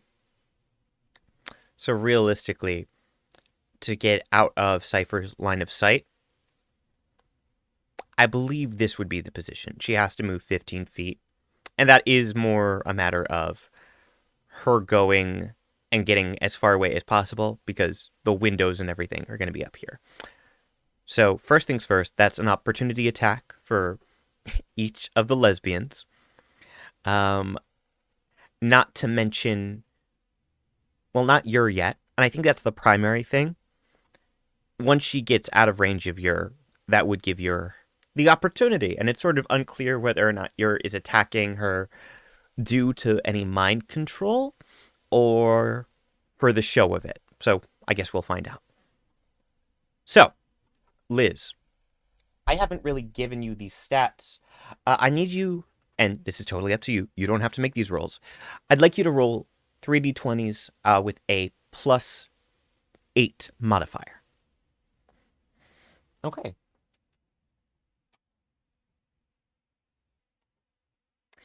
realistically, to get out of Cypher's line of sight, I believe this would be the position. She has to move 15 feet. And that is more a matter of her going and getting as far away as possible because the windows and everything are going to be up here. So first things first, that's an opportunity attack for each of the lesbians. Not to mention, well, not Ur yet. And I think that's the primary thing. Once she gets out of range of Ur, that would give Ur the opportunity, and it's sort of unclear whether or not Ur is attacking her due to any mind control or for the show of it. So I guess we'll find out. So, Liz, I haven't really given you these stats. I need you, and this is totally up to you. You don't have to make these rolls. I'd like you to roll 3d20s with a +8 modifier. Okay.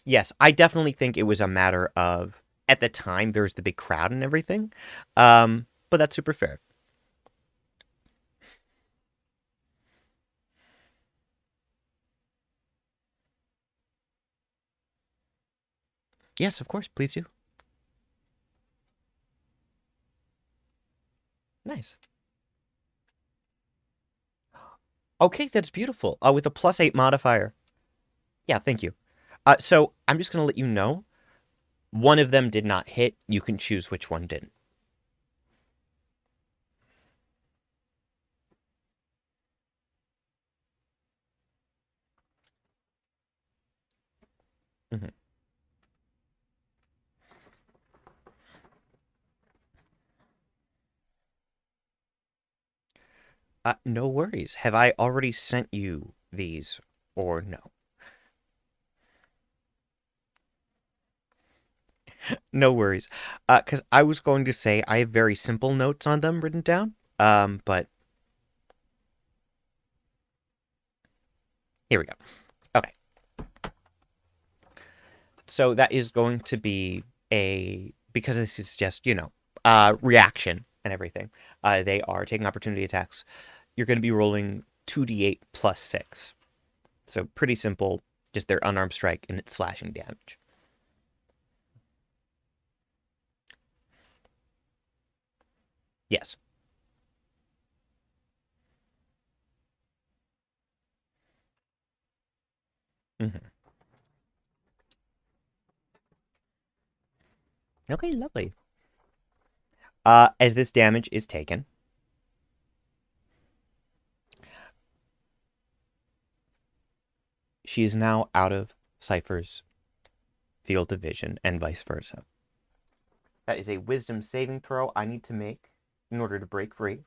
Yes, I definitely think it was a matter of, at the time, there's the big crowd and everything. But that's super fair. Yes, of course, please do. Nice. Okay, that's beautiful. With a +8 modifier. Yeah, thank you. So I'm just going to let you know one of them did not hit. You can choose which one didn't. Mm-hmm. No worries. Have I already sent you these or no? No worries. Because I was going to say I have very simple notes on them written down. But here we go. Okay. So that is going to be because this is just, reaction and everything. They are taking opportunity attacks. You're going to be rolling 2d8 plus 6. So pretty simple, just their unarmed strike and its slashing damage. Yes. Mm-hmm. Okay, lovely. As this damage is taken, she is now out of Cypher's field of vision and vice versa. That is a wisdom saving throw I need to make in order to break free.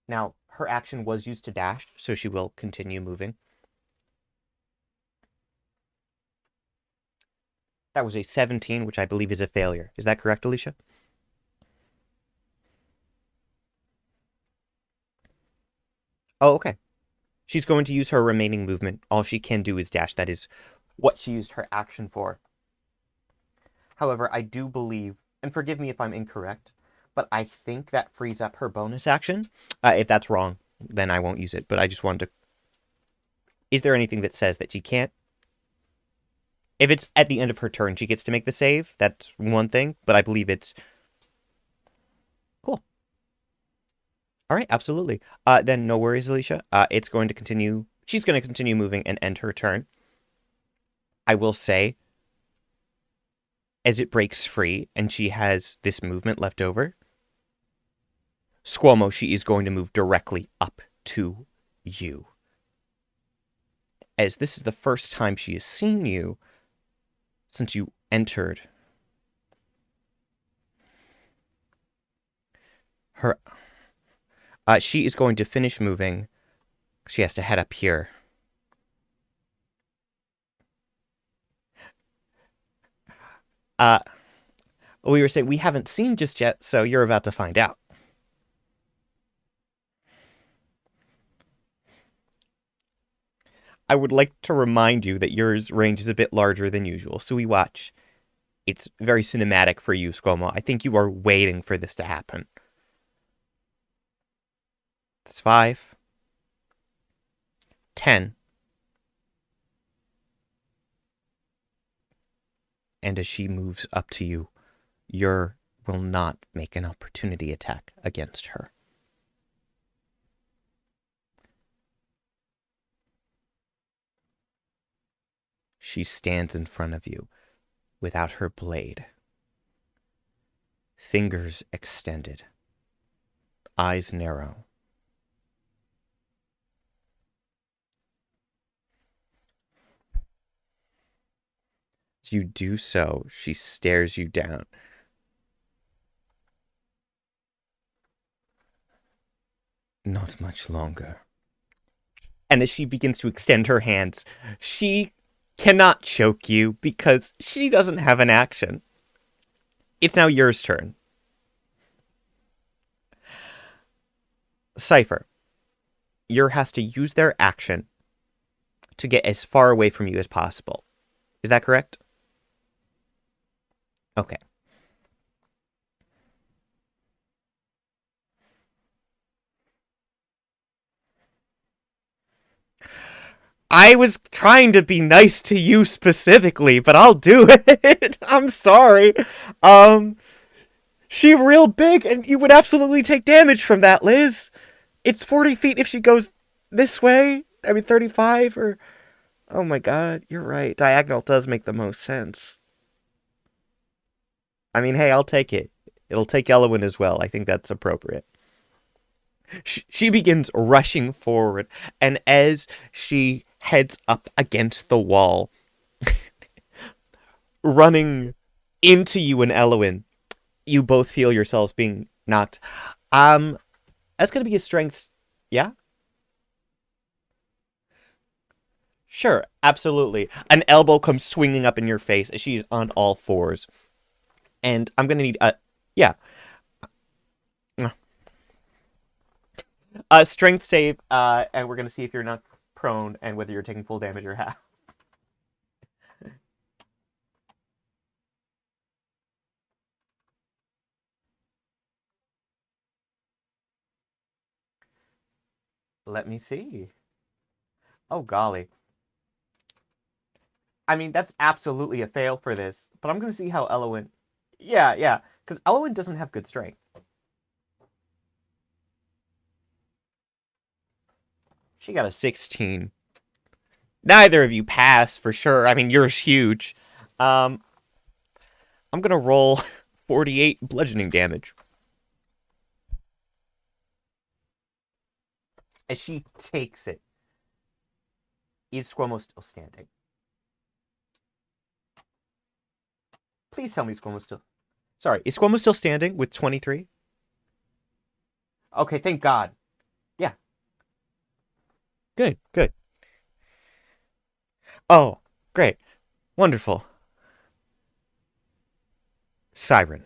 Now, her action was used to dash, so she will continue moving. That was a 17, which I believe is a failure. Is that correct, Alicia? Oh, okay. She's going to use her remaining movement. All she can do is dash. That is what she used her action for. However, I do believe, and forgive me if I'm incorrect, but I think that frees up her bonus action. If that's wrong, then I won't use it. But I just wanted to... Is there anything that says that she can't? If it's at the end of her turn, she gets to make the save. That's one thing, but I believe it's... Cool. All right, absolutely. Then no worries, Alicia. It's going to continue... She's going to continue moving and end her turn. I will say, as it breaks free and she has this movement left over, SQUO'MO, she is going to move directly up to you. As this is the first time she has seen you since you entered. She is going to finish moving. She has to head up here. We were saying we haven't seen just yet, so you're about to find out. I would like to remind you that yours range is a bit larger than usual, so we watch. It's very cinematic for you, SQUO'MO. I think you are waiting for this to happen. That's 5. 10. And as she moves up to you, you will not make an opportunity attack against her. She stands in front of you without her blade. Fingers extended. Eyes narrow. As you do so, she stares you down. Not much longer. And as she begins to extend her hands, she cannot choke you because she doesn't have an action. It's now yours turn. CYPHER, Yer has to use their action to get as far away from you as possible. Is that correct? Okay. I was trying to be nice to you specifically, but I'll do it. I'm sorry. She real big, and you would absolutely take damage from that, Liz. It's 40 feet if she goes this way. I mean, 35, or... Oh my god, you're right. Diagonal does make the most sense. I mean, hey, I'll take it. It'll take Elwyn as well. I think that's appropriate. She begins rushing forward, and as she heads up against the wall, running into you and Elwyn, you both feel yourselves being knocked. That's gonna be a strength. Yeah? Sure, absolutely. An elbow comes swinging up in your face as she's on all fours. And I'm gonna need yeah. A strength save, and we're gonna see if you're not prone and whether you're taking full damage or half. Let me see. Oh golly. I mean, that's absolutely a fail for this, but I'm gonna see how Elwyn. Yeah, because Elwyn doesn't have good strength. She got a 16. Neither of you pass for sure. I mean, yours huge. I'm gonna roll 48 bludgeoning damage. As she takes it. Is SQUO'MO still standing? Please tell me SQUO'MO's still... Sorry, is SQUO'MO still standing with 23? Okay, thank God. Yeah. Good. Oh, great. Wonderful. Siren,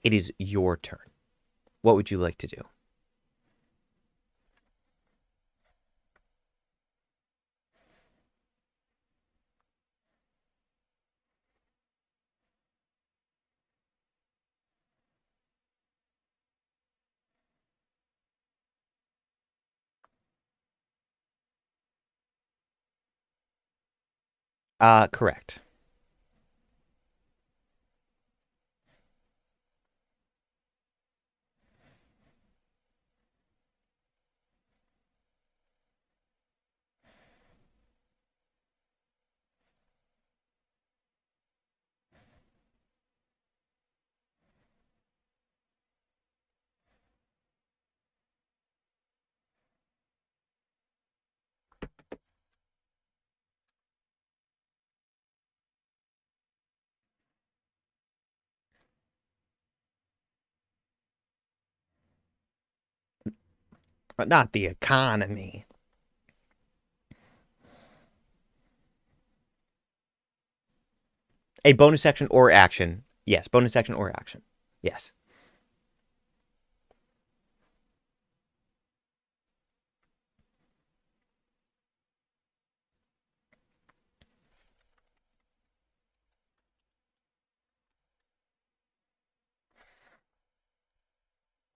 it is your turn. What would you like to do? Correct. But not the economy. A bonus action or action. Yes, bonus action or action. Yes.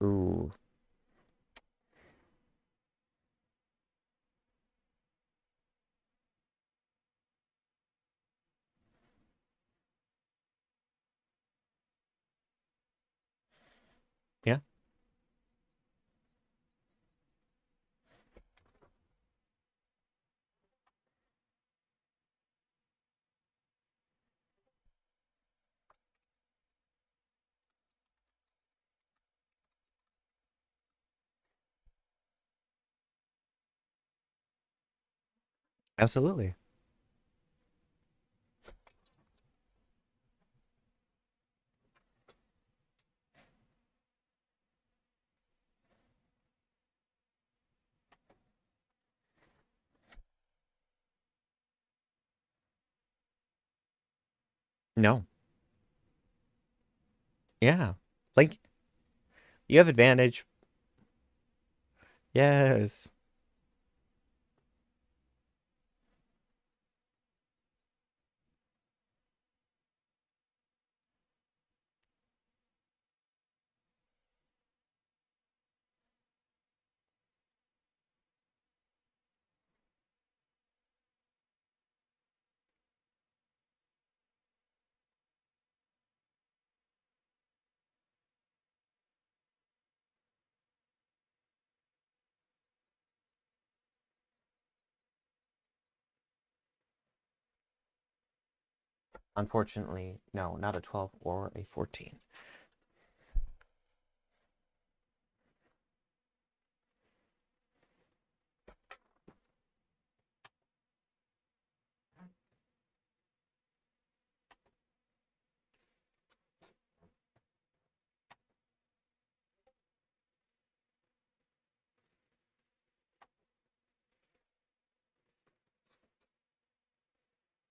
Ooh. Yeah. Absolutely. No. Yeah. Like, you have advantage. Yes. Unfortunately, no, not a 12 or a 14.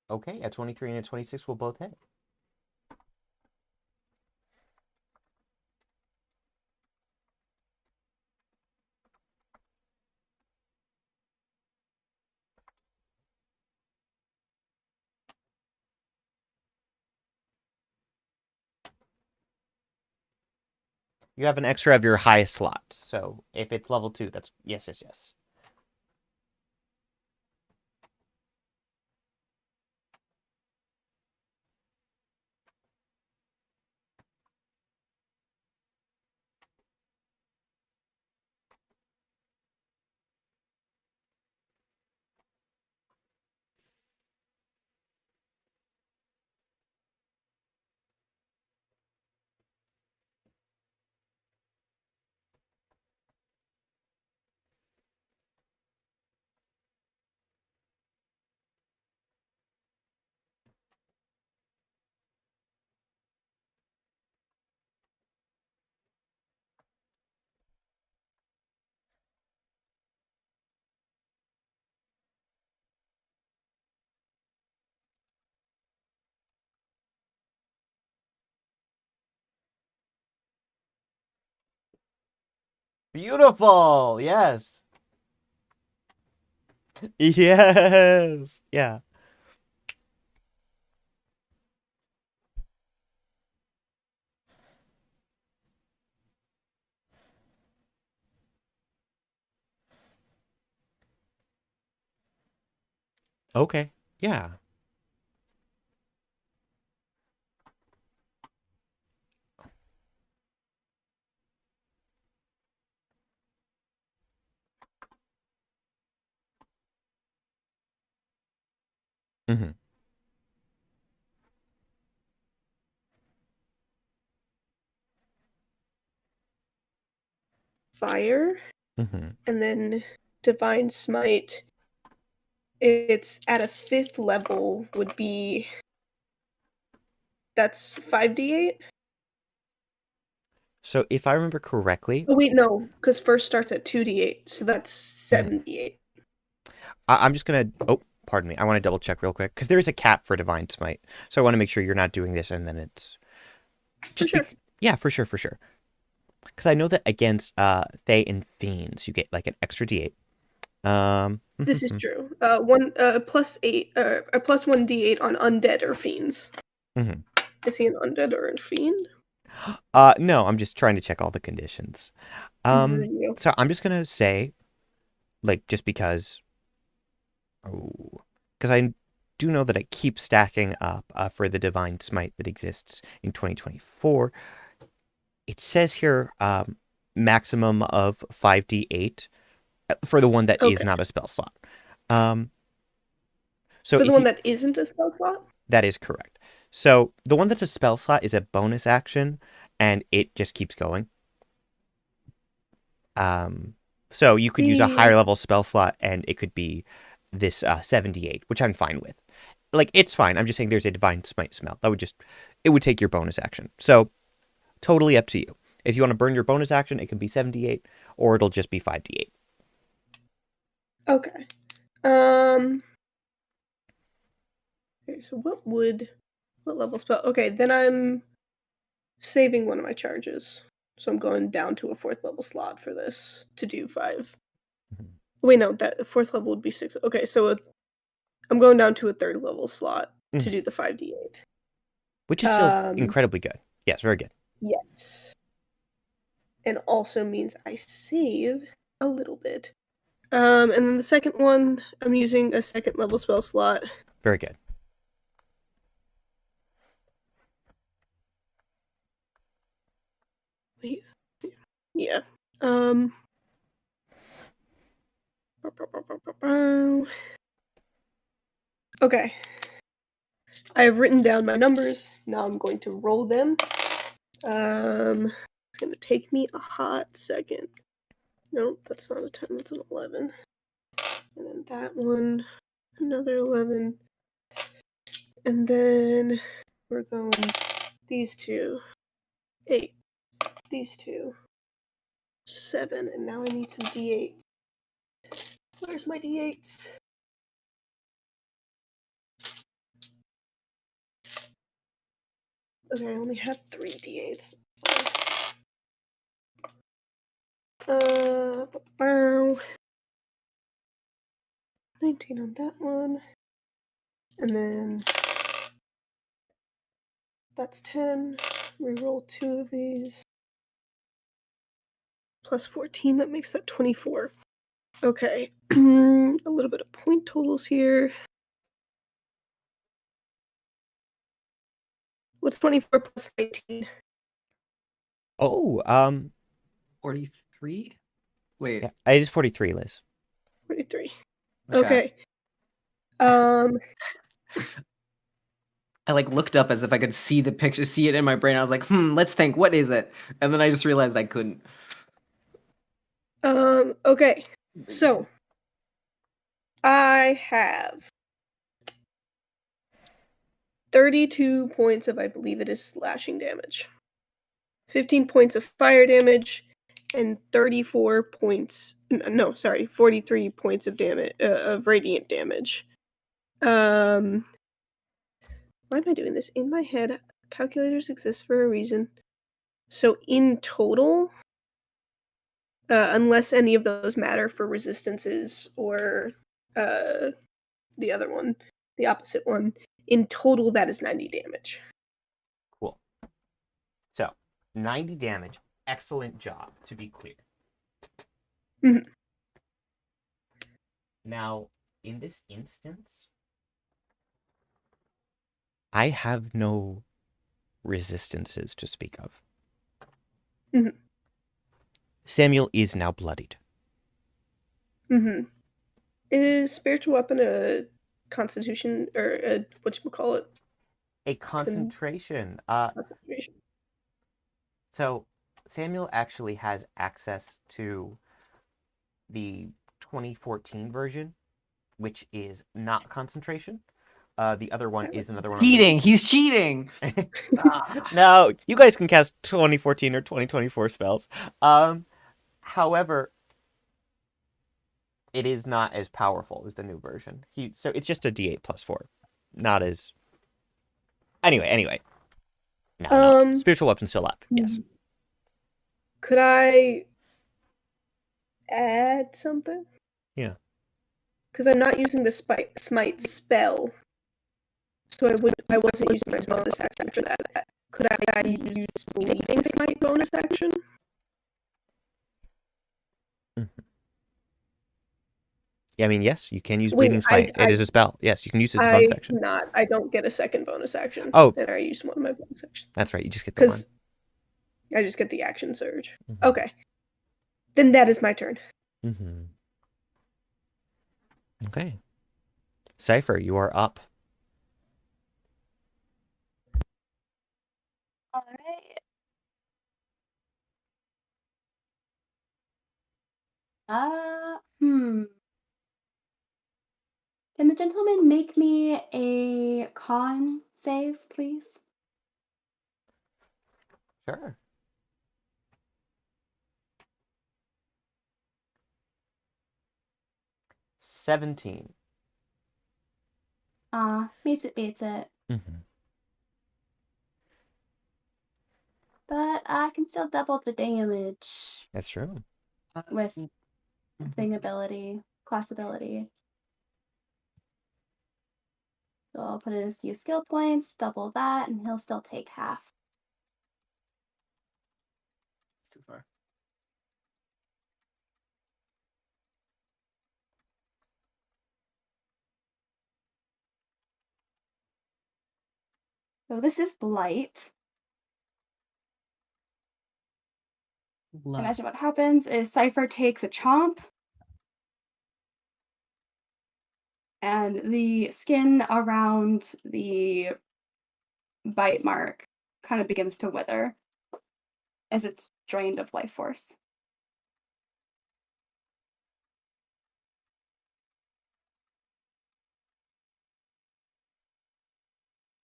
Okay, a 23 and a 26 will both hit. You have an extra of your highest slot. So if it's level 2, that's yes, yes, yes. Beautiful! Yes! Yes! Yeah. Okay. Yeah. Mm-hmm.
Fire,
Mm-hmm.
and then Divine Smite. It's at a 5th level would be, that's 5d8?
So if I remember correctly...
Oh wait, no, because first starts at 2d8, so that's 7d8.
I'm just gonna... Oh, pardon me. I want to double check real quick, because there is a cap for Divine Smite. So I want to make sure you're not doing this and then it's...
For sure.
Yeah, for sure, for sure. Because I know that against Fae and Fiends, you get like an extra d8.
This is true. Plus 1 d8 on undead or fiends.
Mm-hmm.
Is he an undead or a fiend?
No, I'm just trying to check all the conditions. So I'm just gonna say, like, just because... Oh, because I do know that it keeps stacking up for the Divine Smite that exists in 2024. It says here maximum of 5d8 for the one that is not a spell slot. So
for the one that isn't a spell slot?
That is correct. So the one that's a spell slot is a bonus action, and it just keeps going. So you could use a higher level spell slot, and it could be this 78, which I'm fine with. Like, it's fine. I'm just saying there's a Divine Smite smell. It would take your bonus action. So totally up to you. If you want to burn your bonus action, it can be 78, or it'll just be 5d8.
Okay. Okay, so what level spell? Okay, then I'm saving one of my charges. So I'm going down to a 4th level slot for this to do 5. Wait, no, that 4th level would be 6. Okay, so I'm going down to a 3rd level slot to do the 5d8.
Which is still incredibly good. Yes, very good.
Yes. And also means I save a little bit. And then the second one, I'm using a 2nd level spell slot.
Very good.
Wait. Yeah. Okay. I have written down my numbers. Now I'm going to roll them. It's going to take me a hot second. Nope, that's not a 10, that's an 11. And then that one, another 11. And then we're going these two, 8. These two, 7. And now I need some D8. Where's my D8s? Okay, I only have 3 D8s. Bow. 19 on that one. And then that's 10. Reroll 2 of these. Plus 14, that makes that 24. Okay, a little bit of point totals here. What's 24 plus 19?
Oh,
43? Wait.
yeah, it is 43, Liz.
43.
Okay.
Okay.
I like looked up as if I could see the picture, see it in my brain. I was like, let's think, what is it? And then I just realized I couldn't.
Okay. So I have 32 points of, I believe it is slashing damage, 15 points of fire damage, and 34 points. No, sorry, 43 points of damage of radiant damage. Why am I doing this in my head? Calculators exist for a reason. So in total, unless any of those matter for resistances or the other one, the opposite one, in total that is 90 damage.
Cool. So, 90 damage. Excellent job, to be clear.
Mhm.
Now, in this instance, I have no resistances to speak of.
Mhm.
Samuel is now bloodied.
Mm-hmm. Is spiritual weapon a constitution or a whatchamacallit?
A concentration.
Concentration.
So, Samuel actually has access to the 2014 version, which is not concentration. The other one is another one.
Cheating! He's cheating!
No, you guys can cast 2014 or 2024 spells. However, it is not as powerful as the new version. So it's just a D8 plus 4. Not as... Anyway. No. Spiritual weapon's still up, yes.
Could I add something?
Yeah.
Because I'm not using the smite spell. So I wasn't using my bonus action for that. Could I use bleeding smite bonus action?
Yeah, I mean, yes, you can use Bleeding Smite. It is a spell. Yes, you can use it as a bonus action.
I don't get a second bonus action.
Oh.
And I used one of my bonus actions.
That's right, you just get the one.
I just get the action surge. Mm-hmm. Okay. Then that is my turn.
Mm-hmm. Okay. Cypher, you are up.
All right. Can the gentleman make me a con save, please?
Sure. $17.
Beats it.
Mm-hmm.
But I can still double the damage.
That's true.
With thing ability, class ability. So I'll put in a few skill points, double that, and he'll still take half.
Super.
So this is Blight. Imagine what happens is Cypher takes a chomp. and the skin around the bite mark kind of begins to wither as it's drained of life force.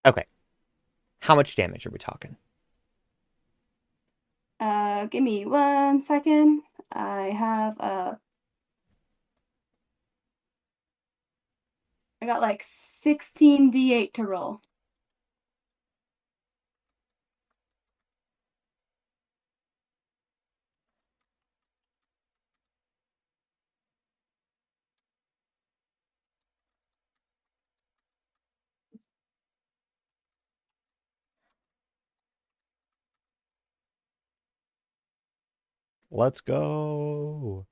Okay. How much damage are we talking?
Give me 1 second. I have I got like 16 d8 to roll.
Let's go.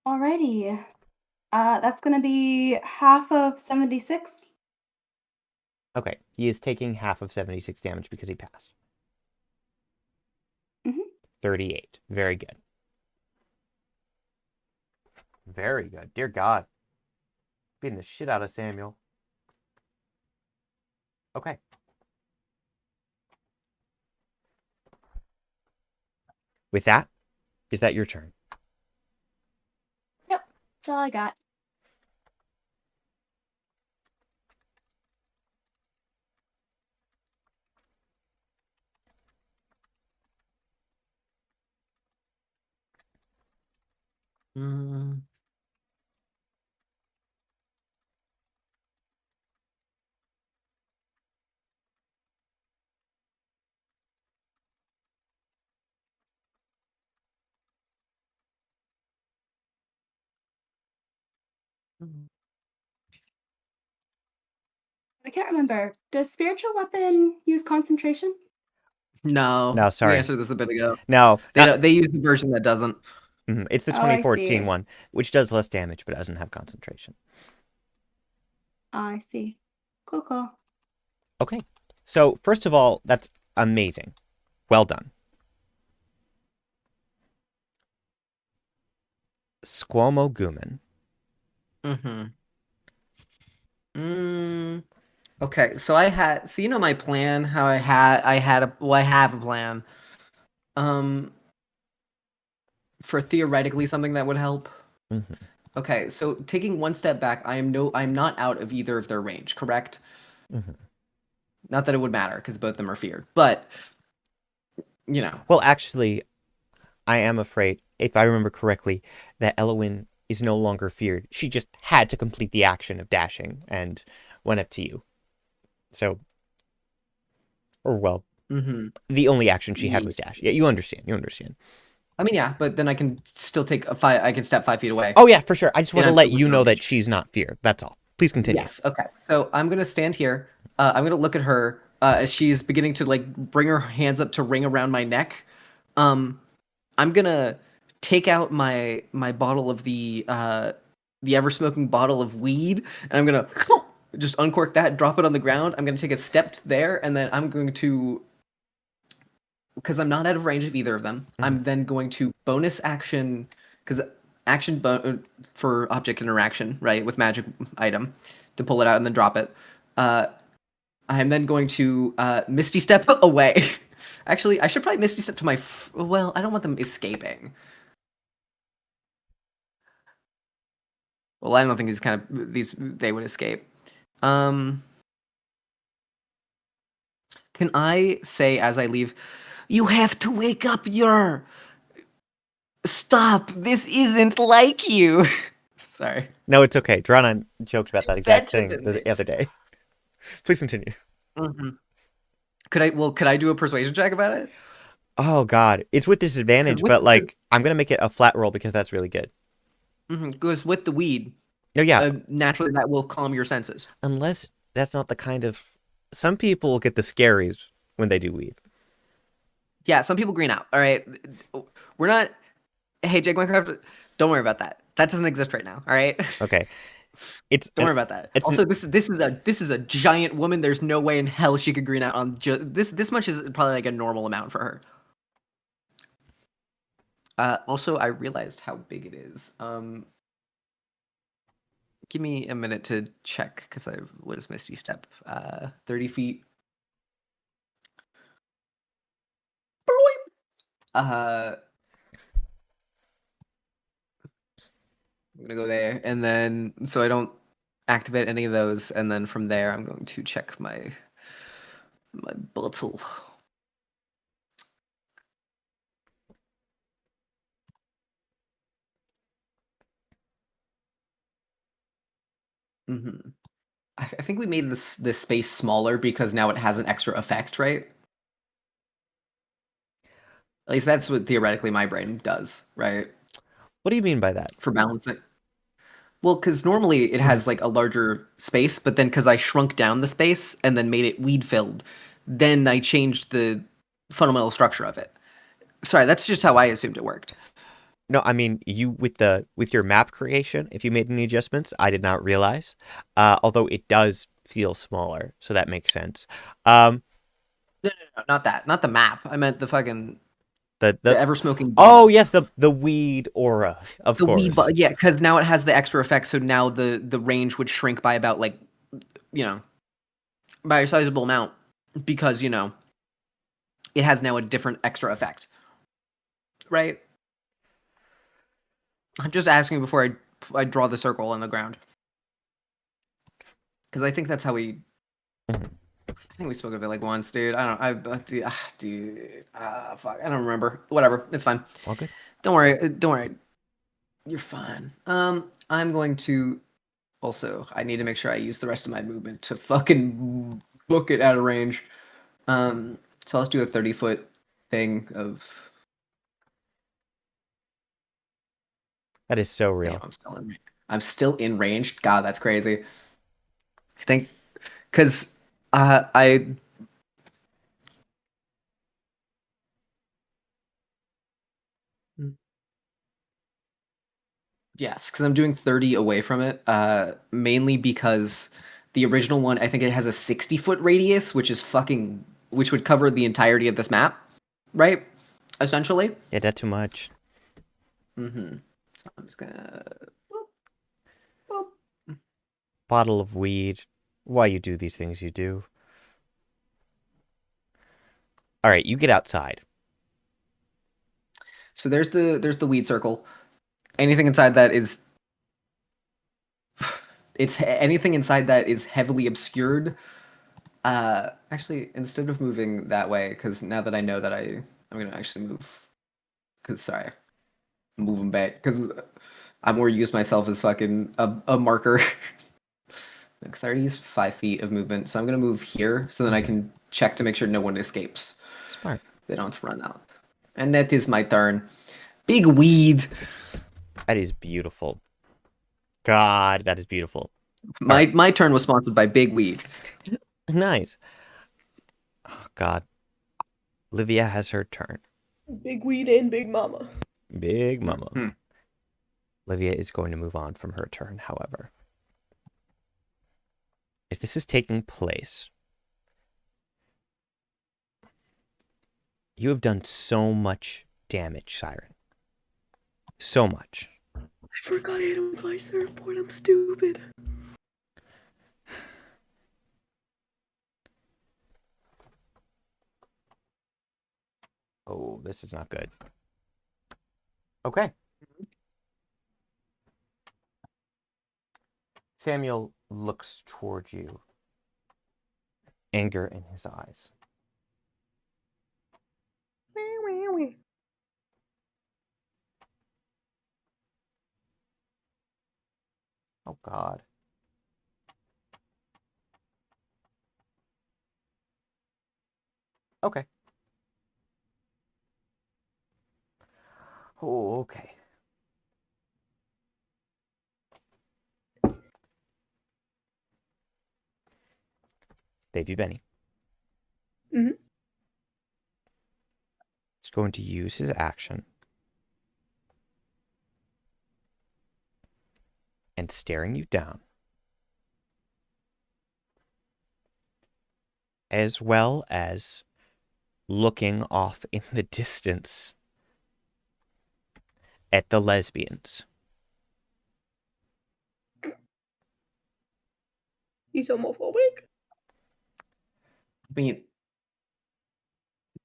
Alrighty. That's gonna be half of 76.
Okay, he is taking half of 76 damage because he passed. 38. Very good. Very good. Dear God. Beating the shit out of Samuel. Okay. With that, is that your turn?
Yep, that's all I got. I can't remember. Does spiritual weapon use concentration?
No.
No, sorry.
We answered this a bit ago.
No.
They use the version that doesn't.
It's the
Oh, I
2014
see.
one, which does less damage, but doesn't have concentration.
I see. Cool.
Okay. So, first of all, that's amazing. Well done. SQUO'MO Guman.
Okay, so I had, so you know my plan, how I have a plan. For theoretically something that would help. Okay, so taking one step back, I'm not out of either of their range, correct? Not that it would matter, because both of them are feared, but you know.
Well, actually, I am afraid, if I remember correctly, that Elowin is no longer feared. She just had to complete the action of dashing and went up to you. So, or well, the only action she had was dash. Yeah, you understand.
I mean, yeah, but then I can still take I can step 5 feet away.
Oh yeah, for sure. I just want to let you know that she's not feared. That's all. Please continue.
Yes. Okay. So I'm gonna stand here. I'm gonna look at her as she's beginning to like bring her hands up to ring around my neck. I'm gonna take out my bottle of the ever smoking bottle of weed, and I'm gonna just uncork that, drop it on the ground. I'm gonna take a step there, and then I'm going to, because I'm not out of range of either of them. I'm then going to bonus action, because for object interaction, right, with magic item, to pull it out and then drop it. I'm then going to Misty Step away. Actually, I should probably Misty Step to my... well, I don't want them escaping. Well, I don't think they would escape. Can I say as I leave, you have to wake up your... Stop, this isn't like you. Sorry.
No, it's okay. Drawn and I joked about that exact thing the other day. Please continue.
Could I do a persuasion check about it?
Oh God, it's with disadvantage, but like I'm gonna make it a flat roll because that's really good.
Because with the weed, naturally that will calm your senses.
Unless that's not the kind of... Some people get the scaries when they do weed.
Yeah, some people green out. All right, we're not... Hey, Jegg Minecraft, don't worry about that. That doesn't exist right now. All right.
Okay.
Don't worry about that. Also, this is a giant woman. There's no way in hell she could green out on this much is probably like a normal amount for her. Also, I realized how big it is. Give me a minute to check because what is Misty Step? 30 feet. I'm gonna go there, and then so I don't activate any of those, and then from there I'm going to check my bottle. Mm-hmm. I think we made this space smaller because now it has an extra effect, right? At least that's what theoretically my brain does, right?
What do you mean by that?
For balancing. Well, because normally it has like a larger space, but then because I shrunk down the space and then made it weed filled, then I changed the fundamental structure of it. Sorry, that's just how I assumed it worked.
No, I mean you with your map creation. If you made any adjustments, I did not realize. Although it does feel smaller, so that makes sense.
No, not that, not the map. I meant the fucking the ever smoking.
Oh yes, the weed aura, of course.
Weed, yeah, because now it has the extra effect. So now the range would shrink by about like, by a sizable amount because it has now a different extra effect, right? I'm just asking before I draw the circle on the ground because I think that's how we. I think we spoke of it like once, dude. Fuck, I don't remember. Whatever, it's fine.
Okay.
Don't worry. You're fine. I'm going to. Also, I need to make sure I use the rest of my movement to fucking book it out of range. So let's do a 30-foot thing of.
That is so real.
Damn, I'm still in range. God, that's crazy. I think, because I. Yes, because I'm doing 30 away from it, mainly because the original one, I think it has a 60-foot radius, which would cover the entirety of this map, right? Essentially.
Yeah, that's too much.
Mm-hmm. So I'm just gonna...
Bottle of weed. Why you do these things you do. All right, you get outside.
So there's the weed circle. Anything inside that is anything inside that is heavily obscured. Actually, instead of moving that way, because now that I know that I'm gonna actually move. Because sorry, I'm moving back because I more use myself as fucking a marker. Because I already use 5 feet of movement, so I'm gonna move here so then I can check to make sure no one escapes.
Smart.
They don't run out. And that is my turn. Big weed.
That is beautiful. God, that is beautiful.
My turn was sponsored by Big Weed.
Nice. Oh, God. Olivia has her turn.
Big Weed and Big Mama.
Big Mama. Olivia is going to move on from her turn, however. As this is taking place, you have done so much damage, Siren. So much.
I forgot I had my surfboard. I'm stupid.
Oh, this is not good. Okay. Samuel looks towards you. Anger in his eyes. Oh, God. Okay. Oh, okay. Baby Benny.
Mm-hmm.
He's going to use his action and staring you down, as well as looking off in the distance at the lesbians.
He's homophobic?
I mean,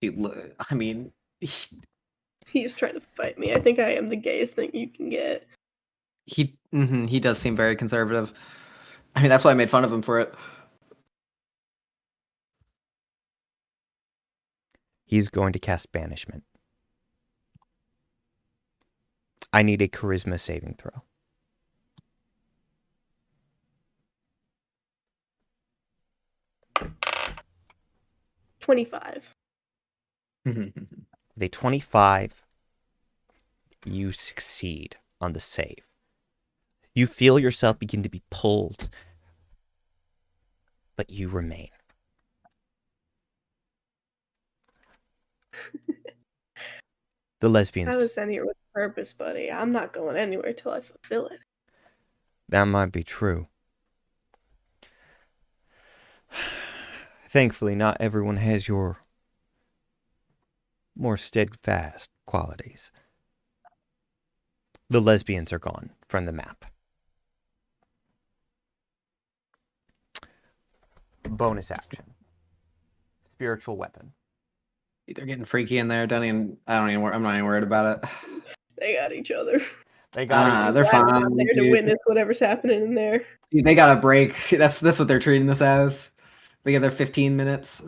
dude, I mean,
he's trying to fight me. I think I am the gayest thing you can get.
he does seem very conservative. I mean, that's why I made fun of him for it.
He's going to cast Banishment. I need a Charisma saving throw.
$25.
With a 25, you succeed on the save. You feel yourself begin to be pulled, but you remain. The lesbians.
I was sent here with purpose, buddy. I'm not going anywhere till I fulfill it.
That might be true. Thankfully, not everyone has your more steadfast qualities. The lesbians are gone from the map. Bonus action. Spiritual weapon.
They're getting freaky in there. I'm not even worried about it.
They got each other.
They got
they're fine.
I'm there to witness whatever's happening in there.
Dude, they got a break. That's what they're treating this as. They get their 15 minutes.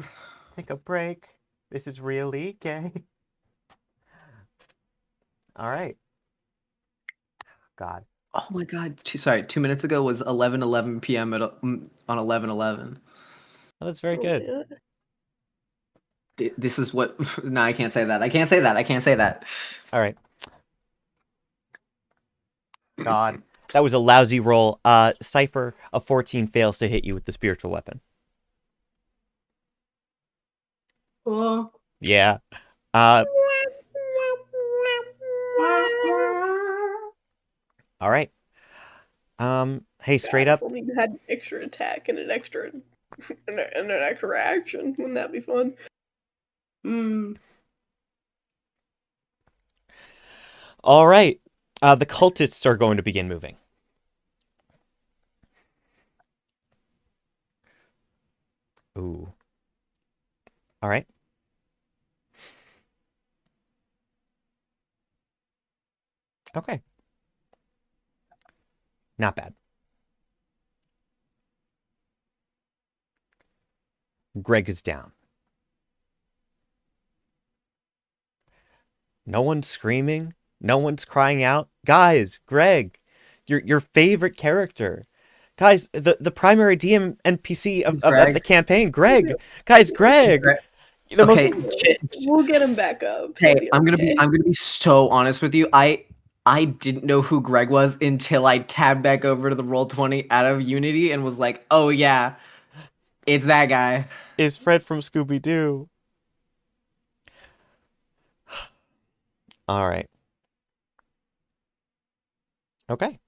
Take a break. This is really gay. All right. God.
Oh my God. 2 minutes ago was 11:11 p.m. on 11/11.
Oh, that's very good.
This is what. No, I can't say that. I can't say that.
All right. God. That was a lousy roll. Cypher, a 14 fails to hit you with the spiritual weapon.
Cool.
Yeah. All right. Hey, straight up.
If only you had an extra attack and an extra action. Wouldn't that be fun?
All right. The cultists are going to begin moving. Ooh. All right. Okay. Not bad. Greg is down. No one's screaming. No one's crying out. Guys, Greg, your favorite character. Guys, the primary DM NPC of the campaign, Greg. Guys, Greg.
Okay,
we'll get him back up.
Hey, I'm gonna be so honest with you. I didn't know who Greg was until I tabbed back over to the Roll20 out of Unity and was like, oh yeah, it's that guy.
Is Fred from Scooby-Doo. All right. Okay.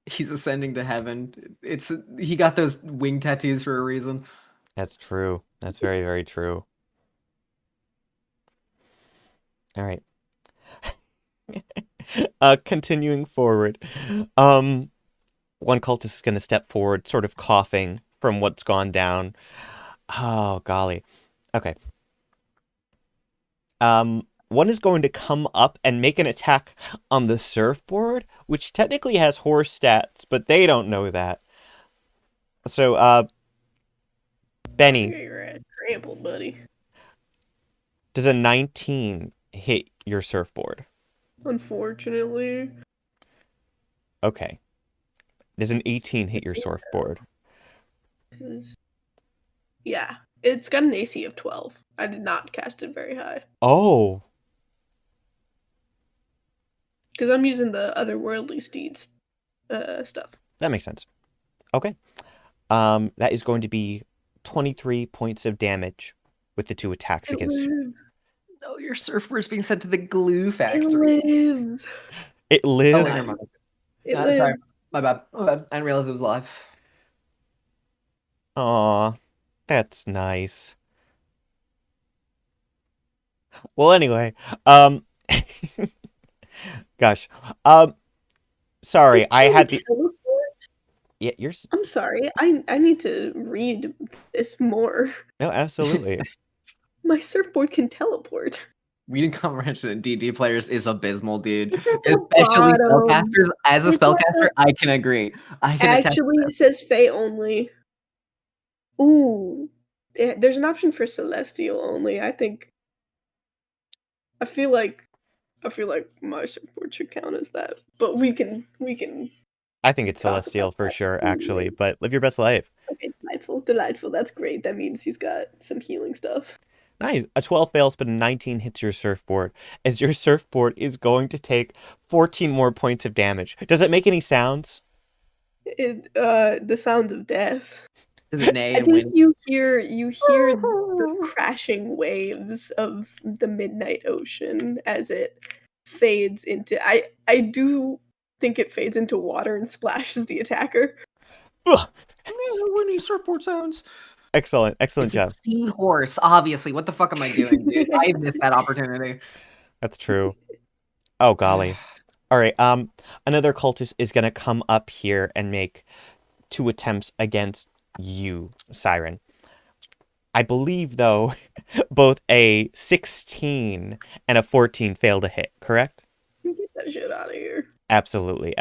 He's ascending to heaven. He got those wing tattoos for a reason.
That's true. That's very, very true. All right. Continuing forward. One cultist is going to step forward, sort of coughing from what's gone down. Oh, golly. Okay. One is going to come up and make an attack on the surfboard, which technically has horse stats, but they don't know that. So, Benny.
You're trampled, buddy.
Does a 19 hit your surfboard?
Unfortunately.
Okay. Does an 18 hit your surfboard?
Yeah. It's got an AC of 12. I did not cast it very high.
Oh.
Because I'm using the otherworldly steeds stuff.
That makes sense. Okay. That is going to be 23 points of damage with the two attacks against you.
No, your surfboard's being sent to the glue
It
factory.
lives.
It
Oh, wait,
lives.
never mind.
It
Sorry,
lives.
my bad. I didn't realize it was live.
Aw, that's nice. Well, anyway, gosh, sorry, I had the.
Teleport?
Yeah,
I'm sorry. I need to read this more.
No, absolutely.
My surfboard can teleport.
Reading comprehension in D&D players is abysmal, dude.
It's at the
Especially
bottom.
spellcasters. As a
It's at the-
spellcaster, I can agree. I can attest to
Actually,
that.
it says Fae only. Ooh. There's an option for Celestial only. I feel like my surfboard should count as that. But we can
I think it's
talk
celestial
about
for
that.
sure, actually. But live your best life.
Okay, delightful. That's great. That means he's got some healing stuff.
Nice. A 12 fails, but a 19 hits your surfboard, as your surfboard is going to take 14 more points of damage. Does it make any sounds?
The sounds of death.
Is it nay
I
and
think
win?
you hear the crashing waves of the midnight ocean as it fades into. I do think it fades into water and splashes the attacker.
Ugh.
Winnie surfboard sounds.
Excellent
It's
job.
a seahorse, obviously. What the fuck am I doing, dude? I missed that opportunity.
That's true. Oh golly. All right. Another cultist is gonna come up here and make 2 attempts against you, Siren. I believe, though, both a 16 and a 14 fail to hit. Correct?
Get that shit out of here.
Absolutely.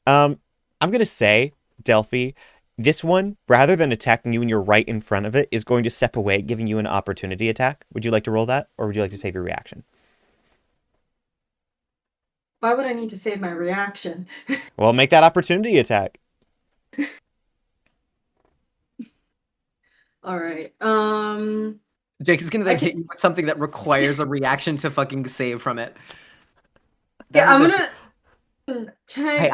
I'm gonna say, DELPHI, this one, rather than attacking you and you're right in front of it, is going to step away, giving you an opportunity attack. Would you like to roll that, or would you like to save your reaction?
Why would I need to save my reaction?
Well, make that opportunity attack.
All right.
Jake is gonna then hit you with something that requires a reaction to fucking save from it.
Yeah, I'm
gonna. Hey,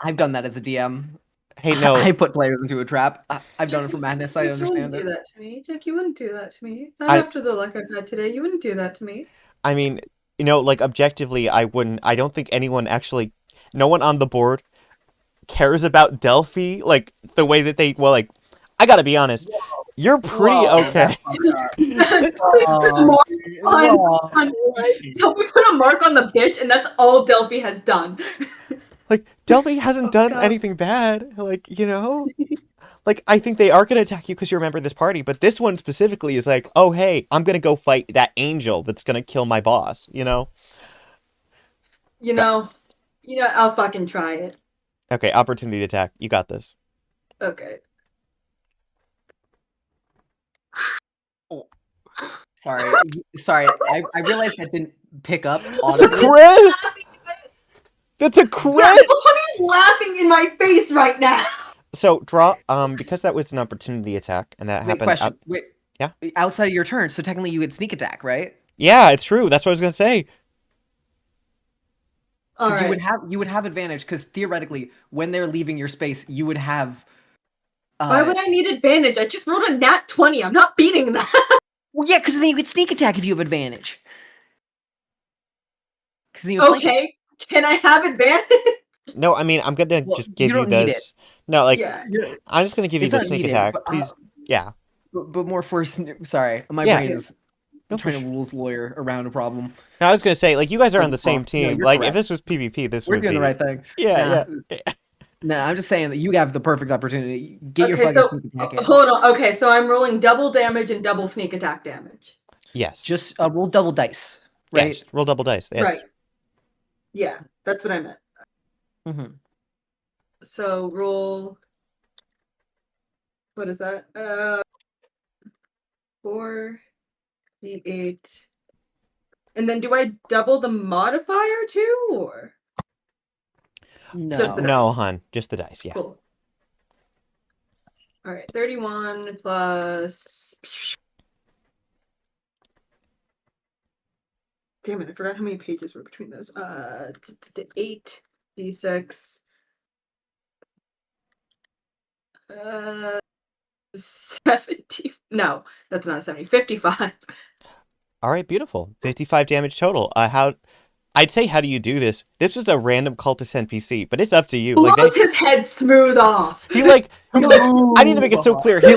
I've done that as a DM.
Hey, no.
I put players into a trap. I've done it for madness. I understand
You wouldn't
it.
do that to me, Jack. You wouldn't do that to me. Not after the luck I've had today. You wouldn't do that to me.
I mean, like, objectively, I wouldn't. I don't think anyone actually. No one on the board cares about DELPHI, like, the way that they. Well, like, I gotta be honest. You're pretty okay.
We put a mark on the bitch, and that's all DELPHI has done.
Like, DELPHI hasn't done anything bad. Like, Like, I think they are going to attack you because you're a member of this party, but this one specifically is like, oh, hey, I'm going to go fight that angel that's going to kill my boss,
I'll fucking try it.
Okay, opportunity attack. You got this.
Okay.
Sorry. I realized that didn't pick up.
That's a crit! That's a crit!
Yeah, is laughing in my face right now.
So, draw, because that was an opportunity attack, and that happened...
Question.
Yeah?
Outside of your turn, so technically you would sneak attack, right?
Yeah, it's true. That's what I was going to say.
Because you would have advantage, because theoretically, when they're leaving your space, you would have...
Why would I need advantage? I just rolled a nat 20. I'm not beating that.
Well, yeah, because then you could sneak attack if you have advantage.
Okay, can I have advantage?
No, I mean, I'm going to just give you this. No, like, I'm just going to give you the sneak attack. Please, yeah.
But more for... Sorry, my brain is trying to rules lawyer around a problem.
No, I was going to say, like, you guys are on the same team. Like, if this was PvP, this would be...
We're doing the right thing.
Yeah.
No, I'm just saying that you have the perfect opportunity. Get your fucking sneak attack in.
Hold on. Okay, so I'm rolling double damage and double sneak attack damage.
Yes.
Just roll double dice, right?
Yeah, just roll double dice.
Right. Yeah, that's what I meant.
Mm-hmm.
So roll... What is that? 4, 8. And then do I double the modifier too, or?
No, hon. Just the dice, yeah.
Cool. All right, 31 plus... Damn it, I forgot how many pages were between those. 8, d6. 70. No, that's not a 70. 55.
All right, beautiful. 55 damage total. I'd say, how do you do this? This was a random cultist NPC, but it's up to you.
Blows his head smooth off.
He like, I need to make it so clear. He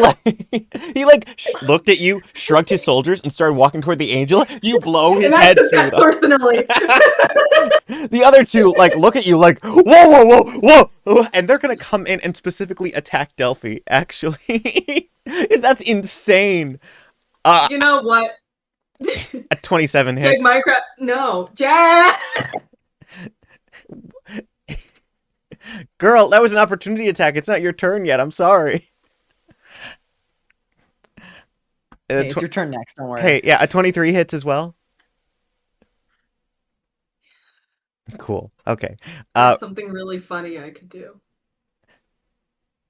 looked at you, shrugged his shoulders, and started walking toward the angel. You blow his head smooth off.
Personally.
The other two, like, look at you like, whoa, and they're gonna come in and specifically attack DELPHI, actually. That's insane.
You know what?
A 27 hits.
Jegg Minecraft. No. Jegg!
Girl, that was an opportunity attack. It's not your turn yet. I'm sorry.
Hey, it's your turn next. Don't worry.
Hey, yeah, a 23 hits as well. Cool. Okay.
Something really funny I could do.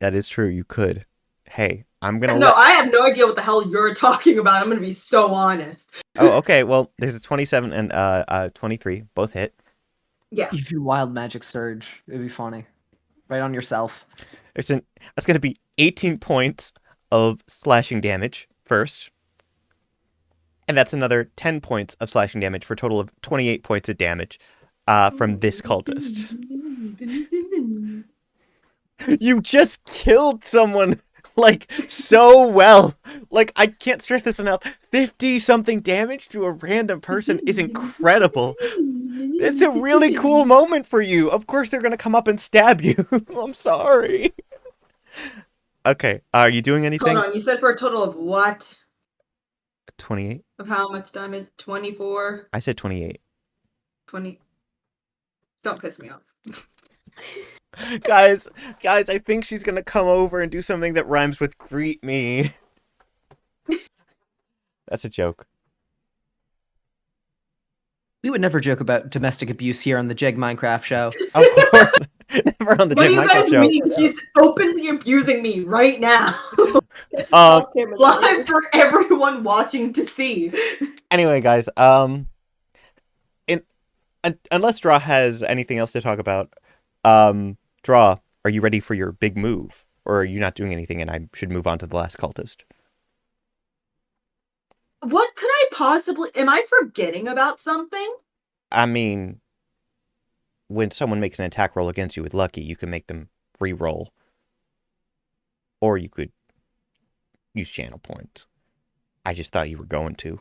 That is true. You could. Hey, I'm gonna.
No, I have no idea what the hell you're talking about. I'm gonna be so honest.
Oh, okay. Well, there's a 27 and 23. Both hit.
Yeah.
You do wild magic surge. It'd be funny. Right on yourself.
That's gonna be 18 points of slashing damage first. And that's another 10 points of slashing damage for a total of 28 points of damage from this cultist. You just killed someone, like, so well. Like, I can't stress this enough. 50-something damage to a random person is incredible. It's a really cool moment for you. Of course they're going to come up and stab you. I'm sorry. Okay, are you doing anything?
Hold on, you said for a total of what?
28.
Of how much damage? 24?
I said 28.
20. Don't piss me off.
Guys, I think she's gonna come over and do something that rhymes with greet me. That's a joke.
We would never joke about domestic abuse here on the Jegg Minecraft show.
Of course. Never on the Jegg Minecraft show.
Mean? She's openly abusing me right now. Live for everyone watching to see.
Anyway, guys, unless Draw has anything else to talk about, Draw, are you ready for your big move? Or are you not doing anything and I should move on to the last cultist?
What could I possibly... Am I forgetting about something?
I mean, when someone makes an attack roll against you with Lucky, you can make them re-roll. Or you could use channel points. I just thought you were going to.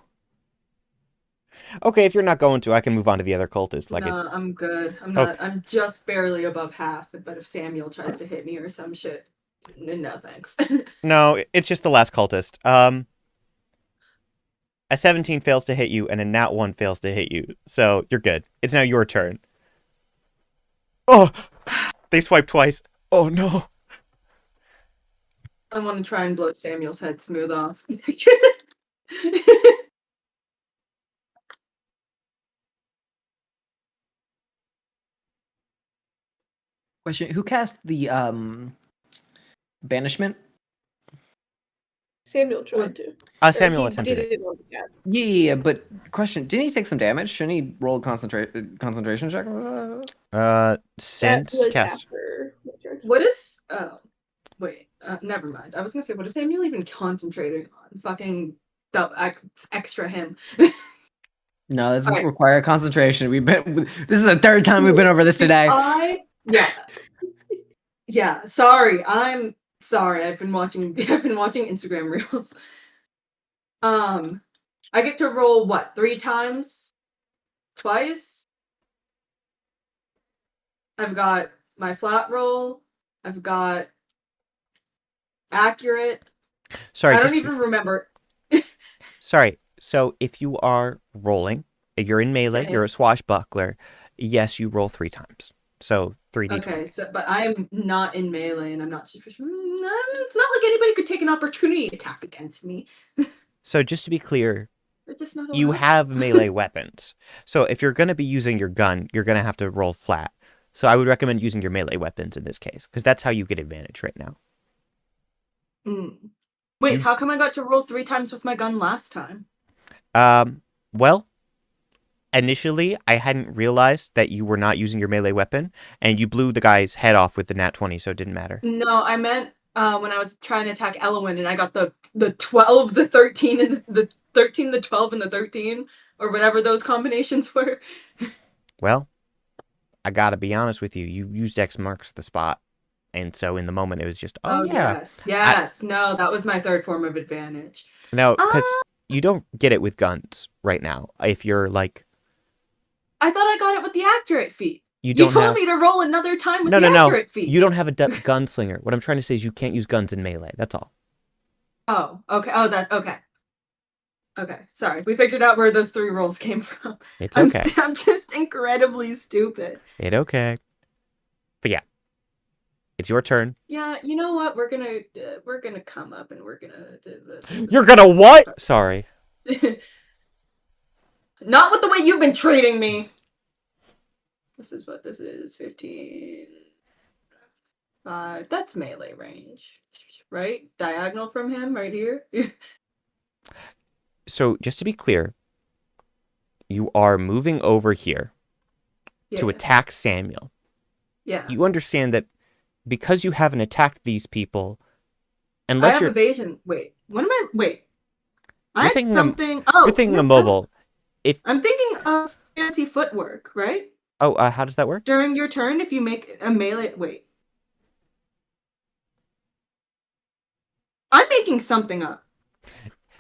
Okay, if you're not going to, I can move on to the other cultist.
No, I'm good. I'm not. Okay. I'm just barely above half. But if Samuel tries to hit me or some shit, no thanks.
No, it's just the last cultist. A 17 fails to hit you, and a nat 1 fails to hit you. So you're good. It's now your turn. Oh, they swiped twice. Oh no.
I want to try and blow Samuel's head smooth off.
Question: who cast the banishment?
Samuel tried to.
Samuel attempted it.
Yeah, but question: didn't he take some damage? Shouldn't he roll a concentration check?
Since cast.
What is? Oh, wait. Never mind. I was gonna say, what is Samuel even concentrating on? Fucking extra him.
No, this doesn't require concentration. This is the third time we've been over this today.
Yeah. Sorry. I'm sorry. I've been watching Instagram reels. I get to roll what? 3 times? Twice? I've got my flat roll. I've got accurate.
Sorry.
I don't even remember.
Sorry. So if you are rolling, if you're in melee, you're a swashbuckler. Yes, you roll 3 times. So 3d.
Okay, but I'm not in melee, and I'm not super sure. It's not like anybody could take an opportunity attack against me.
So just to be clear,
just not
you have melee weapons. So if you're going to be using your gun, you're going to have to roll flat. So I would recommend using your melee weapons in this case, because that's how you get advantage right now.
Wait, how come I got to roll 3 times with my gun last time?
Well, initially, I hadn't realized that you were not using your melee weapon, and you blew the guy's head off with the nat 20, so it didn't matter.
No, I meant when I was trying to attack Elwyn, and I got the 12, the 13, and the 13, the 12, and the 13, or whatever those combinations were.
Well, I gotta be honest with you. You used X marks the spot. And so in the moment, it was just, oh, yeah.
Yes. No, that was my third form of advantage.
No, because you don't get it with guns right now. If you're like...
I thought I got it with the accurate feat.
You
told me to roll another time with the accurate feat.
You don't have a gunslinger. What I'm trying to say is you can't use guns in melee. That's all.
Oh, okay. Okay. Okay, sorry. We figured out where those 3 rolls came from.
It's okay.
I'm just incredibly stupid.
It's okay. But yeah. It's your turn.
Yeah, you know what? We're gonna come up and we're gonna...
You're gonna what? Sorry.
Not with the way you've been treating me. This is what this is. 15. 5. That's melee range. Right? Diagonal from him, right here.
So, just to be clear, you are moving over here to attack Samuel.
Yeah.
You understand that because you haven't attacked these people, unless
I have evasion. Wait. What am I... Wait. I had
thinking
something...
You're thinking of mobile.
I'm thinking of fancy footwork, right?
Oh, how does that work?
During your turn, if you make a melee... Wait. I'm making something up.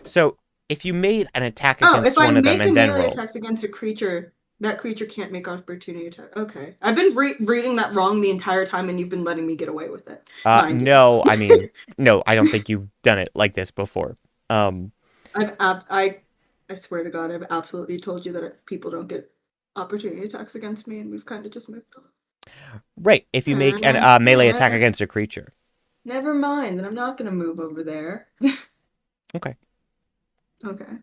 So, if you made an attack against one of them and then roll...
if I make a melee attacks against a creature, that creature can't make opportunity attack. Okay. I've been reading that wrong the entire time, and you've been letting me get away with it.
No, I mean... no, I don't think you've done it like this before.
I swear to God, I've absolutely told you that people don't get opportunity attacks against me, and we've kind of just moved on.
Right, if you make a melee attack against a creature.
Never mind, then I'm not going to move over there.
Okay.
Okay.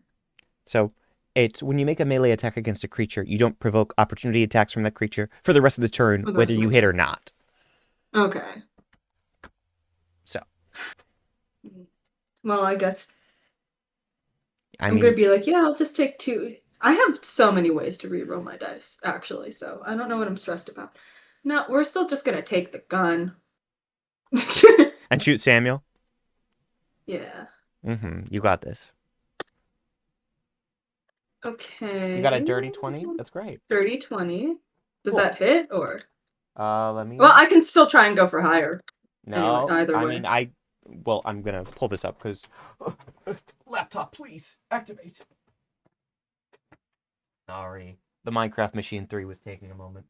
So, it's when you make a melee attack against a creature, you don't provoke opportunity attacks from that creature for the rest of the turn, whether you hit or not.
Okay.
So.
Well, I guess... I'm going to be like, yeah, I'll just take 2. I have so many ways to reroll my dice, actually, so I don't know what I'm stressed about. No, we're still just going to take the gun.
And shoot Samuel?
Yeah.
You got this.
Okay.
You got a dirty 20? That's great.
Dirty 20. Does that hit, or?
Let me...
Well, I can still try and go for higher.
No,
anyway, either way.
Well, I'm going to pull this up, because...
Laptop, please. Activate.
Sorry. The Minecraft Machine 3 was taking a moment.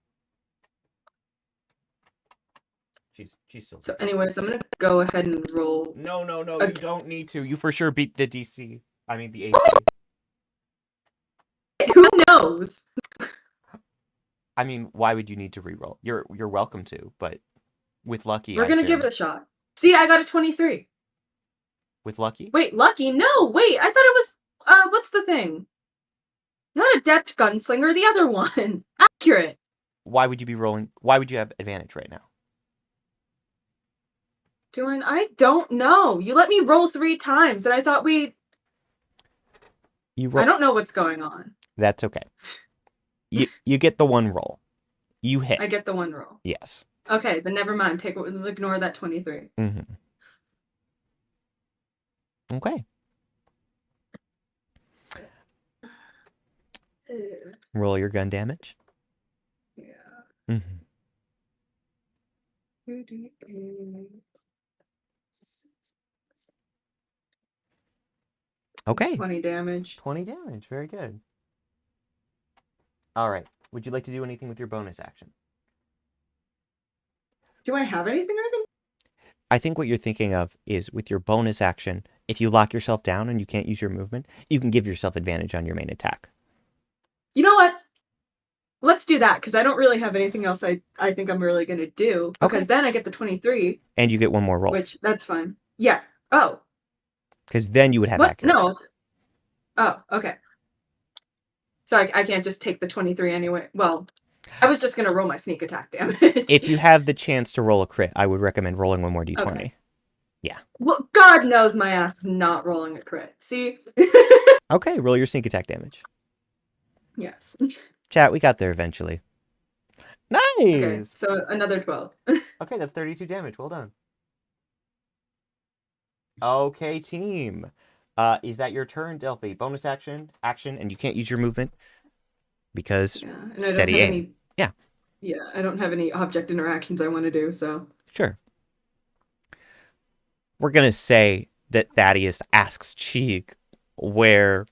She's still...
So anyways, I'm going to go ahead and roll...
No, you don't need to. You for sure beat the DC. I mean, the AC.
Who knows?
I mean, why would you need to reroll? You're welcome to, but with lucky...
We're going to give it a shot. See, I got a 23.
With lucky?
Wait, lucky? No, wait, I thought it was... what's the thing? Not adept gunslinger, the other one. Accurate.
Why would you be rolling... Why would you have advantage right now?
I don't know. You let me roll 3 times, and I thought I don't know what's going on.
That's okay. You get the 1 roll. You hit.
I get the 1 roll.
Yes.
Okay, then never mind. Ignore that 23.
Okay. Roll your gun damage.
Yeah.
Okay.
20 damage.
20 damage. Very good. All right. Would you like to do anything with your bonus action?
Do I have anything I can...
I think what you're thinking of is with your bonus action, if you lock yourself down and you can't use your movement, you can give yourself advantage on your main attack.
You know what? Let's do that, because I don't really have anything else I think I'm really going to do. Because then I get the 23.
And you get 1 more roll.
Which, that's fine. Yeah. Oh.
Because then you would have accurate.
No. Oh, okay. So I can't just take the 23 anyway. Well, I was just going to roll my sneak attack damage.
If you have the chance to roll a crit, I would recommend rolling 1 more d20.
Okay.
Yeah.
Well, God knows my ass is not rolling a crit. See?
Okay, roll your sneak attack damage.
Yes.
Chat, we got there eventually. Nice!
Okay, so another 12.
Okay, that's 32 damage. Well done. Okay, team. Is that your turn, Delphi? Bonus action, and you can't use your movement because
and I
steady
don't have
aim.
any.
Yeah.
Yeah, I don't have any object interactions I want to do, so.
Sure. We're gonna say that Thaddeus asks CHEEG where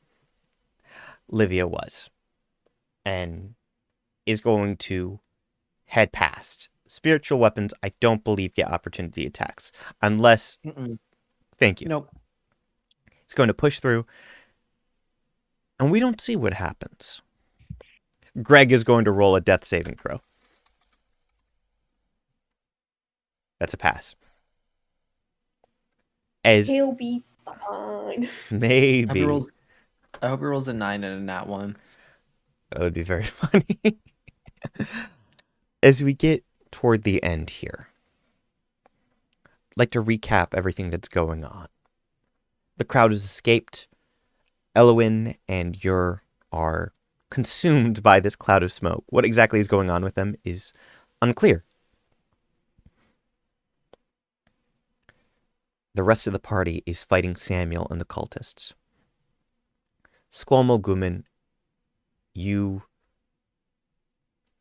Livia was, and is going to head past. Spiritual weapons, I don't believe get opportunity attacks unless. Thank you.
Nope.
He's going to push through, and we don't see what happens. Greg is going to roll a death saving throw. That's a pass. As
He'll be fine.
maybe.
I hope he rolls a 9 and a nat 1.
That would be very funny. As we get toward the end here, I'd like to recap everything that's going on. The crowd has escaped. Elowin and Ur are consumed by this cloud of smoke. What exactly is going on with them is unclear. The rest of the party is fighting Samuel and the cultists. SQUO'MO Guman, you,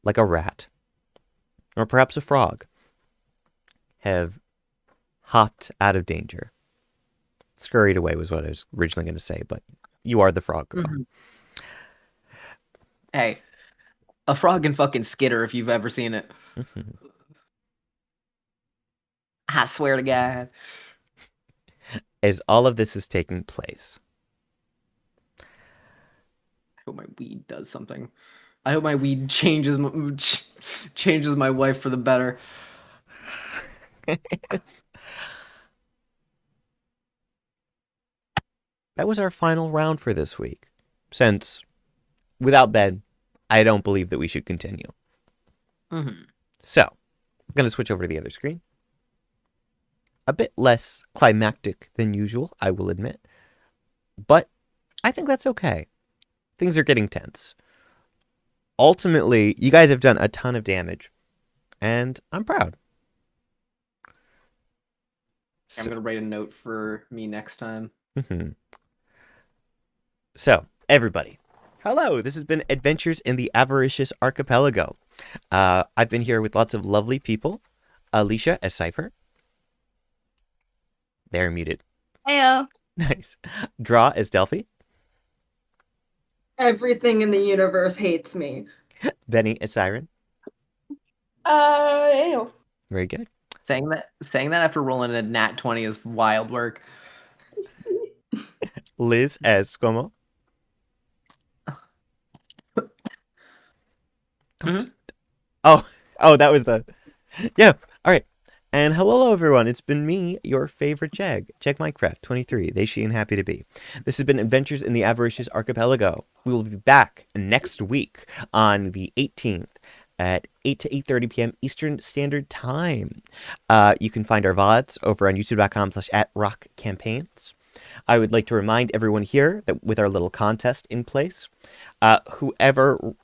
like a rat, or perhaps a frog, have hopped out of danger. Scurried away was what I was originally going to say, but you are the frog girl.
Mm-hmm. Hey, a frog can fucking skitter if you've ever seen it.
Mm-hmm.
I swear to God.
As all of this is taking place,
I hope my weed does something. I hope my weed changes my wife for the better.
that was our final round for this week. Since, without Ben, I don't believe that we should continue.
Mm-hmm.
So, I'm going to switch over to the other screen. A bit less climactic than usual, I will admit. But I think that's okay. Things are getting tense. Ultimately, you guys have done a ton of damage, and I'm proud.
I'm going to write a note for me next time.
Mm-hmm. So, everybody, hello. This has been Adventures in the Avaricious Archipelago. I've been here with lots of lovely people. ALYCIA as CYPHER. They're muted.
Heyo.
Nice. Draw as DELPHI.
Everything in the universe hates me.
BENNI as SIREN.
Ew.
Very good.
Saying that after rolling a nat 20 is wild work.
Liz as SQUO'MO.
Mm-hmm.
Oh, that was the... Yeah, all right. And hello, everyone. It's been me, your favorite Jegg Minecraft 23. They, she, and happy to be. This has been Adventures in the Avaricious Archipelago. We will be back next week on the 18th at 8 to 8:30 p.m. Eastern Standard Time. You can find our VODs over on youtube.com/@rockcampaigns. I would like to remind everyone here that with our little contest in place, whoever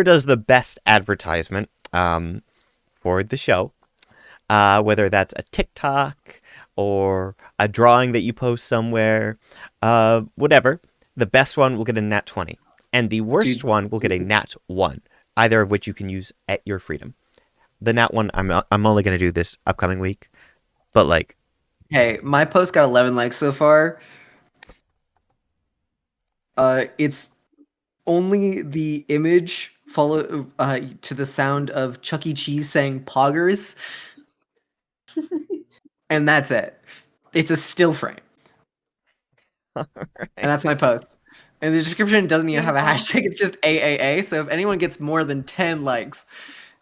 does the best advertisement for the show, whether that's a TikTok or a drawing that you post somewhere, whatever, the best one will get a nat 20. And the worst one will get a nat 1, either of which you can use at your freedom. The nat 1, I'm only going to do this upcoming week, but like...
Hey, my post got 11 likes so far. It's only the image follow to the sound of Chuck E. Cheese saying poggers. And that's it. It's a still frame.
All right.
And that's my post. And the description doesn't even have a hashtag. It's just AAA. So if anyone gets more than 10 likes,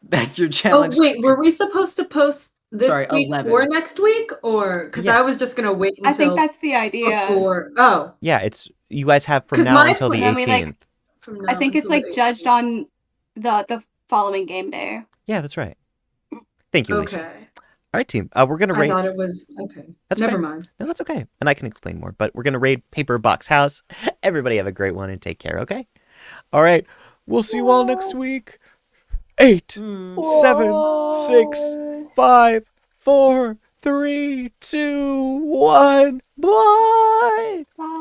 that's your challenge.
Oh, wait. Were we supposed to post this week
11.
for next week? Or because I was just going to wait until
I think that's the idea.
before. Oh.
Yeah, it's you guys have from now until the 18th.
I think it's like judged on the following game day.
Yeah, that's right. Thank you, Alicia.
Okay.
All right, team. We're going to raid...
I thought it was... Okay.
That's
Never
okay.
mind.
No, that's okay. And I can explain more. But we're going to raid Paper Box House. Everybody have a great one and take care, okay? All right. We'll see you all next week. 8, 7, 6, 5, 4, 3, 2, 1. Bye! Bye.
Bye.